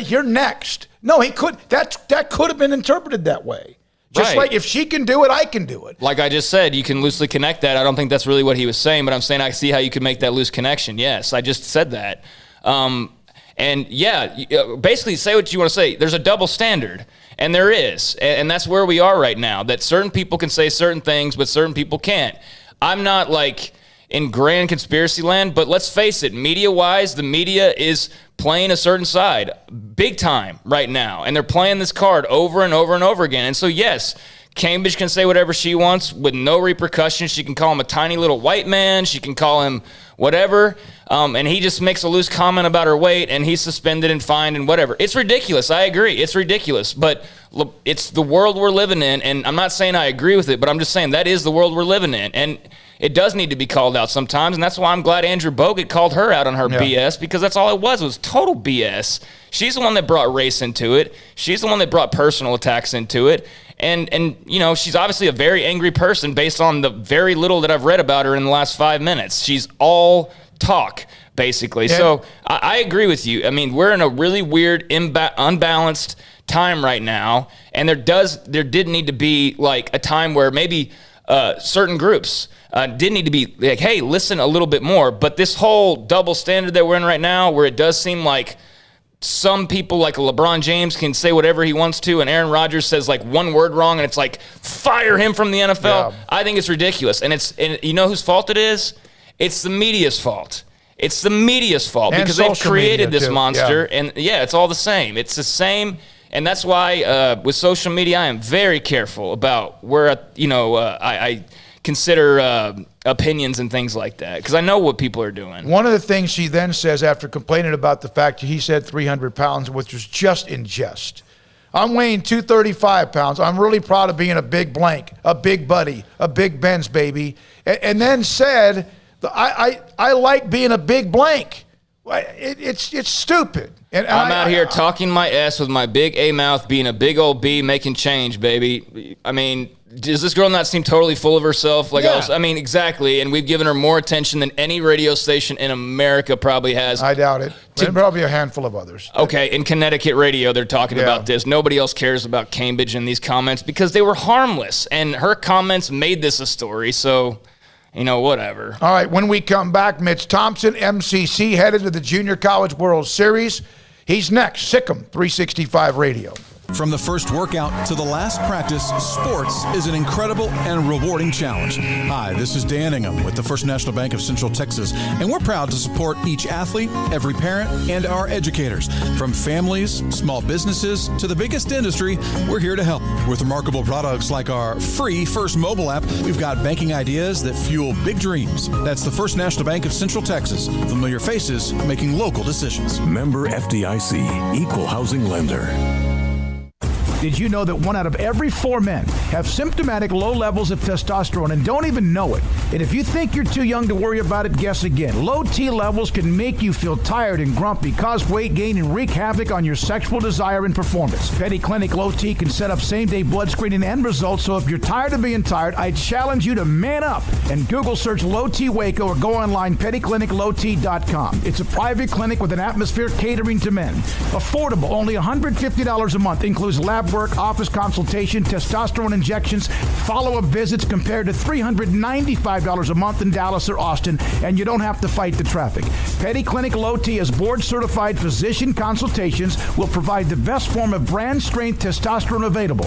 you're next. No, he could. That could have been interpreted that way. Just like if she can do it, I can do it. Like I just said, you can loosely connect that. I don't think that's really what he was saying, but I'm saying I see how you could make that loose connection. Yes, I just said that. And yeah, basically say what you want to say. There's a double standard, and there is. And that's where we are right now, that certain people can say certain things, but certain people can't. I'm not like in grand conspiracy land, but let's face it, media-wise, the media is playing a certain side big time right now, and they're playing this card over and over and over again. And so, yes, Cambridge can say whatever she wants with no repercussions. She can call him a tiny little white man. She can call him whatever, and he just makes a loose comment about her weight, and he's suspended and fined and whatever. It's ridiculous. I agree. It's ridiculous, but it's the world we're living in, and I'm not saying I agree with it, but I'm just saying that is the world we're living in. And it does need to be called out sometimes, and that's why I'm glad Andrew Bogut called her out on her BS, because that's all it was total BS. She's the one that brought race into it. She's the one that brought personal attacks into it. And she's obviously a very angry person based on the very little that I've read about her in the last 5 minutes. She's all talk, basically. Yeah. So I agree with you. I mean, we're in a really weird, unbalanced time right now, and there did need to be like a time where maybe certain groups did need to be like, hey, listen a little bit more. But this whole double standard that we're in right now, where it does seem like some people like LeBron James can say whatever he wants to, and Aaron Rodgers says like one word wrong, and it's like, fire him from the NFL. Yeah. I think it's ridiculous. And you know whose fault it is? It's the media's fault. It's the media's fault, and because they've created this monster. Yeah. And it's all the same. It's the same. And that's why with social media, I am very careful about where, I consider opinions and things like that, because I know what people are doing. One of the things she then says after complaining about the fact he said 300 pounds, which was just in jest. I'm weighing 235 pounds. I'm really proud of being a big blank, a big buddy, a big Benz baby. And then said, I like being a big blank. It's stupid. And I'm out here talking my ass with my big A mouth, being a big old B, making change, baby. I mean, does this girl not seem totally full of herself? I mean, exactly. And we've given her more attention than any radio station in America probably has. I doubt it. And probably a handful of others. Okay, in Connecticut radio, they're talking about this. Nobody else cares about Cambridge in these comments because they were harmless. And her comments made this a story, so, whatever. All right, when we come back, Mitch Thompson, MCC, headed to the Junior College World Series. He's next, SicEm365 Radio. From the first workout to the last practice, sports is an incredible and rewarding challenge. Hi, this is Dan Ingham with the First National Bank of Central Texas, and we're proud to support each athlete, every parent, and our educators. From families, small businesses, to the biggest industry, we're here to help. With remarkable products like our free First mobile app, we've got banking ideas that fuel big dreams. That's the First National Bank of Central Texas. Familiar faces making local decisions. Member FDIC, Equal Housing Lender. Did you know that 1 out of every 4 men have symptomatic low levels of testosterone and don't even know it? And if you think you're too young to worry about it, guess again. Low T levels can make you feel tired and grumpy, cause weight gain, and wreak havoc on your sexual desire and performance. Petty Clinic Low T can set up same-day blood screening and results, so if you're tired of being tired, I challenge you to man up and Google search Low T Waco or go online pettycliniclowt.com. It's a private clinic with an atmosphere catering to men. Affordable, only $150 a month, includes lab work, office consultation, testosterone injections, follow-up visits compared to $395 a month in Dallas or Austin, and you don't have to fight the traffic. Petty Clinic Low T as board-certified physician consultations will provide the best form of brand-strength testosterone available.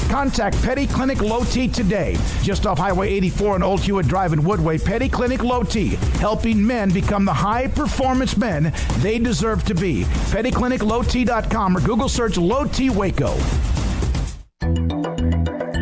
Contact Petty Clinic Low T today, just off Highway 84 and Old Hewitt Drive in Woodway. Petty Clinic Low T, helping men become the high-performance men they deserve to be. PettyClinicLowT.com or Google search Low T Waco.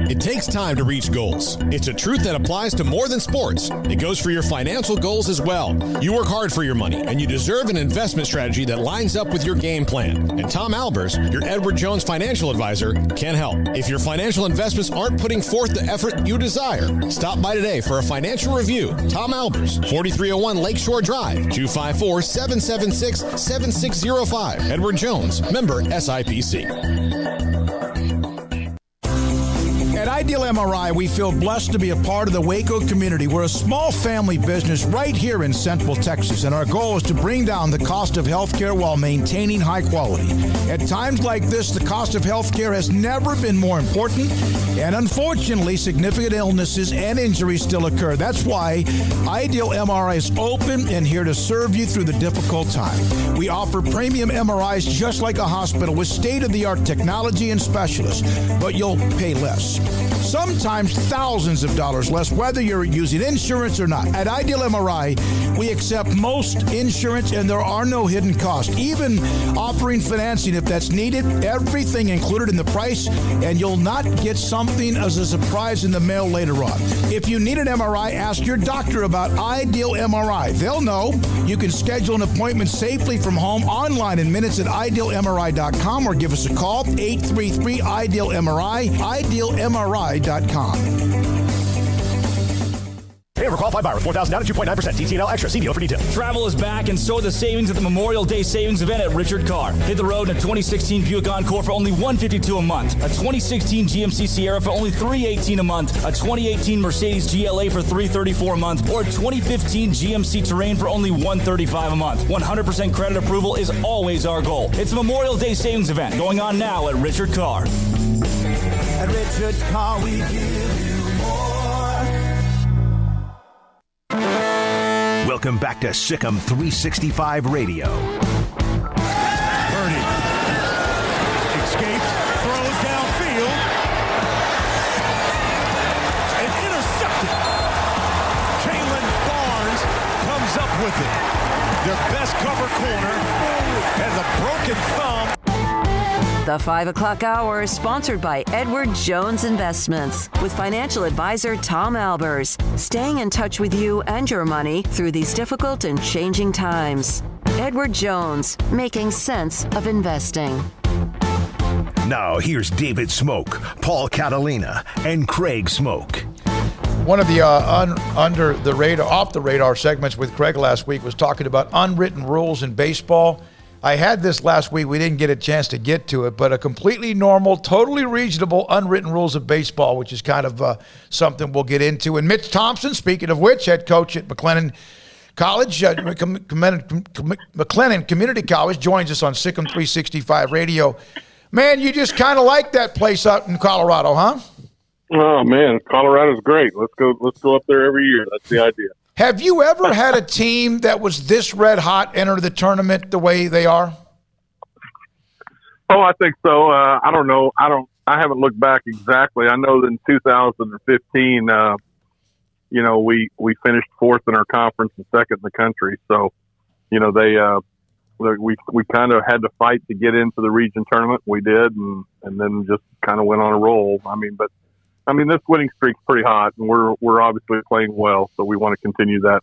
It takes time to reach goals. It's a truth that applies to more than sports. It goes for your financial goals as well. You work hard for your money, and you deserve an investment strategy that lines up with your game plan. And Tom Albers, your Edward Jones financial advisor, can help. If your financial investments aren't putting forth the effort you desire, stop by today for a financial review. Tom Albers, 4301 Lakeshore Drive, 254-776-7605. Edward Jones, member SIPC. At Ideal MRI, we feel blessed to be a part of the Waco community. We're a small family business right here in Central Texas, and our goal is to bring down the cost of healthcare while maintaining high quality. At times like this, the cost of healthcare has never been more important, and unfortunately, significant illnesses and injuries still occur. That's why Ideal MRI is open and here to serve you through the difficult time. We offer premium MRIs just like a hospital with state-of-the-art technology and specialists, but you'll pay less. Sometimes thousands of dollars less, whether you're using insurance or not. At Ideal MRI, we accept most insurance and there are no hidden costs, even offering financing if that's needed. Everything included in the price, and you'll not get something as a surprise in the mail later on. If you need an MRI, ask your doctor about Ideal MRI. They'll know. You can schedule an appointment safely from home online in minutes at idealmri.com or give us a call, 833-IDEAL-MRI, idealmri.com. Favor qualified buyer with 4,000 down to 2.9% TTNL extra. See dealer for details. Travel is back, and so are the savings at the Memorial Day savings event at Richard Carr. Hit the road in a 2016 Buick Encore for only $152 a month, a 2016 GMC Sierra for only $318 a month, a 2018 Mercedes GLA for $334 a month, or a 2015 GMC Terrain for only $135 a month. 100% credit approval is always our goal. It's a Memorial Day savings event going on now at Richard Carr. At Richard Carr, we give you more. Welcome back to SicEm365 Radio. Purdy escapes, throws downfield, and intercepted. Kalen Barnes comes up with it. Their best cover corner has a broken thumb. The 5 o'clock hour is sponsored by Edward Jones Investments with financial advisor Tom Albers, staying in touch with you and your money through these difficult and changing times. Edward Jones, making sense of investing. Now here's David Smoak, Paul Catalina, and Craig Smoak. One of the under the radar, off the radar segments with Craig last week was talking about unwritten rules in baseball. I had this last week. We didn't get a chance to get to it, but a completely normal, totally reasonable unwritten rules of baseball, which is kind of something we'll get into. And Mitch Thompson, speaking of which, head coach at McLennan College, McLennan Community College, joins us on SicEm365 Radio. Man, you just kind of like that place out in Colorado, huh? Oh man, Colorado's great. Let's go up there every year. That's the idea. Have you ever had a team that was this red hot enter the tournament the way they are? Oh, I think so. I don't know. I haven't looked back exactly. I know that in 2015, we finished fourth in our conference and second in the country. So, we kind of had to fight to get into the region tournament. We did, and then just kind of went on a roll. This winning streak's pretty hot, and we're obviously playing well, so we want to continue that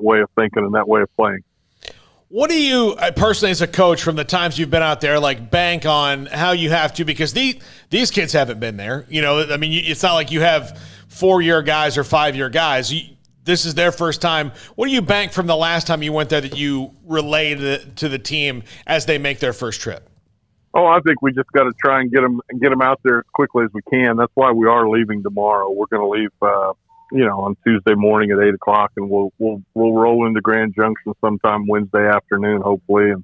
way of thinking and that way of playing. What do you personally, as a coach, from the times you've been out there, bank on how you have to? Because these kids haven't been there. It's not like you have 4-year guys or 5-year guys. This is their first time. What do you bank from the last time you went there that you relay to the team as they make their first trip? Oh, I think we just got to try and get them out there as quickly as we can. That's why we are leaving tomorrow. We're going to leave, on Tuesday morning at 8:00, and we'll roll into Grand Junction sometime Wednesday afternoon, hopefully, and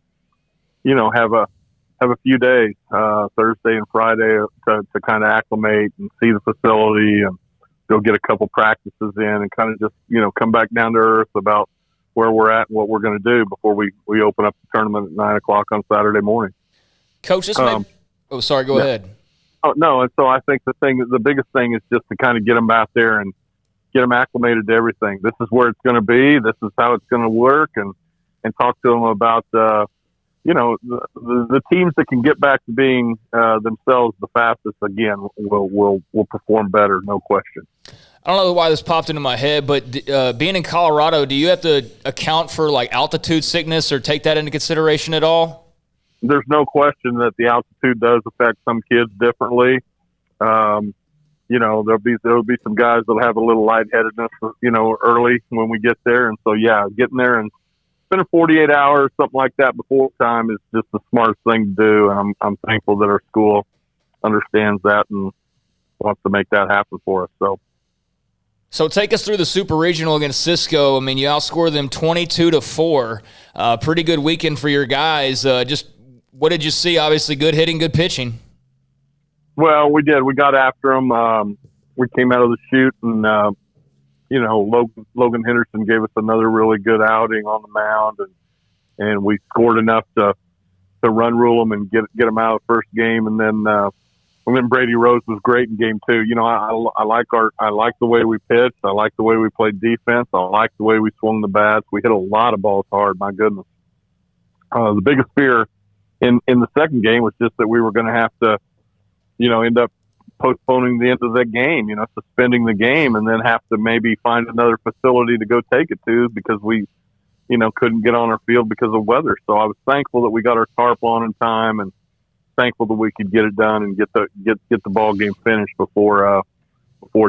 have a few days, Thursday and Friday, to kind of acclimate and see the facility and go get a couple practices in and kind of just come back down to earth about where we're at and what we're going to do before we open up the tournament at 9:00 on Saturday morning. Coach, go ahead. Oh, no. And so I think the biggest thing is just to kind of get them out there and get them acclimated to everything. This is where it's going to be. This is how it's going to work, and talk to them about, the teams that can get back to being themselves the fastest again will perform better. No question. I don't know why this popped into my head, but being in Colorado, do you have to account for altitude sickness or take that into consideration at all? There's no question that the altitude does affect some kids differently. There'll be some guys that'll have a little lightheadedness, early when we get there. And so, getting there and spending 48 hours, something like that before time is just the smartest thing to do. And I'm thankful that our school understands that and wants to make that happen for us. So take us through the Super Regional against Cisco. You outscored them 22-4. Pretty good weekend for your guys. What did you see? Obviously, good hitting, good pitching. Well, we did. We got after them. We came out of the chute, and Logan Henderson gave us another really good outing on the mound, and we scored enough to run rule them and get them out of the first game, and then Brady Rose was great in game 2. I like the way we pitched. I like the way we played defense. I like the way we swung the bats. We hit a lot of balls hard. My goodness. The biggest fear in the second game was just that we were going to have to, end up postponing the end of that game, suspending the game, and then have to maybe find another facility to go take it to because we, couldn't get on our field because of weather. So I was thankful that we got our tarp on in time, and thankful that we could get it done and get the ball game finished before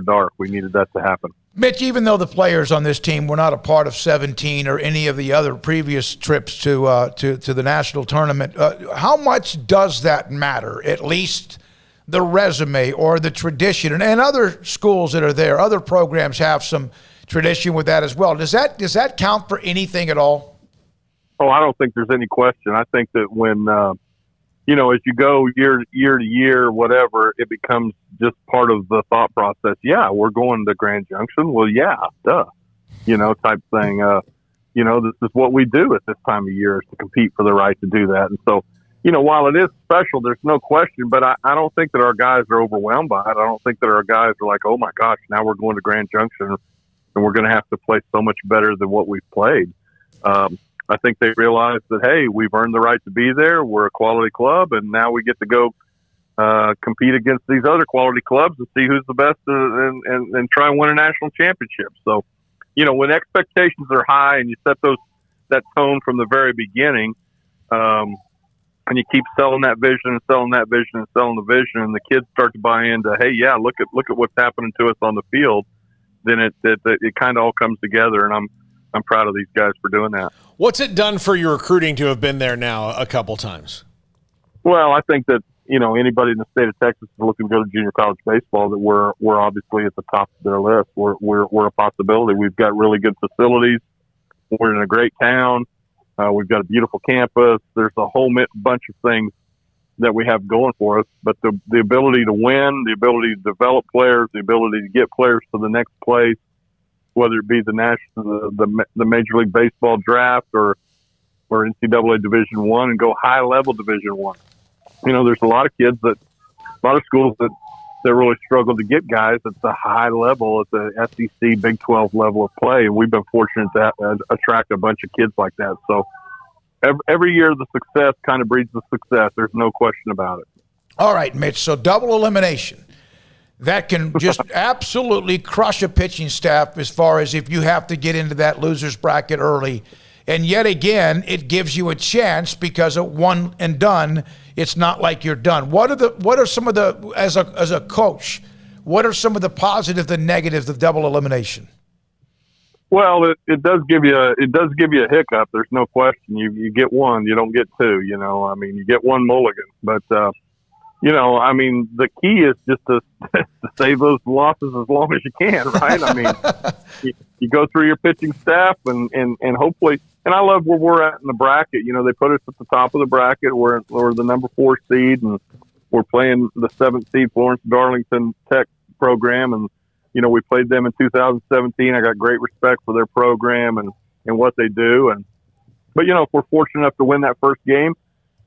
dark. We needed that to happen. Mitch, even though the players on this team were not a part of 17 or any of the other previous trips to the national tournament, how much does that matter? At least the resume or the tradition, and other schools that are there, other programs have some tradition with that as well. Does that count for anything at all? Oh, I don't think there's any question. I think that when as you go year to year, whatever, it becomes just part of the thought process. Yeah, we're going to Grand Junction. Well, yeah, duh, type thing. This is what we do at this time of year, is to compete for the right to do that. And so, while it is special, there's no question, but I don't think that our guys are overwhelmed by it. I don't think that our guys are like, oh my gosh, now we're going to Grand Junction and we're going to have to play so much better than what we've played. I think they realize that, hey, we've earned the right to be there. We're a quality club, and now we get to go compete against these other quality clubs and see who's the best and try and win a national championship. So, when expectations are high and you set that tone from the very beginning, and you keep selling that vision and selling that vision and selling the vision, and the kids start to buy into, hey, yeah, look at what's happening to us on the field, then it kind of all comes together, and I'm proud of these guys for doing that. What's it done for your recruiting to have been there now a couple times? Well, I think that, anybody in the state of Texas is looking to go to junior college baseball, that we're obviously at the top of their list. We're a possibility. We've got really good facilities. We're in a great town. We've got a beautiful campus. There's a whole bunch of things that we have going for us, but the ability to win, the ability to develop players, the ability to get players to the next place, whether it be the Major League Baseball draft or NCAA Division I, and go high level Division I. There's a lot of schools that really struggle to get guys at the high level, at the SEC Big 12 level of play. And we've been fortunate to attract a bunch of kids like that. So every year the success kind of breeds the success. There's no question about it. All right, Mitch. So double elimination. That can just absolutely crush a pitching staff as far as if you have to get into that loser's bracket early. And yet again, it gives you a chance because of one and done. It's not like you're done. What are some of the, as a coach, what are some of the positives, the negatives of double elimination? Well, it does give you a hiccup. There's no question. You get one, you don't get two. You get one mulligan, but. The key is just to save those losses as long as you can, right? You go through your pitching staff and hopefully, and I love where we're at in the bracket. They put us at the top of the bracket. We're the number 4 seed, and we're playing the 7th seed Florence Darlington Tech program. And, we played them in 2017. I got great respect for their program and what they do. But if we're fortunate enough to win that first game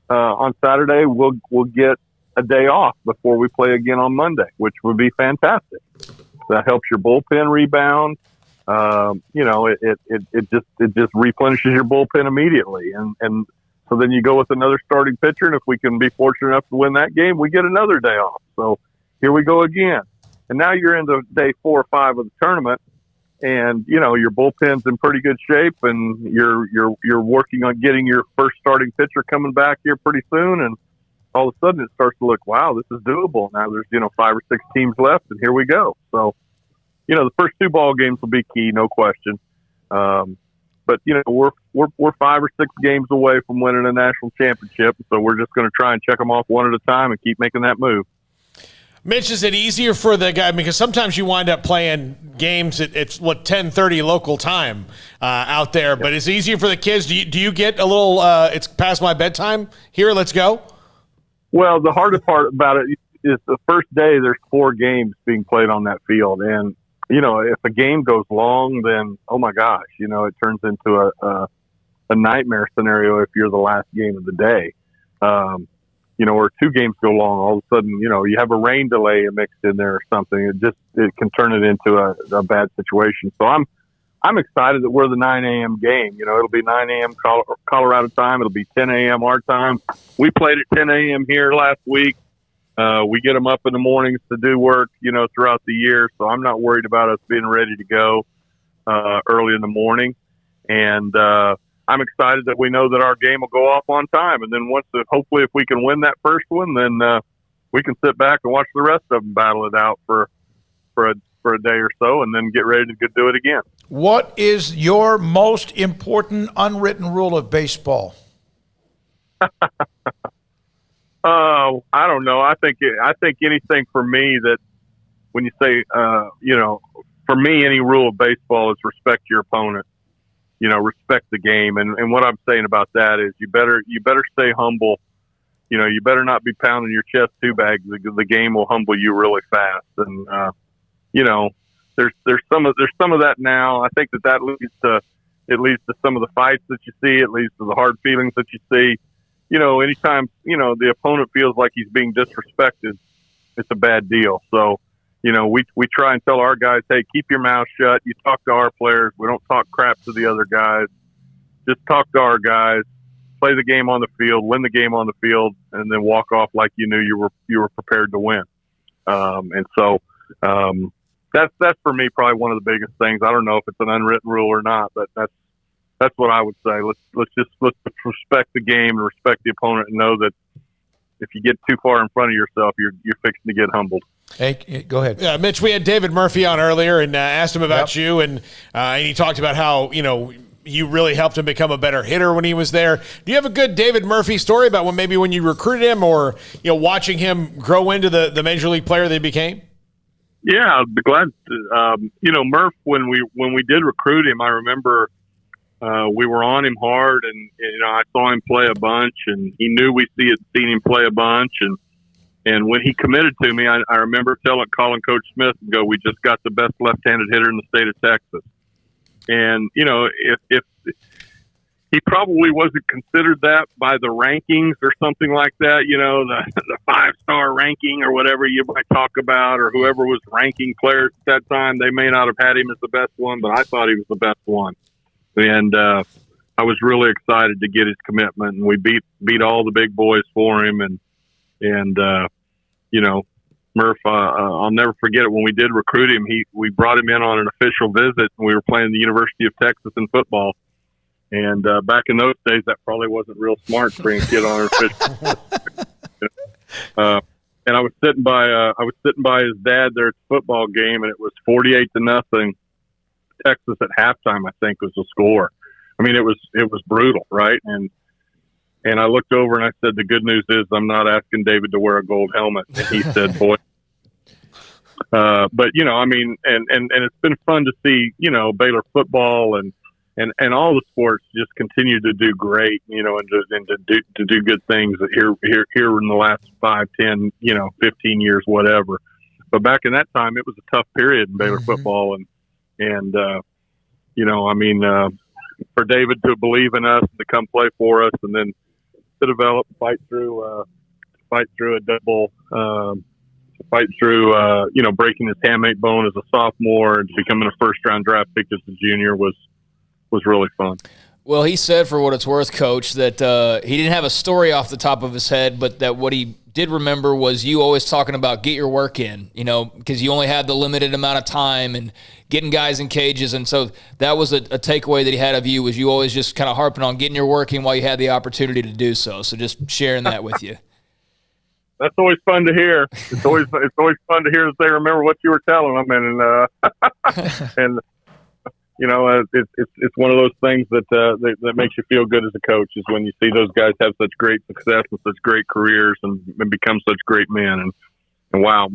on Saturday, we'll get a day off before we play again on Monday, which would be fantastic. That helps your bullpen rebound. It just replenishes your bullpen immediately. And so then you go with another starting pitcher. And if we can be fortunate enough to win that game, we get another day off. So here we go again. And now you're into day 4 or 5 of the tournament, and your bullpen's in pretty good shape, and you're working on getting your first starting pitcher coming back here pretty soon. And all of a sudden it starts to look, wow, this is doable. Now there's, 5 or 6 teams left, and here we go. So, the first 2 ball games will be key, no question. But, we're 5 or 6 games away from winning a national championship. So we're just going to try and check them off one at a time and keep making that move. Mitch, is it easier for the guy, because sometimes you wind up playing games at 10:30 local time out there, but it's easier for the kids. Do you get a little, it's past my bedtime here, let's go? Well, the hardest part about it is the first day there's 4 games being played on that field. And, if a game goes long, then, oh my gosh, it turns into a nightmare scenario if you're the last game of the day. Or 2 games go long, all of a sudden, you have a rain delay mixed in there or something. It can turn it into a bad situation. So I'm excited that we're the 9 a.m. game. It'll be 9 a.m. Colorado time. It'll be 10 a.m. our time. We played at 10 a.m. here last week. We get them up in the mornings to do work, throughout the year. So I'm not worried about us being ready to go early in the morning. And I'm excited that we know that our game will go off on time. And then hopefully if we can win that first one, then we can sit back and watch the rest of them battle it out for for a day or so and then get ready to go do it again. What is your most important unwritten rule of baseball? I don't know. I think anything for me that when you say, for me, any rule of baseball is respect your opponent. Respect the game. And what I'm saying about that is you better stay humble. You better not be pounding your chest too bad. The game will humble you really fast. And, there's some of that now. I think that leads to some of the fights that you see. It leads to the hard feelings that you see. Anytime, the opponent feels like he's being disrespected, it's a bad deal. So, we try and tell our guys, hey, keep your mouth shut. You talk to our players. We don't talk crap to the other guys. Just talk to our guys, play the game on the field, win the game on the field, and then walk off like you knew you were prepared to win. That's for me probably one of the biggest things. I don't know if it's an unwritten rule or not, but that's what I would say. Let's respect the game and respect the opponent, and know that if you get too far in front of yourself, you're fixing to get humbled. Hey, go ahead. Yeah, Mitch, we had David Murphy on earlier and asked him about you, and he talked about how you really helped him become a better hitter when he was there. Do you have a good David Murphy story about when you recruited him, or watching him grow into the major league player that he became? Yeah, I'd be glad to. Murph, when we did recruit him, I remember we were on him hard, and I saw him play a bunch, and he knew we seen him play a bunch, and when he committed to me, I remember calling Coach Smith and go, "We just got the best left-handed hitter in the state of Texas." And if he probably wasn't considered that by the rankings or something like that, the 5-star ranking or whatever you might talk about, or whoever was ranking players at that time, they may not have had him as the best one, but I thought he was the best one. And I was really excited to get his commitment, and we beat all the big boys for him. And Murph, I'll never forget it. When we did recruit him, we brought him in on an official visit, and we were playing the University of Texas in football. And back in those days, that probably wasn't real smart to bring a kid on an official visit. And I was sitting by his dad there at the football game, and it was 48-0. Texas at halftime, I think, was the score. I mean, it was brutal, right? And I looked over and I said, the good news is I'm not asking David to wear a gold helmet. And he said, boy. But and it's been fun to see, Baylor football and all the sports just continue to do great, and to do good things here in the last 5, 10, 15 years, whatever. But back in that time, it was a tough period in Baylor football, and for David to believe in us, to come play for us, and then to develop, fight through a double, breaking his hamate bone as a sophomore and becoming a first-round draft pick as a junior was really fun. Well, he said, for what it's worth, Coach, that he didn't have a story off the top of his head, but that what he did remember was you always talking about get your work in, because you only had the limited amount of time and getting guys in cages. And so that was a takeaway that he had of you, was you always just kind of harping on getting your work in while you had the opportunity to do so. So just sharing that with you. That's always fun to hear. It's always fun to hear that they remember what you were telling them. And it's one of those things that makes you feel good as a coach, is when you see those guys have such great success and such great careers and become such great men. And wow,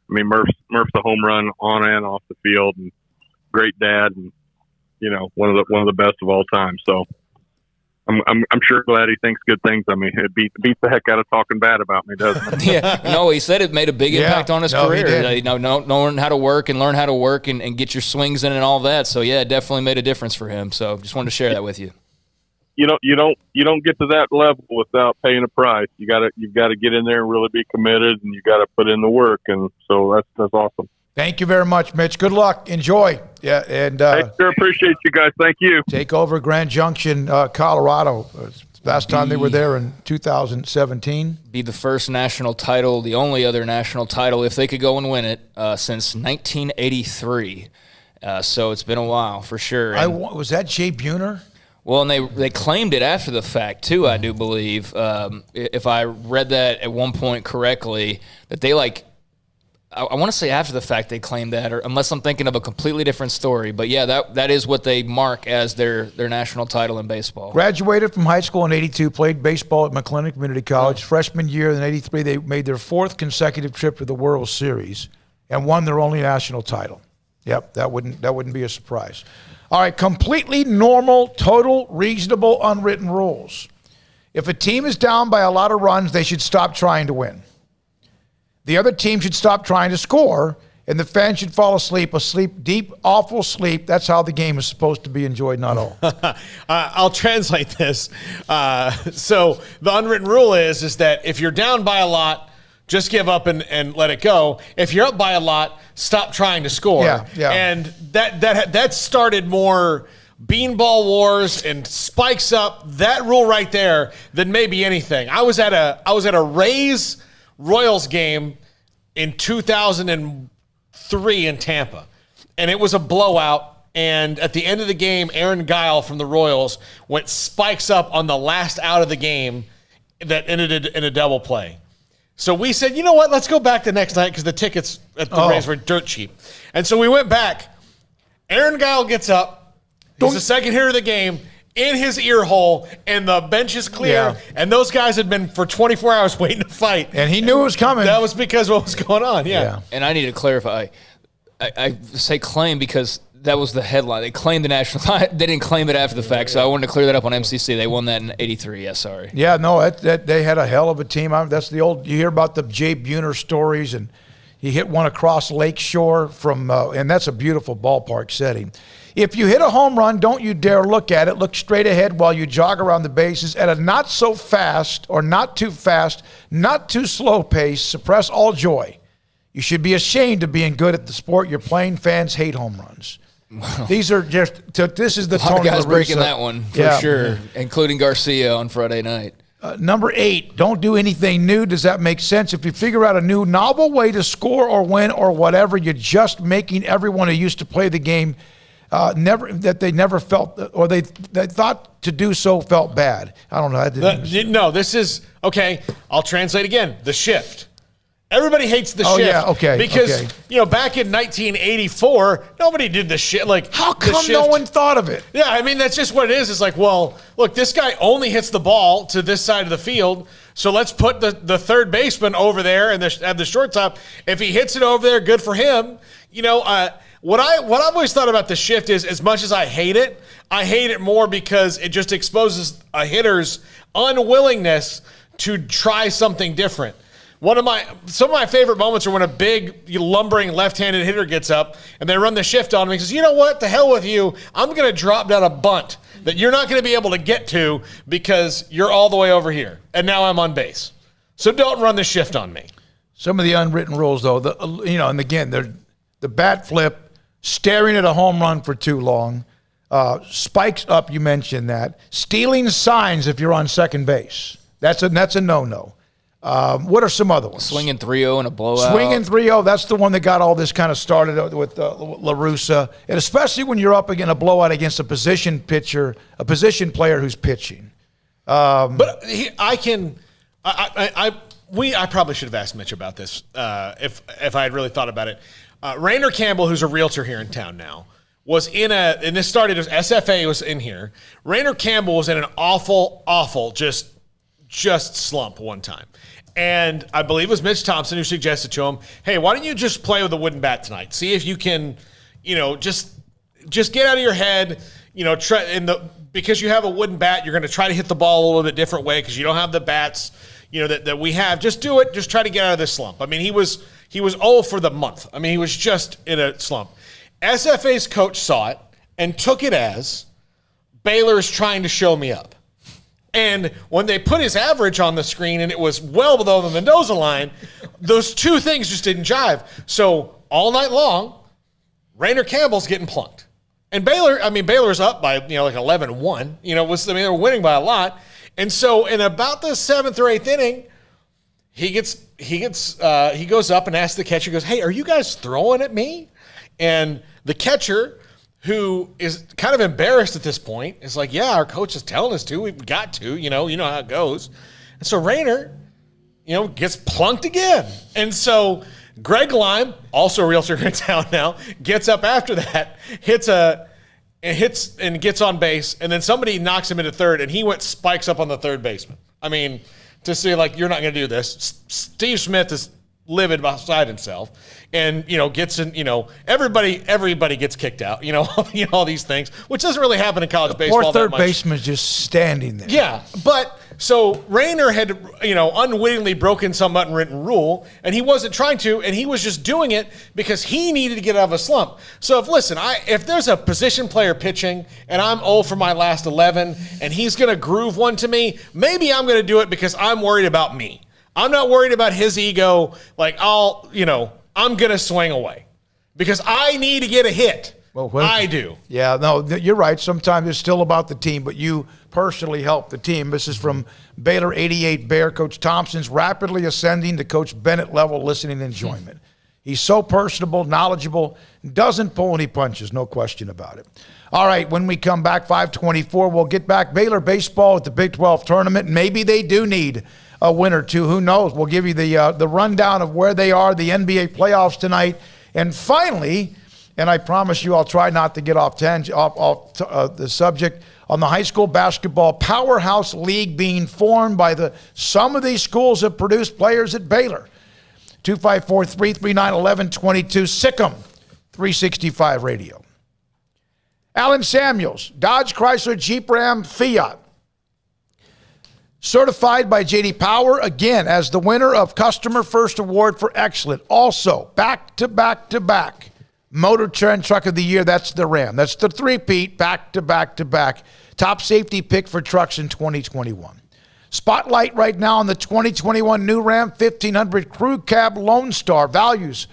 Murph's a home run on and off the field, and great dad, and one of the best of all time. So I'm sure glad he thinks good things. I mean, it beats the heck out of talking bad about me, doesn't it? Yeah, no, he said it made a big impact on his career. Knowing how to work and learn how to work and get your swings in and all that. So yeah, it definitely made a difference for him. So just wanted to share that with you. You don't get to that level without paying a price. You've got to get in there and really be committed, and you got to put in the work. And so that's awesome. Thank you very much, Mitch. Good luck. Enjoy. Yeah, and I sure appreciate you guys. Thank you. Take over Grand Junction, Colorado. Last time they were there in 2017. Be the first national title, the only other national title, if they could go and win it, since 1983. So it's been a while for sure. Was that Jay Buhner? Well, and they claimed it after the fact too, I do believe. If I read that at one point correctly, that they I want to say after the fact they claimed that, or unless I'm thinking of a completely different story. But yeah, that is what they mark as their national title in baseball. Graduated from high school in 82, played baseball at McLennan Community College. Freshman year in 83, they made their 4th consecutive trip to the World Series and won their only national title. Yep, that wouldn't be a surprise. All right, completely normal, total, reasonable, unwritten rules. If a team is down by a lot of runs, they should stop trying to win. The other team should stop trying to score, and the fans should fall asleep, deep, awful sleep. That's how the game is supposed to be enjoyed, not all. I'll translate this. So the unwritten rule is that if you're down by a lot, just give up and let it go. If you're up by a lot, stop trying to score. Yeah. And that started more beanball wars and spikes up, that rule right there, than maybe anything. I was at a Rays Royals game in 2003 in Tampa, and it was a blowout. And at the end of the game, Aaron Guile from the Royals went spikes up on the last out of the game that ended in a double play. So we said, you know what, let's go back the next night because the tickets at the Rays were dirt cheap. And so we went back. Aaron Guile gets up. He's the second hitter of the game. In his ear hole, and the bench is clear, and those guys had been for 24 hours waiting to fight. And he knew it was coming. That was because of what was going on, yeah. And I need to clarify. I say claim because that was the headline. They claimed the national title. They didn't claim it after the fact, so I wanted to clear that up on MCC. They won that in 83, yeah, sorry. Yeah, no, they had a hell of a team. That's the old, you hear about the Jay Buhner stories, and he hit one across Lakeshore from, and that's a beautiful ballpark setting. If you hit a home run, don't you dare look at it. Look straight ahead while you jog around the bases at a not so fast or not too fast, not too slow pace. Suppress all joy. You should be ashamed of being good at the sport you're playing. Fans hate home runs. These are just, this is the tone of guys breaking that one for sure, including Garcia on Friday night. Number 8, don't do anything new. Does that make sense? If you figure out a new novel way to score or win or whatever, you're just making everyone who used to play the game they never felt, or they thought to do so felt bad. I don't know. This is, okay, I'll translate again. The shift. Everybody hates the shift. Yeah, okay. Because, back in 1984, nobody did the shift. Like, how come no one thought of it? Yeah, I mean, that's just what it is. It's like, well, look, this guy only hits the ball to this side of the field, so let's put the third baseman over there and have the shortstop. If he hits it over there, good for him. What I've always thought about the shift is, as much as I hate it more because it just exposes a hitter's unwillingness to try something different. Some of my favorite moments are when a big lumbering left-handed hitter gets up and they run the shift on him and says, you know what, to hell with you, I'm going to drop down a bunt that you're not going to be able to get to because you're all the way over here, and now I'm on base. So don't run the shift on me. Some of the unwritten rules, though, and again, the bat flip, staring at a home run for too long, spikes up, you mentioned that, stealing signs if you're on second base. That's a no-no. What are some other ones? Swinging 3-0 in a blowout. Swinging 3-0, that's the one that got all this kind of started with La Russa, and especially when you're up against a blowout against a position player who's pitching. But I probably should have asked Mitch about this if I had really thought about it. Rainer Campbell, who's a realtor here in town now, was in and this started as SFA was in here. Rainer Campbell was in an awful, just slump one time. And I believe it was Mitch Thompson who suggested to him, hey, why don't you just play with a wooden bat tonight? See if you can, just get out of your head, because you have a wooden bat, you're going to try to hit the ball a little bit different way because you don't have the bats, that we have. Just do it. Just try to get out of this slump. I mean, he was 0 for the month. I mean, he was just in a slump. SFA's coach saw it and took it as Baylor's trying to show me up. And when they put his average on the screen and it was well below the Mendoza line, those two things just didn't jive. So all night long, Rainer Campbell's getting plunked. And Baylor's up by, like 11-1. They were winning by a lot. And so in about the 7th or 8th inning, he goes up and asks the catcher, goes, hey, are you guys throwing at me? And the catcher, who is kind of embarrassed at this point, is like, yeah, our coach is telling us to. We've got to, you know how it goes. And so Rainer, gets plunked again. And so Greg Lime, also a realtor in town now, gets up after that, hits and gets on base, and then somebody knocks him into third, and he spikes up on the third baseman. I mean, to say, like, you're not going to do this. Steve Smith is livid beside himself, and, gets in, everybody gets kicked out, all these things, which doesn't really happen in college baseball Poor third that much. baseman's just standing there. Yeah, but so Rayner had, unwittingly broken some unwritten rule, and he wasn't trying to, and he was just doing it because he needed to get out of a slump. So if there's a position player pitching, and I'm 0 for my last 11, and he's going to groove one to me, maybe I'm going to do it because I'm worried about me. I'm not worried about his ego. Like, I'm going to swing away because I need to get a hit. Well, I do. Yeah, no, you're right. Sometimes it's still about the team, but you personally help the team. This is from Baylor 88 Bear. Coach Thompson's rapidly ascending to Coach Bennett level listening enjoyment. He's so personable, knowledgeable, doesn't pull any punches, no question about it. All right, when we come back, 5:24, we'll get back Baylor baseball at the Big 12 tournament. Maybe they do need a win or two. Who knows? We'll give you the rundown of where they are, the NBA playoffs tonight. And finally, and I promise you I'll try not to get off the subject, on the high school basketball powerhouse league being formed by some of these schools have produced players at Baylor. 254-339-1122, SicEm365 Radio. Alan Samuels, Dodge, Chrysler, Jeep, Ram, Fiat. Certified by J.D. Power, again, as the winner of Customer First Award for Excellent. Also, back-to-back-to-back Motor Trend Truck of the Year, that's the Ram. That's the three-peat, back-to-back-to-back. Top safety pick for trucks in 2021. Spotlight right now on the 2021 new Ram 1500 Crew Cab Lone Star. Values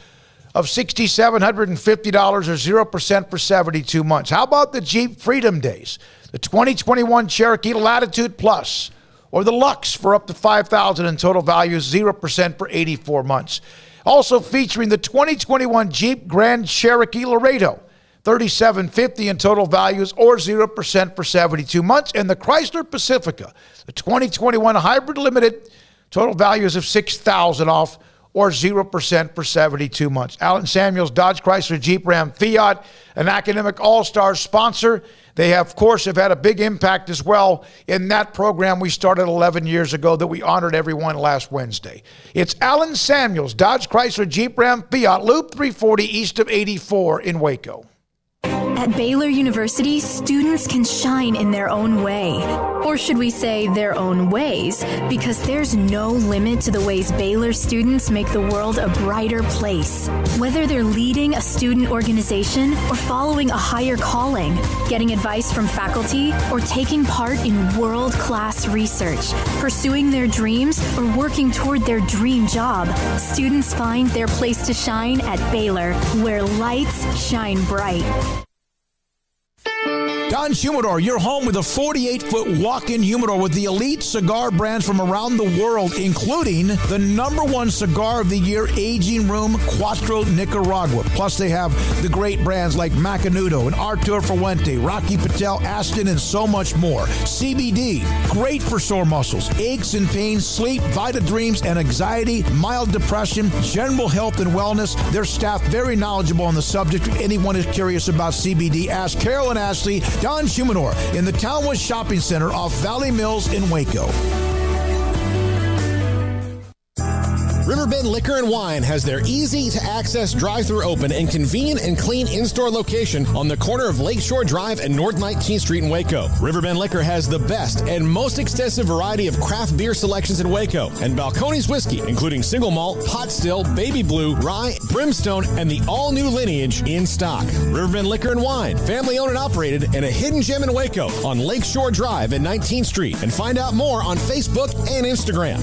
of $6,750 or 0% for 72 months. How about the Jeep Freedom Days? The 2021 Cherokee Latitude Plus or the Lux for up to $5,000 in total value, 0% for 84 months. Also featuring the 2021 Jeep Grand Cherokee Laredo, $3,750 in total values or 0% for 72 months. And the Chrysler Pacifica, the 2021 Hybrid Limited, total values of $6,000 off or 0% for 72 months. Alan Samuels, Dodge, Chrysler, Jeep, Ram, Fiat, an academic all-star sponsor. They, of course, have had a big impact as well in that program we started 11 years ago that we honored everyone last Wednesday. It's Alan Samuels, Dodge, Chrysler, Jeep, Ram, Fiat, Loop 340 east of 84 in Waco. At Baylor University, students can shine in their own way. Or should we say their own ways? Because there's no limit to the ways Baylor students make the world a brighter place. Whether they're leading a student organization or following a higher calling, getting advice from faculty, or taking part in world-class research, pursuing their dreams, or working toward their dream job, students find their place to shine at Baylor, where lights shine bright. Don Humidor, your home with a 48-foot walk-in humidor with the elite cigar brands from around the world, including the #1 cigar of the year, Aging Room Cuatro Nicaragua. Plus, they have the great brands like Macanudo and Artur Fuente, Rocky Patel, Aston, and so much more. CBD, great for sore muscles, aches and pains, sleep, Vita Dreams, and anxiety, mild depression, general health and wellness. Their staff very knowledgeable on the subject. If anyone is curious about CBD, ask Carol and Ashley. Don Humidor in the Townwood Shopping Center off Valley Mills in Waco. Riverbend Liquor and Wine has their easy-to-access drive-thru open and convenient and clean in-store location on the corner of Lakeshore Drive and North 19th Street in Waco. Riverbend Liquor has the best and most extensive variety of craft beer selections in Waco and Balcones whiskey, including single malt, pot still, baby blue, rye, brimstone, and the all-new lineage in stock. Riverbend Liquor and Wine, family-owned and operated, and a hidden gem in Waco on Lakeshore Drive and 19th Street. And find out more on Facebook and Instagram.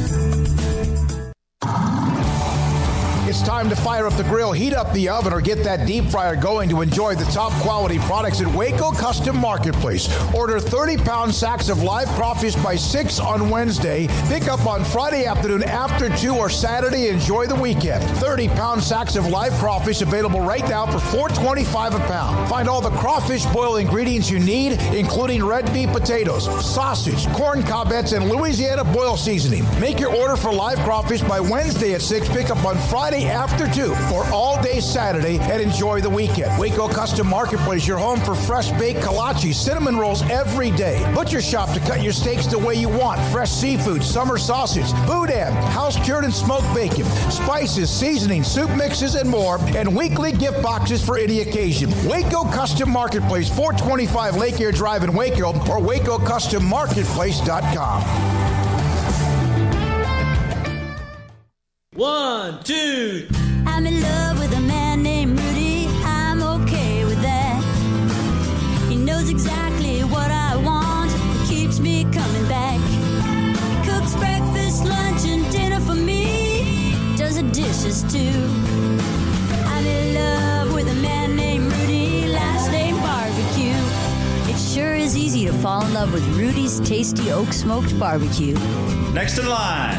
It's time to fire up the grill, heat up the oven, or get that deep fryer going to enjoy the top quality products at Waco Custom Marketplace. Order 30-pound sacks of live crawfish by 6 on Wednesday. Pick up on Friday afternoon after 2 or Saturday. Enjoy the weekend. 30-pound sacks of live crawfish available right now for $4.25 a pound. Find all the crawfish boil ingredients you need, including red beef potatoes, sausage, corn cobbettes, and Louisiana boil seasoning. Make your order for live crawfish by Wednesday at 6. Pick up on Friday Saturday after 2 or all day Saturday and enjoy the weekend. Waco Custom Marketplace, your home for fresh baked kolache, cinnamon rolls every day. Butcher shop to cut your steaks the way you want. Fresh seafood, summer sausage, boudin, house-cured and smoked bacon, spices, seasonings, soup mixes, and more, and weekly gift boxes for any occasion. Waco Custom Marketplace, 425 Lake Air Drive in Waco, or WacoCustomMarketplace.com. 1, 2. I'm in love with a man named Rudy. I'm okay with that. He knows exactly what I want. He keeps me coming back. He cooks breakfast, lunch, and dinner for me. Does the dishes too. I'm in love with a man named Rudy. Last name Barbecue. It sure is easy to fall in love with Rudy's tasty oak smoked barbecue. Next in line.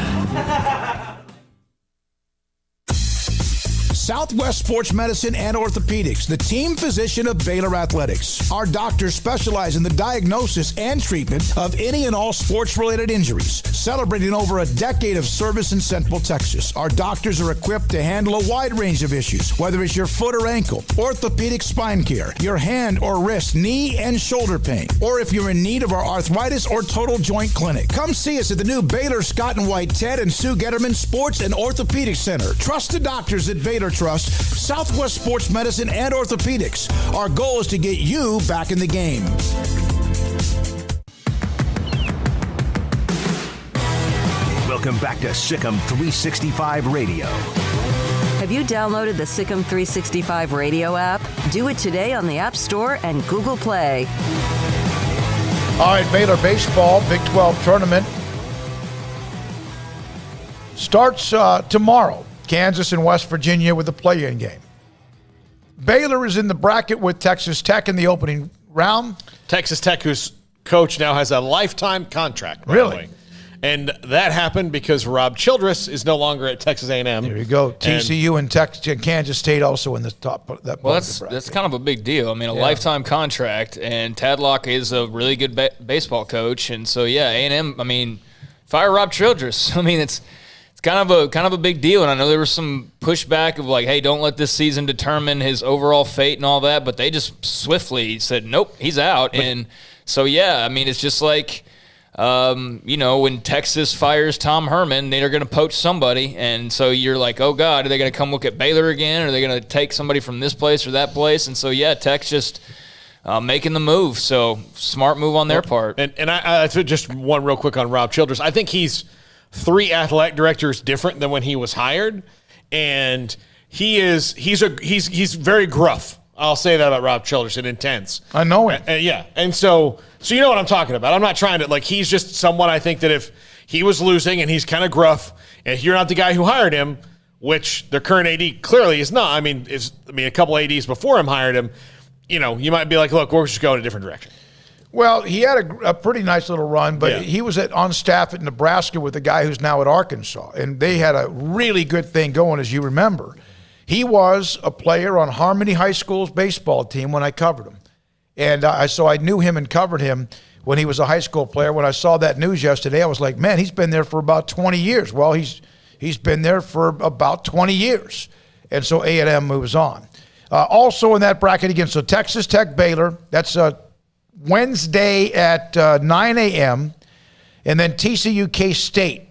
Southwest Sports Medicine and Orthopedics, the team physician of Baylor Athletics. Our doctors specialize in the diagnosis and treatment of any and all sports-related injuries. Celebrating over a decade of service in Central Texas, our doctors are equipped to handle a wide range of issues, whether it's your foot or ankle, orthopedic spine care, your hand or wrist, knee and shoulder pain, or if you're in need of our arthritis or total joint clinic. Come see us at the new Baylor Scott and White Ted and Sue Getterman Sports and Orthopedic Center. Trust the doctors at Baylor Trust, Southwest Sports Medicine and Orthopedics. Our goal is to get you back in the game. Welcome back to SicEm365 Radio. Have you downloaded the SicEm365 Radio app? Do it today on the App Store and Google Play. All right, Baylor baseball, Big 12 tournament starts tomorrow. Kansas and West Virginia with the play-in game. Baylor is in the bracket with Texas Tech in the opening round. Texas Tech, whose coach now has a lifetime contract. Really? And that happened because Rob Childress is no longer at Texas A&M. There you go. TCU and Kansas State also in the top. Well, that's kind of a big deal. I mean, a lifetime contract, and Tadlock is a really good baseball coach. And so, yeah, A&M, I mean, fire Rob Childress. I mean, it's kind of a big deal, and I know there was some pushback of like, hey, don't let this season determine his overall fate and all that, but they just swiftly said, nope, he's out. And so, yeah, I mean, it's just like, when Texas fires Tom Herman, they're going to poach somebody, and so you're like, oh, God, are they going to come look at Baylor again? Or are they going to take somebody from this place or that place? And so, yeah, Tech's just making the move, so smart move on their part. And I just one real quick on Rob Childress. I think he's 3 athletic directors different than when he was hired, and he's very gruff. I'll say that about Rob Childress and intense. I know him. Yeah, and so you know what I'm talking about. I'm not trying to he's just someone I think that if he was losing and he's kind of gruff, and if you're not the guy who hired him, which the current AD clearly is not. I mean, a couple ADs before him hired him. You might be like, look, we're just going a different direction. Well, he had a pretty nice little run, but he was on staff at Nebraska with a guy who's now at Arkansas, and they had a really good thing going, as you remember. He was a player on Harmony High School's baseball team when I covered him, and so I knew him and covered him when he was a high school player. When I saw that news yesterday, I was like, man, he's been there for about 20 years. Well, he's been there for about 20 years, and so A&M moves on. Also in that bracket again, so Texas Tech, Baylor, that's Wednesday at 9 a.m., and then TCU K-State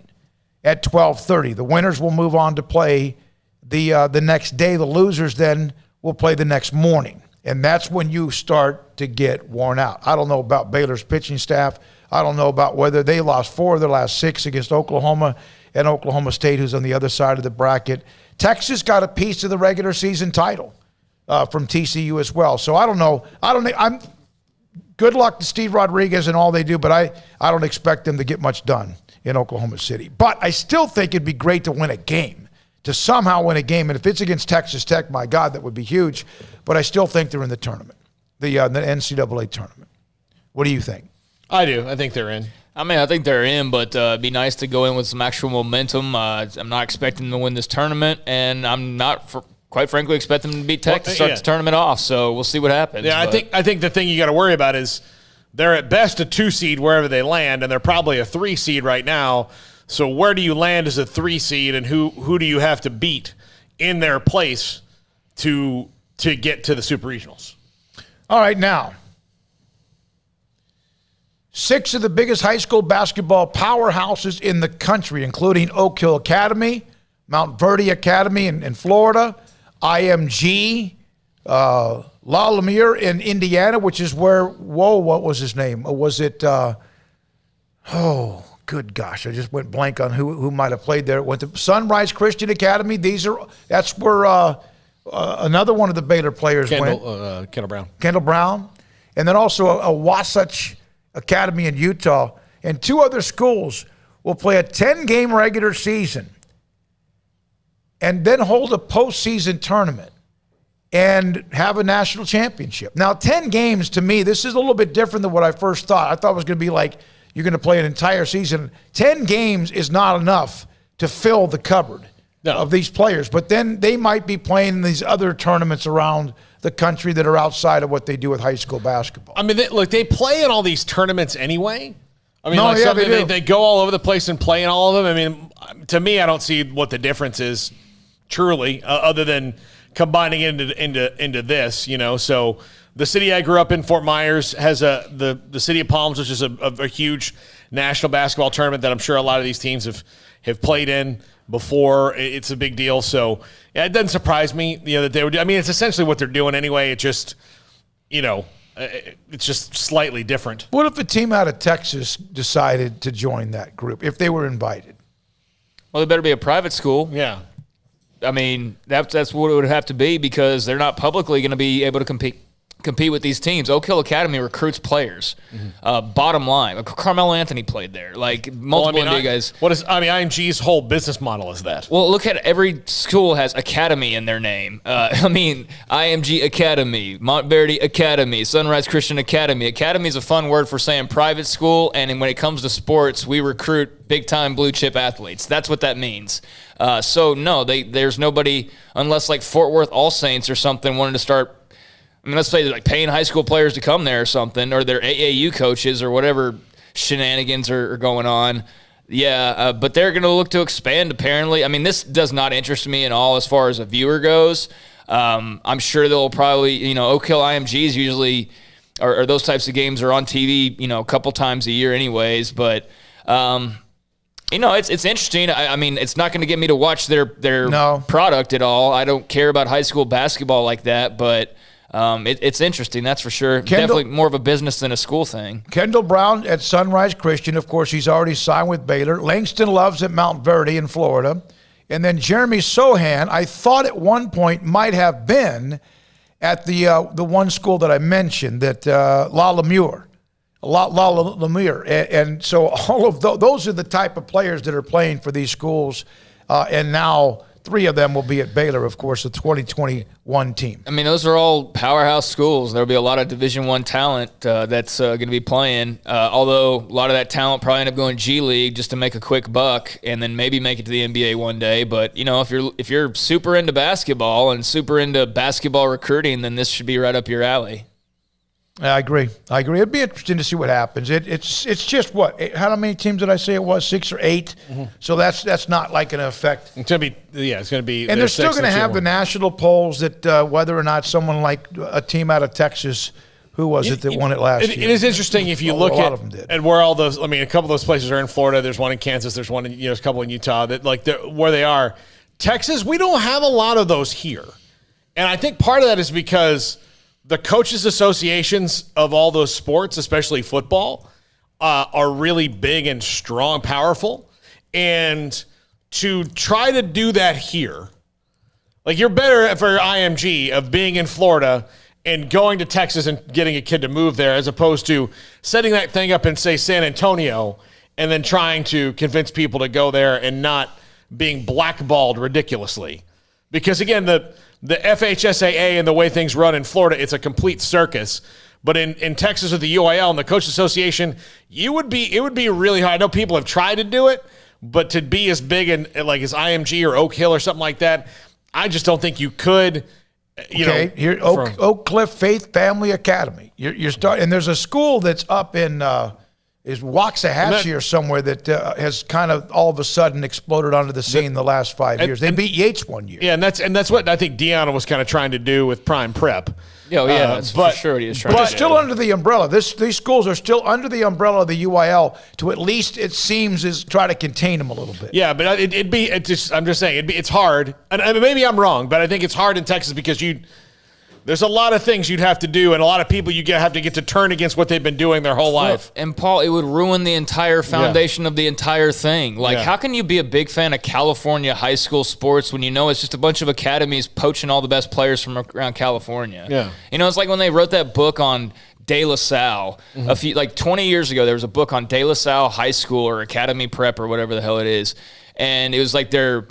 at 12:30. The winners will move on to play the next day. The losers then will play the next morning, and that's when you start to get worn out. I don't know about Baylor's pitching staff. I don't know about whether they lost 4 of their last 6 against Oklahoma and Oklahoma State, who's on the other side of the bracket. Texas got a piece of the regular season title from TCU as well. So I don't know. Good luck to Steve Rodriguez and all they do, but I don't expect them to get much done in Oklahoma City. But I still think it'd be great to win a game, to somehow win a game. And if it's against Texas Tech, my God, that would be huge. But I still think they're in the tournament, the NCAA tournament. What do you think? I do. I think they're in. I mean, I think they're in, but it'd be nice to go in with some actual momentum. I'm not expecting them to win this tournament, and I'm not quite frankly, expect them to beat Tech to start the tournament off. So we'll see what happens. Yeah, I think the thing you got to worry about is they're at best a 2 seed wherever they land, and they're probably a 3 seed right now. So where do you land as a 3 seed, and who do you have to beat in their place to get to the Super Regionals. All right, now, 6 of the biggest high school basketball powerhouses in the country, including Oak Hill Academy, Mount Verde Academy in Florida, IMG, La Lumiere in Indiana, which is where, what was his name? Was it, good gosh, I just went blank on who might have played there. Went to Sunrise Christian Academy. That's where another one of the Baylor players went. Kendall Brown. Kendall Brown. And then also a Wasatch Academy in Utah. And 2 other schools will play a 10-game regular season and then hold a postseason tournament and have a national championship. Now, 10 games, to me, this is a little bit different than what I first thought. I thought it was going to be like you're going to play an entire season. 10 games is not enough to fill the cupboard of these players. But then they might be playing these other tournaments around the country that are outside of what they do with high school basketball. I mean, they play in all these tournaments anyway. I mean, they go all over the place and play in all of them. I mean, to me, I don't see what the difference is truly, other than combining into this, So the city I grew up in, Fort Myers, has the City of Palms, which is a huge national basketball tournament that I'm sure a lot of these teams have played in before. It's a big deal. So yeah, it doesn't surprise me, that they would. I mean, it's essentially what they're doing anyway. It just, it's just slightly different. What if a team out of Texas decided to join that group if they were invited? Well, it better be a private school. Yeah. I mean, that's what it would have to be, because they're not publicly going to be able to compete with these teams. Oak Hill Academy recruits players. Bottom line, Carmelo Anthony played there. Like multiple NBA guys. IMG's whole business model is that. Well, look at every school has academy in their name. IMG Academy, Montverde Academy, Sunrise Christian Academy. Academy is a fun word for saying private school, and when it comes to sports, we recruit big-time blue-chip athletes. That's what that means. So, no, there's nobody, unless like Fort Worth All Saints or something, wanted to start, let's say like paying high school players to come there or something, or their AAU coaches or whatever shenanigans are going on. Yeah, but they're going to look to expand, apparently. I mean, this does not interest me at all as far as a viewer goes. I'm sure they'll probably, Oak Hill IMGs usually, or those types of games are on TV, a couple times a year anyways, but it's interesting. I mean, it's not going to get me to watch their product at all. I don't care about high school basketball like that, but it's interesting, that's for sure. Definitely more of a business than a school thing. Kendall Brown at Sunrise Christian, of course, he's already signed with Baylor. Langston Love's at Mount Verde in Florida. And then Jeremy Sohan, I thought at one point might have been at the one school that I mentioned, that La Lumiere. And so all of those are the type of players that are playing for these schools. And now 3 of them will be at Baylor, of course, the 2021 team. I mean, those are all powerhouse schools. There'll be a lot of Division I talent that's going to be playing, although a lot of that talent probably end up going G League just to make a quick buck and then maybe make it to the NBA one day. But, if you're super into basketball and super into basketball recruiting, then this should be right up your alley. I agree. It'd be interesting to see what happens. It's just what? How many teams did I say it was? 6 or 8. Mm-hmm. So that's not like an effect. It's going to be. And they're still going to have the national polls that whether or not someone like a team out of Texas, who was it that won it last year? It is interesting if you look at where all those. I mean, a couple of those places are in Florida. There's one in Kansas. There's one in there's a couple in Utah. That where they are. Texas, we don't have a lot of those here, and I think part of that is because the coaches' associations of all those sports, especially football, are really big and strong, powerful. And to try to do that here, like you're better for IMG of being in Florida and going to Texas and getting a kid to move there as opposed to setting that thing up in, say, San Antonio and then trying to convince people to go there and not being blackballed ridiculously. Because, again, the FHSAA and the way things run in Florida, it's a complete circus. But in Texas with the UIL and the Coach Association, it would be really hard. I know people have tried to do it, but to be as big and like as IMG or Oak Hill or something like that, I just don't think you could. Here Oak Cliff Faith Family Academy. You're starting, and there's a school that's up in is Waxahachie or somewhere that has kind of all of a sudden exploded onto the scene in the last 5 years. They beat Yates one year. Yeah, and that's what I think Deanna was kind of trying to do with Prime Prep. That's for sure what he was trying to do. But they're still under the umbrella. These schools are still under the umbrella of the UIL to at least, it seems, is try to contain them a little bit. Yeah, but I'm just saying, it's hard. And maybe I'm wrong, but I think it's hard in Texas because there's a lot of things you'd have to do, and a lot of people have to get to turn against what they've been doing their whole life. And Paul, it would ruin the entire foundation of the entire thing. Like, how can you be a big fan of California high school sports when you know it's just a bunch of academies poaching all the best players from around California? Yeah. You know, it's like when they wrote that book on De La Salle, 20 years ago, there was a book on De La Salle High School or Academy Prep or whatever the hell it is. And it was like their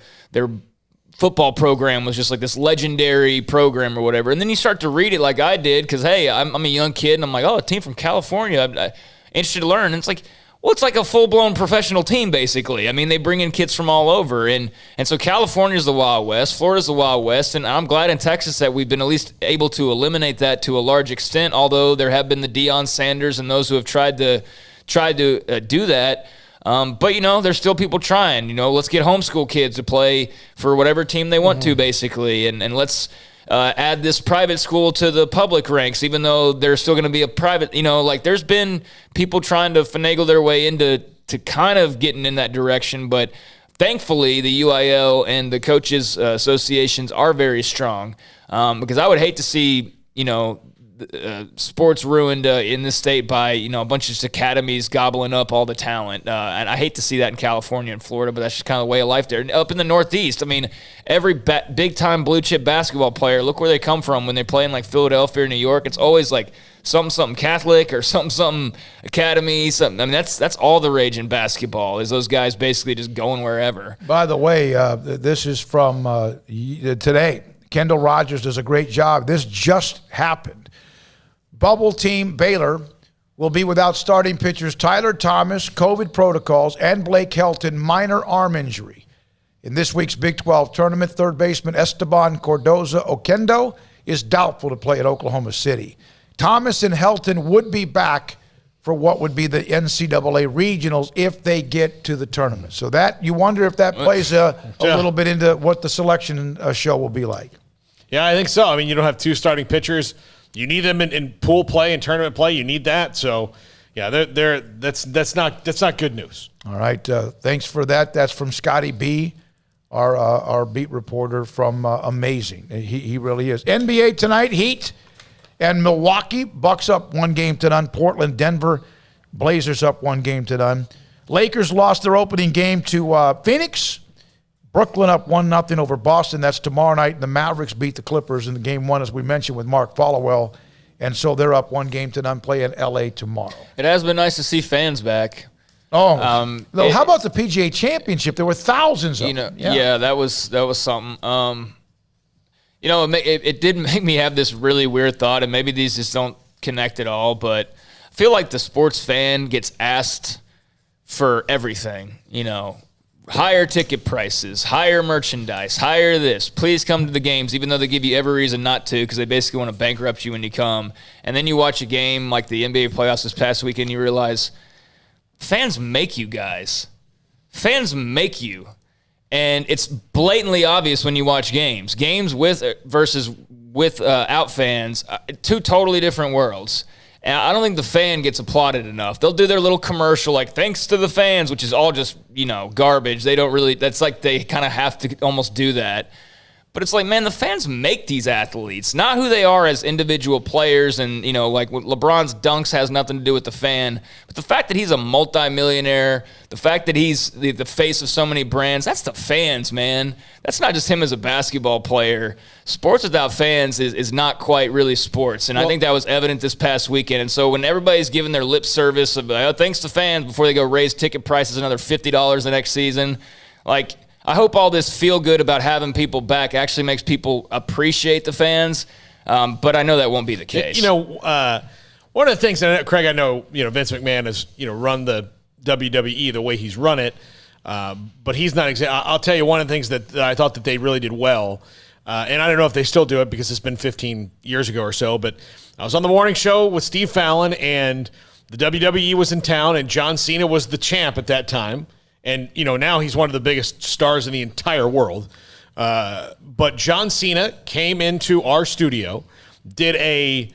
football program was just like this legendary program or whatever. And then you start to read it like I did because, hey, I'm a young kid, and I'm like, oh, a team from California. I'm interested to learn. And it's like, well, it's like a full-blown professional team, basically. I mean, they bring in kids from all over. And so California's the Wild West. Florida's the Wild West. And I'm glad in Texas that we've been at least able to eliminate that to a large extent, although there have been the Deion Sanders and those who have tried to do that. But, there's still people trying. Let's get homeschool kids to play for whatever team they want to, basically. And let's add this private school to the public ranks, even though there's still going to be a private, there's been people trying to finagle their way into kind of getting in that direction. But thankfully, the UIL and the coaches associations are very strong because I would hate to see, sports ruined in this state by a bunch of just academies gobbling up all the talent, and I hate to see that in California and Florida, but that's just kind of the way of life there. And up in the Northeast, I mean, every big time blue chip basketball player, look where they come from when they play in like Philadelphia or New York. It's always like something Catholic or something academy. I mean, that's all the rage in basketball is those guys basically just going wherever. By the way, this is from today. Kendall Rogers does a great job. This just happened. Bubble team Baylor will be without starting pitchers Tyler Thomas, COVID protocols, and Blake Helton, minor arm injury. In this week's Big 12 tournament, third baseman Esteban Cordoza Oquendo is doubtful to play at Oklahoma City. Thomas and Helton would be back for what would be the NCAA regionals if they get to the tournament. So that you wonder if that plays a little bit into what the selection show will be like. Yeah, I think so. I mean, you don't have two starting pitchers. You need them in pool play and tournament play. You need that. So, yeah, that's not good news. All right, thanks for that. That's from Scotty B, our beat reporter from Amazing. He really is. NBA tonight, Heat and Milwaukee. Bucks up 1-0. Portland, Denver, Blazers up 1-0. Lakers lost their opening game to Phoenix. Brooklyn up 1-0 over Boston. That's tomorrow night. The Mavericks beat the Clippers in the game one, as we mentioned, with Mark Followell. And so they're up 1-0, play in L.A. tomorrow. It has been nice to see fans back. Oh, how about the PGA Championship? There were thousands of them. Yeah, that was something. It did make me have this really weird thought, and maybe these just don't connect at all, but I feel like the sports fan gets asked for everything, higher ticket prices, higher merchandise, higher this. Please come to the games, even though they give you every reason not to because they basically want to bankrupt you when you come. And then you watch a game like the NBA playoffs this past weekend, you realize fans make you guys. Fans make you. And it's blatantly obvious when you watch games. Games with versus without fans, two totally different worlds. And I don't think the fan gets applauded enough. They'll do their little commercial like, thanks to the fans, which is all just, garbage. They don't really, that's like they kind of have to almost do that. But it's like, man, the fans make these athletes, not who they are as individual players. And, like LeBron's dunks has nothing to do with the fan. But the fact that he's a multimillionaire, the fact that he's the face of so many brands, that's the fans, man. That's not just him as a basketball player. Sports without fans is not quite really sports. And I think that was evident this past weekend. And so when everybody's giving their lip service of, thanks to fans, before they go raise ticket prices another $50 the next season, like, I hope all this feel good about having people back actually makes people appreciate the fans, but I know that won't be the case. One of the things, and Craig, I know Vince McMahon has run the WWE the way he's run it, but he's not. I'll tell you one of the things that I thought that they really did well, and I don't know if they still do it because it's been 15 years ago or so. But I was on the morning show with Steve Fallon, and the WWE was in town, and John Cena was the champ at that time. And, now he's one of the biggest stars in the entire world. But John Cena came into our studio, did a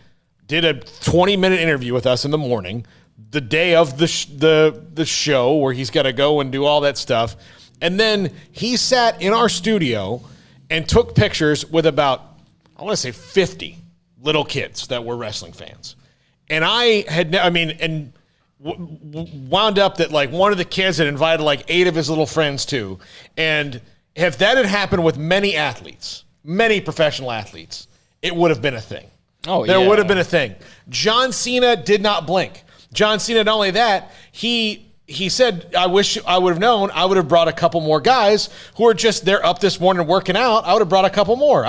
20-minute interview with us in the morning, the day of the show where he's got to go and do all that stuff. And then he sat in our studio and took pictures with about, I want to say 50 little kids that were wrestling fans. And wound up that like one of the kids had invited like 8 of his little friends too. And if that had happened with many athletes, many professional athletes, it would have been a thing. There would have been a thing. John Cena did not blink. John Cena, not only that, he said, I wish I would have known. I would have brought a couple more guys who are just, they're up this morning working out. I would have brought a couple more.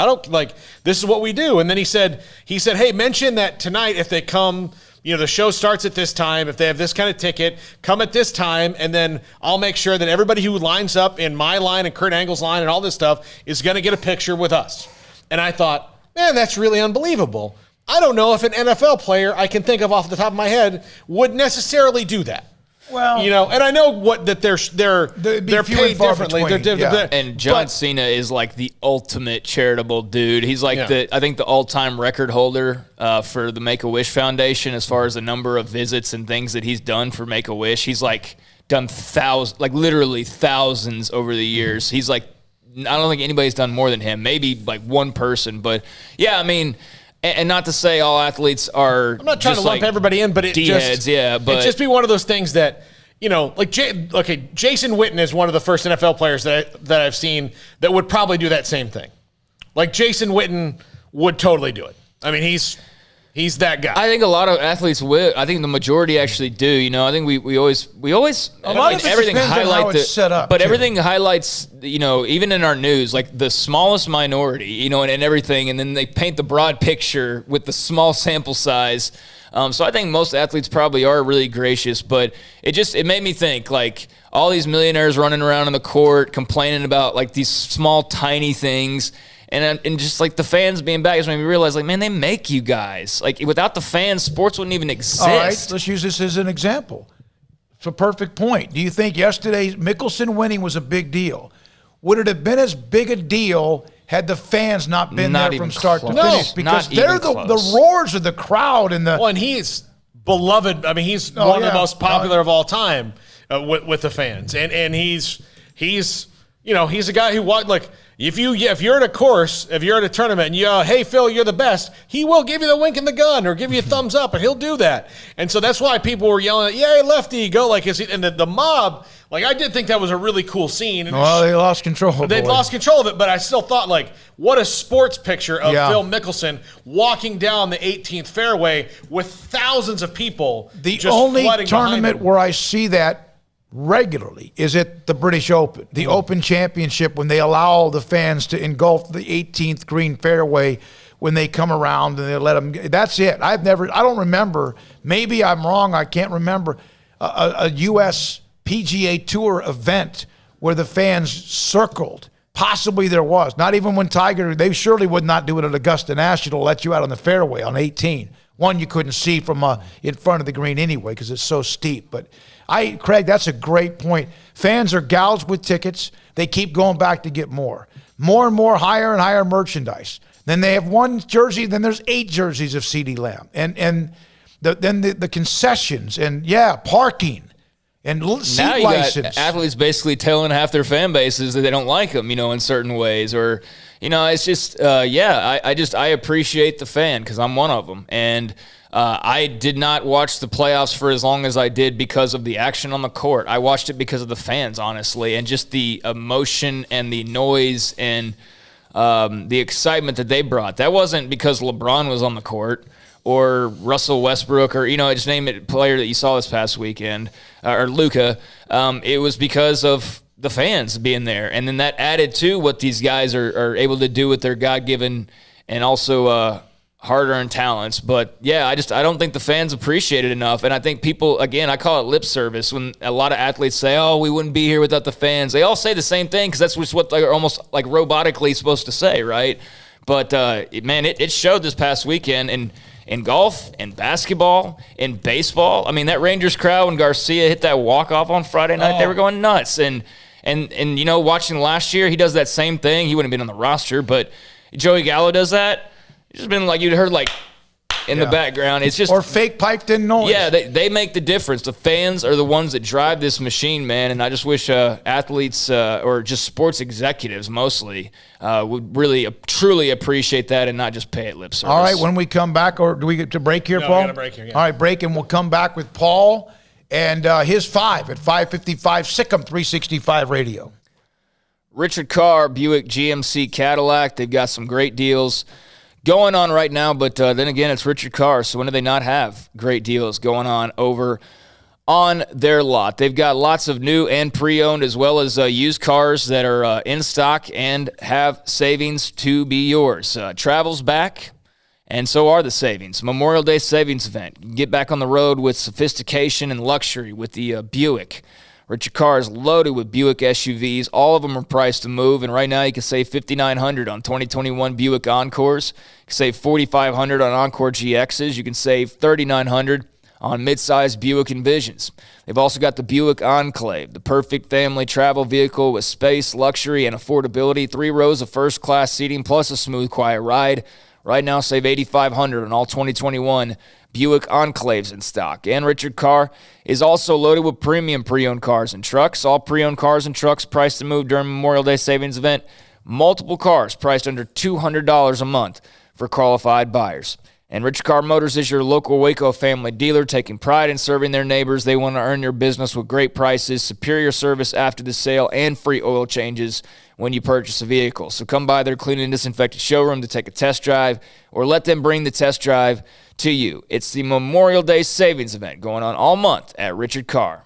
This is what we do. And then he said, hey, mention that tonight if they come, the show starts at this time. If they have this kind of ticket, come at this time, and then I'll make sure that everybody who lines up in my line and Kurt Angle's line and all this stuff is going to get a picture with us. And I thought, man, that's really unbelievable. I don't know if an NFL player I can think of off the top of my head would necessarily do that. Well, and I know that they're paid differently. And John Cena is like the ultimate charitable dude. He's like I think the all-time record holder for the Make-A-Wish Foundation as far as the number of visits and things that he's done for Make-A-Wish. He's like done literally thousands over the years. He's like, I don't think anybody's done more than him. Maybe like one person, but yeah, I mean. And not to say all athletes are. I'm not trying to lump everybody in, but it D-heads, but it just be one of those things that Jason Witten is one of the first NFL players that I've seen that would probably do that same thing. Like Jason Witten would totally do it. I mean, he's that guy. I think a lot of athletes will. I think the majority actually do. I think we always. A lot of everything highlights how it's set up, but everything highlights. Even in our news, like the smallest minority. And everything, and then they paint the broad picture with the small sample size. So I think most athletes probably are really gracious, but it made me think like all these millionaires running around on the court complaining about like these small tiny things. And just like the fans being back, just made me realize, like, man, they make you guys. Like, without the fans, sports wouldn't even exist. All right, let's use this as an example. It's a perfect point. Do you think yesterday's Mickelson winning was a big deal? Would it have been as big a deal had the fans not been there from start to finish? Because they're the roars of the crowd and the. Well, and he's beloved. I mean, he's one of the most popular of all time with the fans, and he's a guy who like. If you're at a course, if you're at a tournament and you yell, hey, Phil, you're the best, he will give you the wink and the gun or give you a thumbs up, and he'll do that. And so that's why people were yelling, yay, lefty, go. And the mob, like, I did think that was a really cool scene. And well, they lost control of it. They lost control of it, but I still thought, like, what a sports picture of Phil Mickelson walking down the 18th fairway with thousands of people. The only tournament where I see that regularly is at the British Open, the Open Championship, when they allow the fans to engulf the 18th green fairway when they come around and they let them. That's it. I don't remember. Maybe I'm wrong. I can't remember a U.S. PGA Tour event where the fans circled. Possibly there was. Not even when Tiger. They surely would not do it at Augusta National. Let you out on the fairway on 18. One you couldn't see from in front of the green anyway because it's so steep, but. Craig, that's a great point. Fans are gouged with tickets. They keep going back to get more and more, higher and higher merchandise. Then they have one jersey, then there's 8 jerseys of CeeDee Lamb. And then the concessions and, parking and seat now you license. Got athletes basically telling half their fan bases that they don't like them, in certain ways. Or, it's just, I appreciate the fan because I'm one of them. And I did not watch the playoffs for as long as I did because of the action on the court. I watched it because of the fans, honestly, and just the emotion and the noise and the excitement that they brought. That wasn't because LeBron was on the court or Russell Westbrook or, just name it, player that you saw this past weekend, or Luka. It was because of the fans being there. And then that added to what these guys are able to do with their God-given and also hard-earned talents. But yeah, I don't think the fans appreciate it enough. And I think people, again, I call it lip service when a lot of athletes say, oh, we wouldn't be here without the fans. They all say the same thing because that's just what they're almost like robotically supposed to say, right? But man, it showed this past weekend. And in golf, in basketball, in baseball. I mean, that Rangers crowd when Garcia hit that walk-off on Friday night, they were going nuts. And you know, watching last year, he does that same thing. He wouldn't have been on the roster, but Joey Gallo does that. It's just been like you'd heard like in the background. It's just or fake piped in noise. Yeah, they make the difference. The fans are the ones that drive this machine, man. And I just wish athletes or just sports executives mostly would really truly appreciate that and not just pay it lip service. All right, when we come back, or do we get to break here, Paul? We got a break here, yeah. All right, break, and we'll come back with Paul and his 5 at 555 SicEm365 Radio. Richard Carr, Buick GMC Cadillac. They've got some great deals going on right now, but then again, it's Richard Carr, so when do they not have great deals going on over on their lot? They've got lots of new and pre-owned as well as used cars that are in stock and have savings to be yours. Travel's back, and so are the savings. Memorial Day savings event. Get back on the road with sophistication and luxury with the Buick. Richard Carr is loaded with Buick SUVs. All of them are priced to move, and right now you can save $5,900 on 2021 Buick Encores. You can save $4,500 on Encore GXs. You can save $3,900 on midsize Buick Envisions. They've also got the Buick Enclave, the perfect family travel vehicle with space, luxury, and affordability. 3 rows of first-class seating plus a smooth, quiet ride. Right now, save $8,500 on all 2021 Buick Enclaves in stock. And Richard Carr is also loaded with premium pre-owned cars and trucks. All pre-owned cars and trucks priced to move during Memorial Day savings event. Multiple cars priced under $200 a month for qualified buyers. And Richard Carr Motors is your local Waco family dealer, taking pride in serving their neighbors. They want to earn your business with great prices, superior service after the sale, and free oil changes when you purchase a vehicle. So come by their clean and disinfected showroom to take a test drive, or let them bring the test drive to you. It's the Memorial Day savings event going on all month at Richard Carr.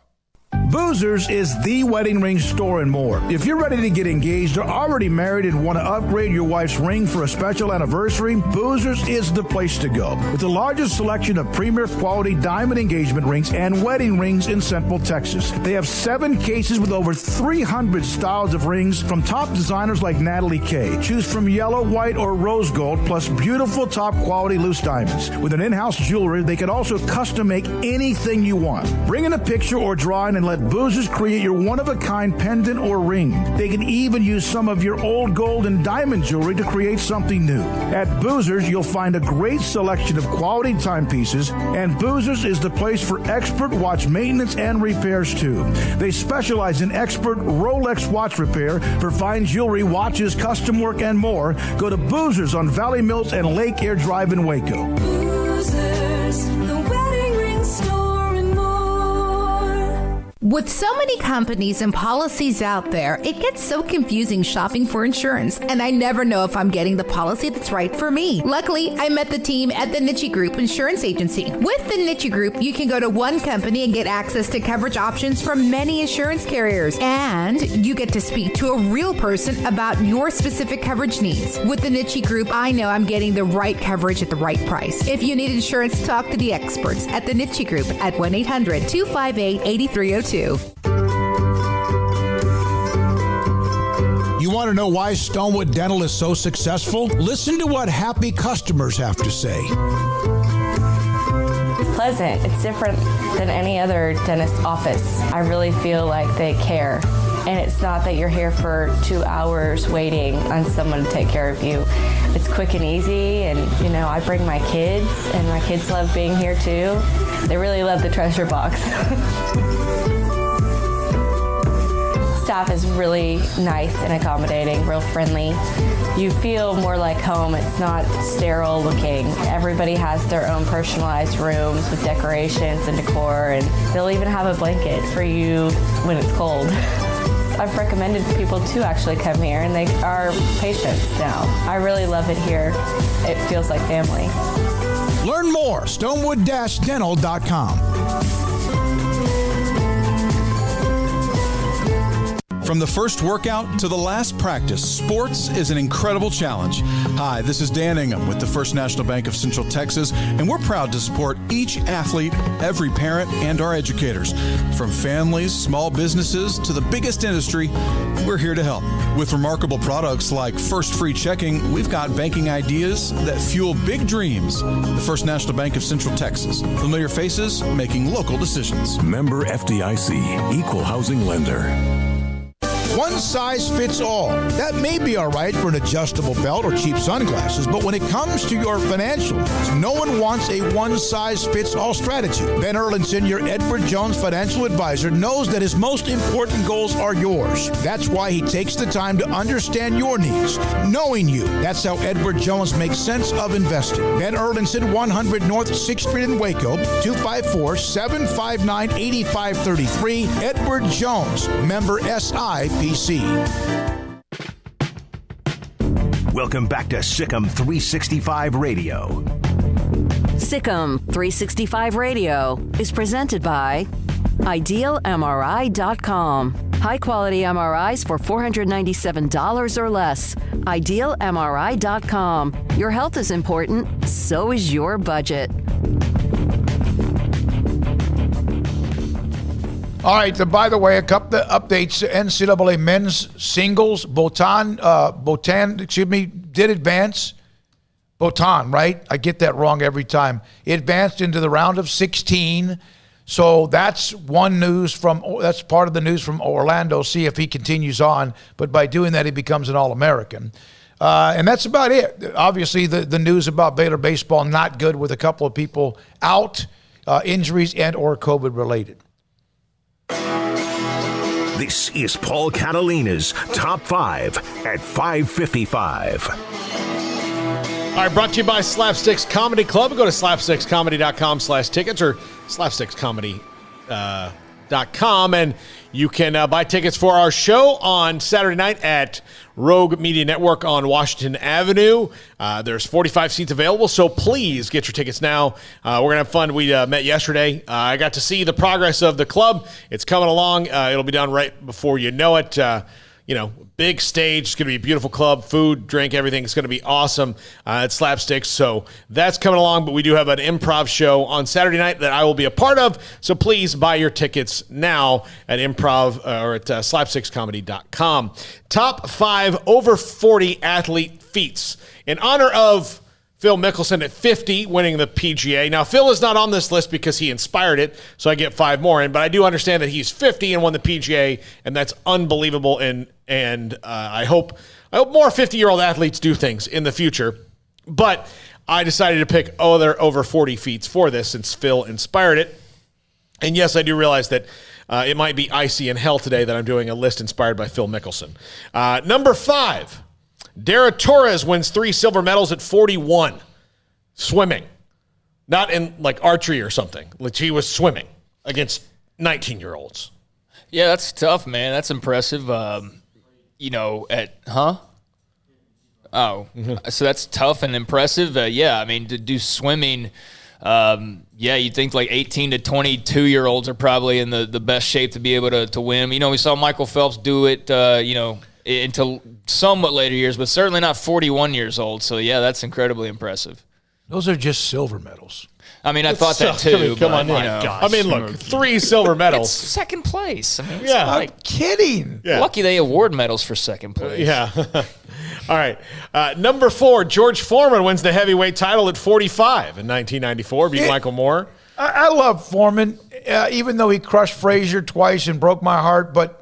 Boozers is the wedding ring store and more. If you're ready to get engaged or already married and want to upgrade your wife's ring for a special anniversary, Boozers is the place to go. With the largest selection of premier quality diamond engagement rings and wedding rings in Central Texas. They have 7 cases with over 300 styles of rings from top designers like Natalie Kay. Choose from yellow, white, or rose gold, plus beautiful top quality loose diamonds. With an in-house jewelry, they can also custom make anything you want. Bring in a picture or drawing and let Boozers create your one-of-a-kind pendant or ring. They can even use some of your old gold and diamond jewelry to create something new. At Boozers, you'll find a great selection of quality timepieces, and Boozers is the place for expert watch maintenance and repairs, too. They specialize in expert Rolex watch repair for fine jewelry, watches, custom work, and more. Go to Boozers on Valley Mills and Lake Air Drive in Waco. Boozers, the wedding ring store and more. With so many companies and policies out there, it gets so confusing shopping for insurance, and I never know if I'm getting the policy that's right for me. Luckily, I met the team at the Niche Group Insurance Agency. With the Niche Group, you can go to one company and get access to coverage options from many insurance carriers, and you get to speak to a real person about your specific coverage needs. With the Niche Group, I know I'm getting the right coverage at the right price. If you need insurance, talk to the experts at the Niche Group at 1-800-258-8302. You want to know why Stonewood Dental is so successful? Listen to what happy customers have to say. It's pleasant. It's different than any other dentist office. I really feel like they care. And it's not that you're here for 2 hours waiting on someone to take care of you. It's quick and easy, and I bring my kids, and my kids love being here too. They really love the treasure box. Staff is really nice and accommodating, real friendly. You feel more like home. It's not sterile looking. Everybody has their own personalized rooms with decorations and decor, and they'll even have a blanket for you when it's cold. I've recommended people to actually come here, and they are patients now. I really love it here. It feels like family. Learn more, stonewood-dental.com. From the first workout to the last practice, sports is an incredible challenge. Hi, this is Dan Ingham with the First National Bank of Central Texas, and we're proud to support each athlete, every parent, and our educators. From families, small businesses, to the biggest industry, we're here to help. With remarkable products like First Free Checking, we've got banking ideas that fuel big dreams. The First National Bank of Central Texas. Familiar faces making local decisions. Member FDIC, Equal Housing Lender. One size fits all. That may be all right for an adjustable belt or cheap sunglasses, but when it comes to your financial needs, no one wants a one-size-fits-all strategy. Ben Erlinson, your Edward Jones financial advisor, knows that his most important goals are yours. That's why he takes the time to understand your needs, knowing you. That's how Edward Jones makes sense of investing. Ben Erlinson, 100 North 6th Street in Waco, 254-759-8533. Edward Jones, member SIPC. Welcome back to SicEm365 Radio. SicEm365 Radio is presented by IdealMRI.com. High-quality MRIs for $497 or less. IdealMRI.com. Your health is important, so is your budget. All right. By the way, a couple of updates. NCAA men's singles. Bhutan, did advance. Bhutan, right? I get that wrong every time. It advanced into the round of 16. So that's part of the news from Orlando. See if he continues on. But by doing that, he becomes an All-American. And that's about it. Obviously, the news about Baylor baseball not good with a couple of people out, injuries and or COVID related. This is Paul Catalina's Top 5 at 5:55. All right, brought to you by Slapsticks Comedy Club. Go to slapstickscomedy.com/tickets or slapstickscomedy.com, and you can buy tickets for our show on Saturday night at Rogue Media Network on Washington Avenue. There's 45 seats available, so please get your tickets now. We're going to have fun. We met yesterday. I got to see the progress of the club. It's coming along. It'll be done right before you know it. Big stage. It's going to be a beautiful club. Food, drink, everything. It's going to be awesome at Slapsticks. So that's coming along. But we do have an improv show on Saturday night that I will be a part of. So please buy your tickets now at improv or at slapstickscomedy.com. Top 5 over 40 athlete feats. In honor of Phil Mickelson at 50, winning the PGA. Now, Phil is not on this list because he inspired it, so I get 5 more in. But I do understand that he's 50 and won the PGA, and that's unbelievable. And I hope more 50-year-old athletes do things in the future. But I decided to pick other over 40 feats for this since Phil inspired it. And yes, I do realize that it might be icy in hell today that I'm doing a list inspired by Phil Mickelson. Number 5. Dara Torres wins 3 silver medals at 41. Swimming. Not in like archery or something. Like he was swimming against 19-year-olds. Yeah, that's tough, man. That's impressive. So that's tough and impressive. To do swimming, you'd think like 18 to 22-year-olds are probably in the best shape to be able to win. We saw Michael Phelps do it, into somewhat later years, but certainly not 41 years old. So, yeah, that's incredibly impressive. Those are just silver medals. I thought that too. Come on, look, 3 silver medals. It's second place. I'm kidding. Yeah. Lucky they award medals for second place. All right. Number 4, George Foreman wins the heavyweight title at 45 in 1994. Beat Michael Moore. I love Foreman, even though he crushed Frazier twice and broke my heart, but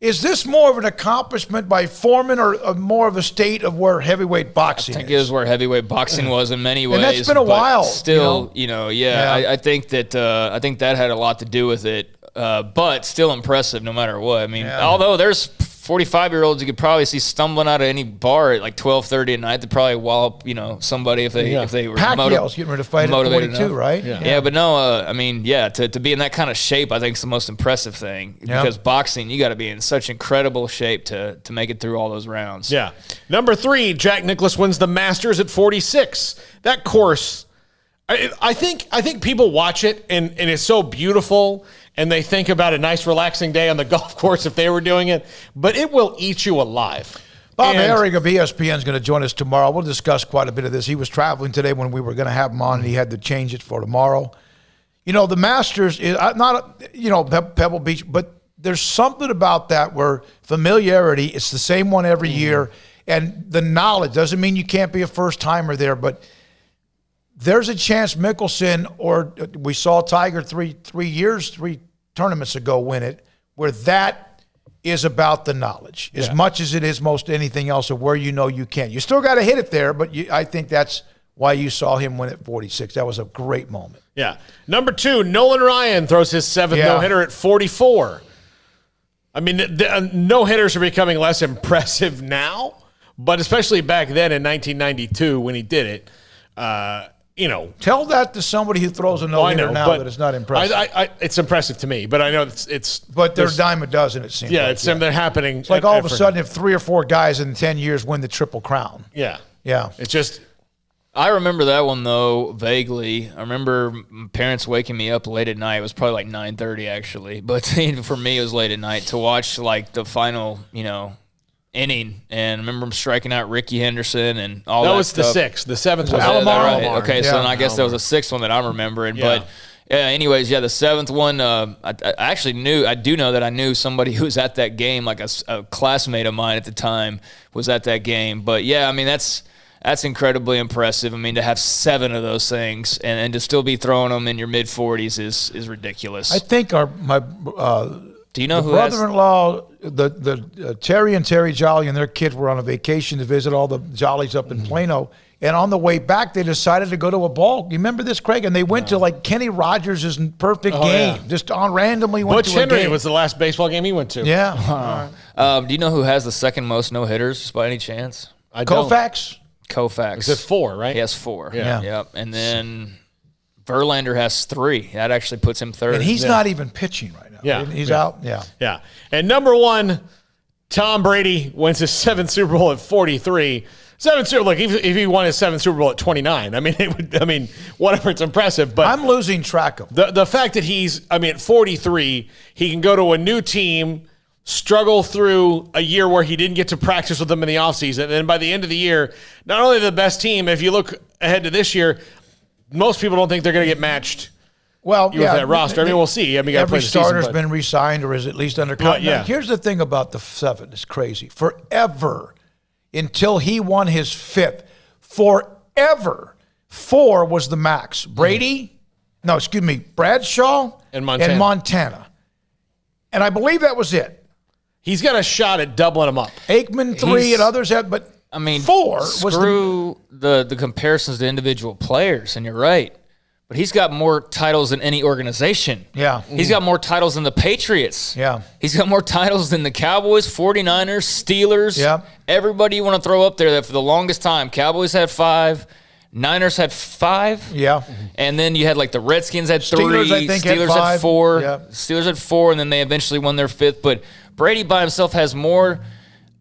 is this more of an accomplishment by Foreman or more of a state of where heavyweight boxing is? I think it was where heavyweight boxing was in many ways. And that's been a while. Still, I think that had a lot to do with it. But still impressive no matter what. Although there's 45-year-olds you could probably see stumbling out of any bar at like 12:30 at night to probably wallop, somebody if they were Pacquiao's getting ready to fight at 42, enough. Right? But no, to be in that kind of shape, I think is the most impressive thing because boxing, you got to be in such incredible shape to make it through all those rounds. Yeah. Number 3, Jack Nicklaus wins the Masters at 46. That course, I think people watch it and it's so beautiful, and they think about a nice relaxing day on the golf course if they were doing it, but it will eat you alive. Bob Herring of ESPN is going to join us tomorrow. We'll discuss quite a bit of this. He was traveling today when we were going to have him on, and he had to change it for tomorrow. The Masters is not, Pebble Beach, but there's something about that where familiarity, it's the same one every year, and the knowledge doesn't mean you can't be a first-timer there, but there's a chance Mickelson, or we saw Tiger three tournaments ago win it, where that is about the knowledge as much as it is most anything else of where you can. You still got to hit it there, but I think that's why you saw him win at 46. That was a great moment. Yeah. Number 2, Nolan Ryan throws his 7th no-hitter at 44. I mean, the no-hitters are becoming less impressive now, but especially back then in 1992 when he did it, Tell that to somebody who throws a no-hitter now that it's not impressive. It's impressive to me, but I know it's. But they're a dime a dozen, it seems. Yeah, they're happening. It's like all of a sudden, if 3 or 4 guys in 10 years win the Triple Crown. Yeah. Yeah. It's just. I remember that one, though, vaguely. I remember my parents waking me up late at night. It was probably like 9:30, actually. But for me, it was late at night to watch, like, the final, inning. And I remember him striking out Ricky Henderson and all that stuff. That was the 6th. The 7th was Alomar. Right? Okay, so then I guess that was the 6th one that I'm remembering. Yeah. But, anyways, the 7th one, I do know that I knew somebody who was at that game, like a classmate of mine at the time was at that game. But, that's incredibly impressive. I mean, to have 7 of those things and to still be throwing them in your mid-40s is ridiculous. I think my do you know who brother-in-law, the Terry and Terry Jolly and their kids were on a vacation to visit all the Jollies up in Plano. And on the way back, they decided to go to a ball. You remember this, Craig? And they went to like Kenny Rogers' perfect game. Yeah. Just randomly went to a game. Butch Henry was the last baseball game he went to. Yeah. Do you know who has the second most no-hitters by any chance? Koufax? Koufax. Is it 4, right? He has 4. Yeah. Yep. And then Verlander has 3. That actually puts him third. And he's not even pitching right now. Yeah. He's out. Yeah. Yeah. And number 1, Tom Brady wins his 7th Super Bowl at 43. 7th Super Bowl, if he won his 7th Super Bowl at 29, whatever, it's impressive. But I'm losing track of the fact that at 43, he can go to a new team, struggle through a year where he didn't get to practice with them in the offseason. And then by the end of the year, not only the best team, if you look ahead to this year, most people don't think they're going to get matched with that roster. We'll see. Every starter's been re-signed or is at least under contract. Yeah. Here's the thing about the 7. It's crazy. Forever, until he won his 5th, forever, 4 was the max. Bradshaw and Montana. And I believe that was it. He's got a shot at doubling them up. Aikman 3 and others have, but 4 was the comparisons to individual players, and you're right. But he's got more titles than any organization. Yeah. He's got more titles than the Patriots. Yeah. He's got more titles than the Cowboys, 49ers, Steelers. Yeah. Everybody you want to throw up there that for the longest time, Cowboys had 5, Niners had 5. Yeah. And then you had like the Redskins had 3. Steelers, I think, Steelers had 4. Yeah. Steelers had 4, and then they eventually won their 5th. But Brady by himself has more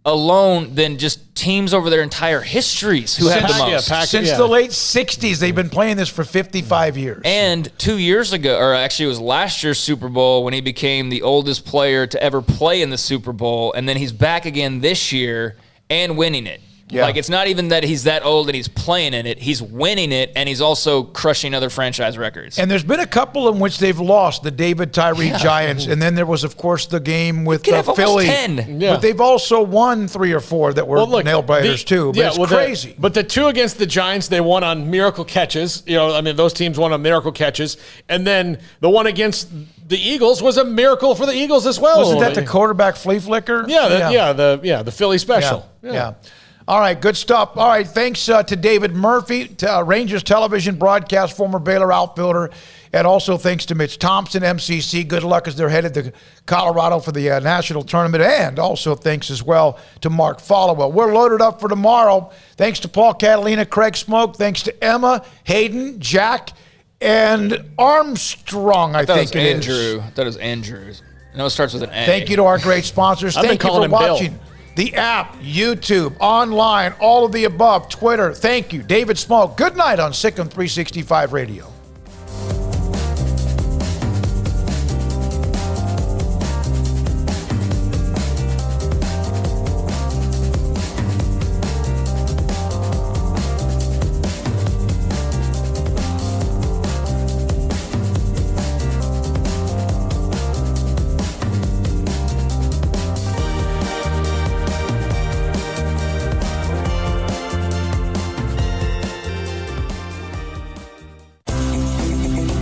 alone than just teams over their entire histories who have the most. Since the late 60s, they've been playing this for 55 years. And 2 years ago, or actually it was last year's Super Bowl when he became the oldest player to ever play in the Super Bowl, and then he's back again this year and winning it. Yeah. Like, it's not even that he's that old and he's playing in it. He's winning it, and he's also crushing other franchise records. And there's been a couple in which they've lost, the David Tyree Giants, and then there was, of course, the game with Philly. 10. Yeah. But they've also won 3 or 4 that were nail-biters, too. But it's crazy. But the 2 against the Giants, they won on miracle catches. Those teams won on miracle catches. And then the one against the Eagles was a miracle for the Eagles as well. Wasn't that the quarterback flea flicker? The Philly special. Yeah. All right, good stuff. All right, thanks to David Murphy, Rangers television broadcast, former Baylor outfielder, and also thanks to Mitch Thompson, MCC. Good luck as they're headed to Colorado for the national tournament, and also thanks as well to Mark Followell. We're loaded up for tomorrow. Thanks to Paul, Catalina, Craig Smoak. Thanks to Emma, Hayden, Jack, and Armstrong, I think it is. That is Andrew. No, it starts with an A. Thank you to our great sponsors. Thank you for watching. the app, YouTube, online, all of the above, Twitter. Thank you, David Smoak. Good night on SicEm365 Radio.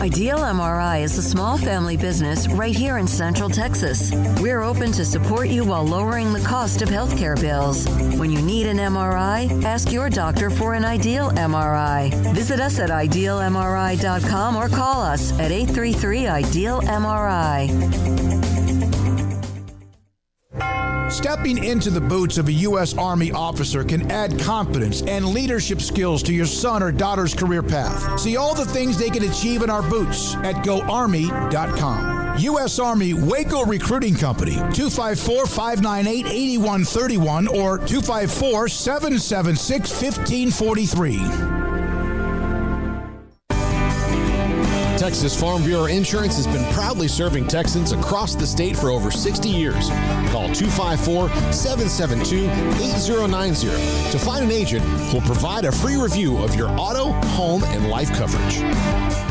Ideal MRI is a small family business right here in Central Texas. We're open to support you while lowering the cost of healthcare bills. When you need an MRI, ask your doctor for an Ideal MRI. Visit us at idealmri.com or call us at 833-IDEAL-MRI. Stepping into the boots of a U.S. Army officer can add confidence and leadership skills to your son or daughter's career path. See all the things they can achieve in our boots at GoArmy.com. U.S. Army Waco Recruiting Company, 254-598-8131 or 254-776-1543. Texas Farm Bureau Insurance has been proudly serving Texans across the state for over 60 years. Call 254-772-8090 to find an agent who will provide a free review of your auto, home, and life coverage.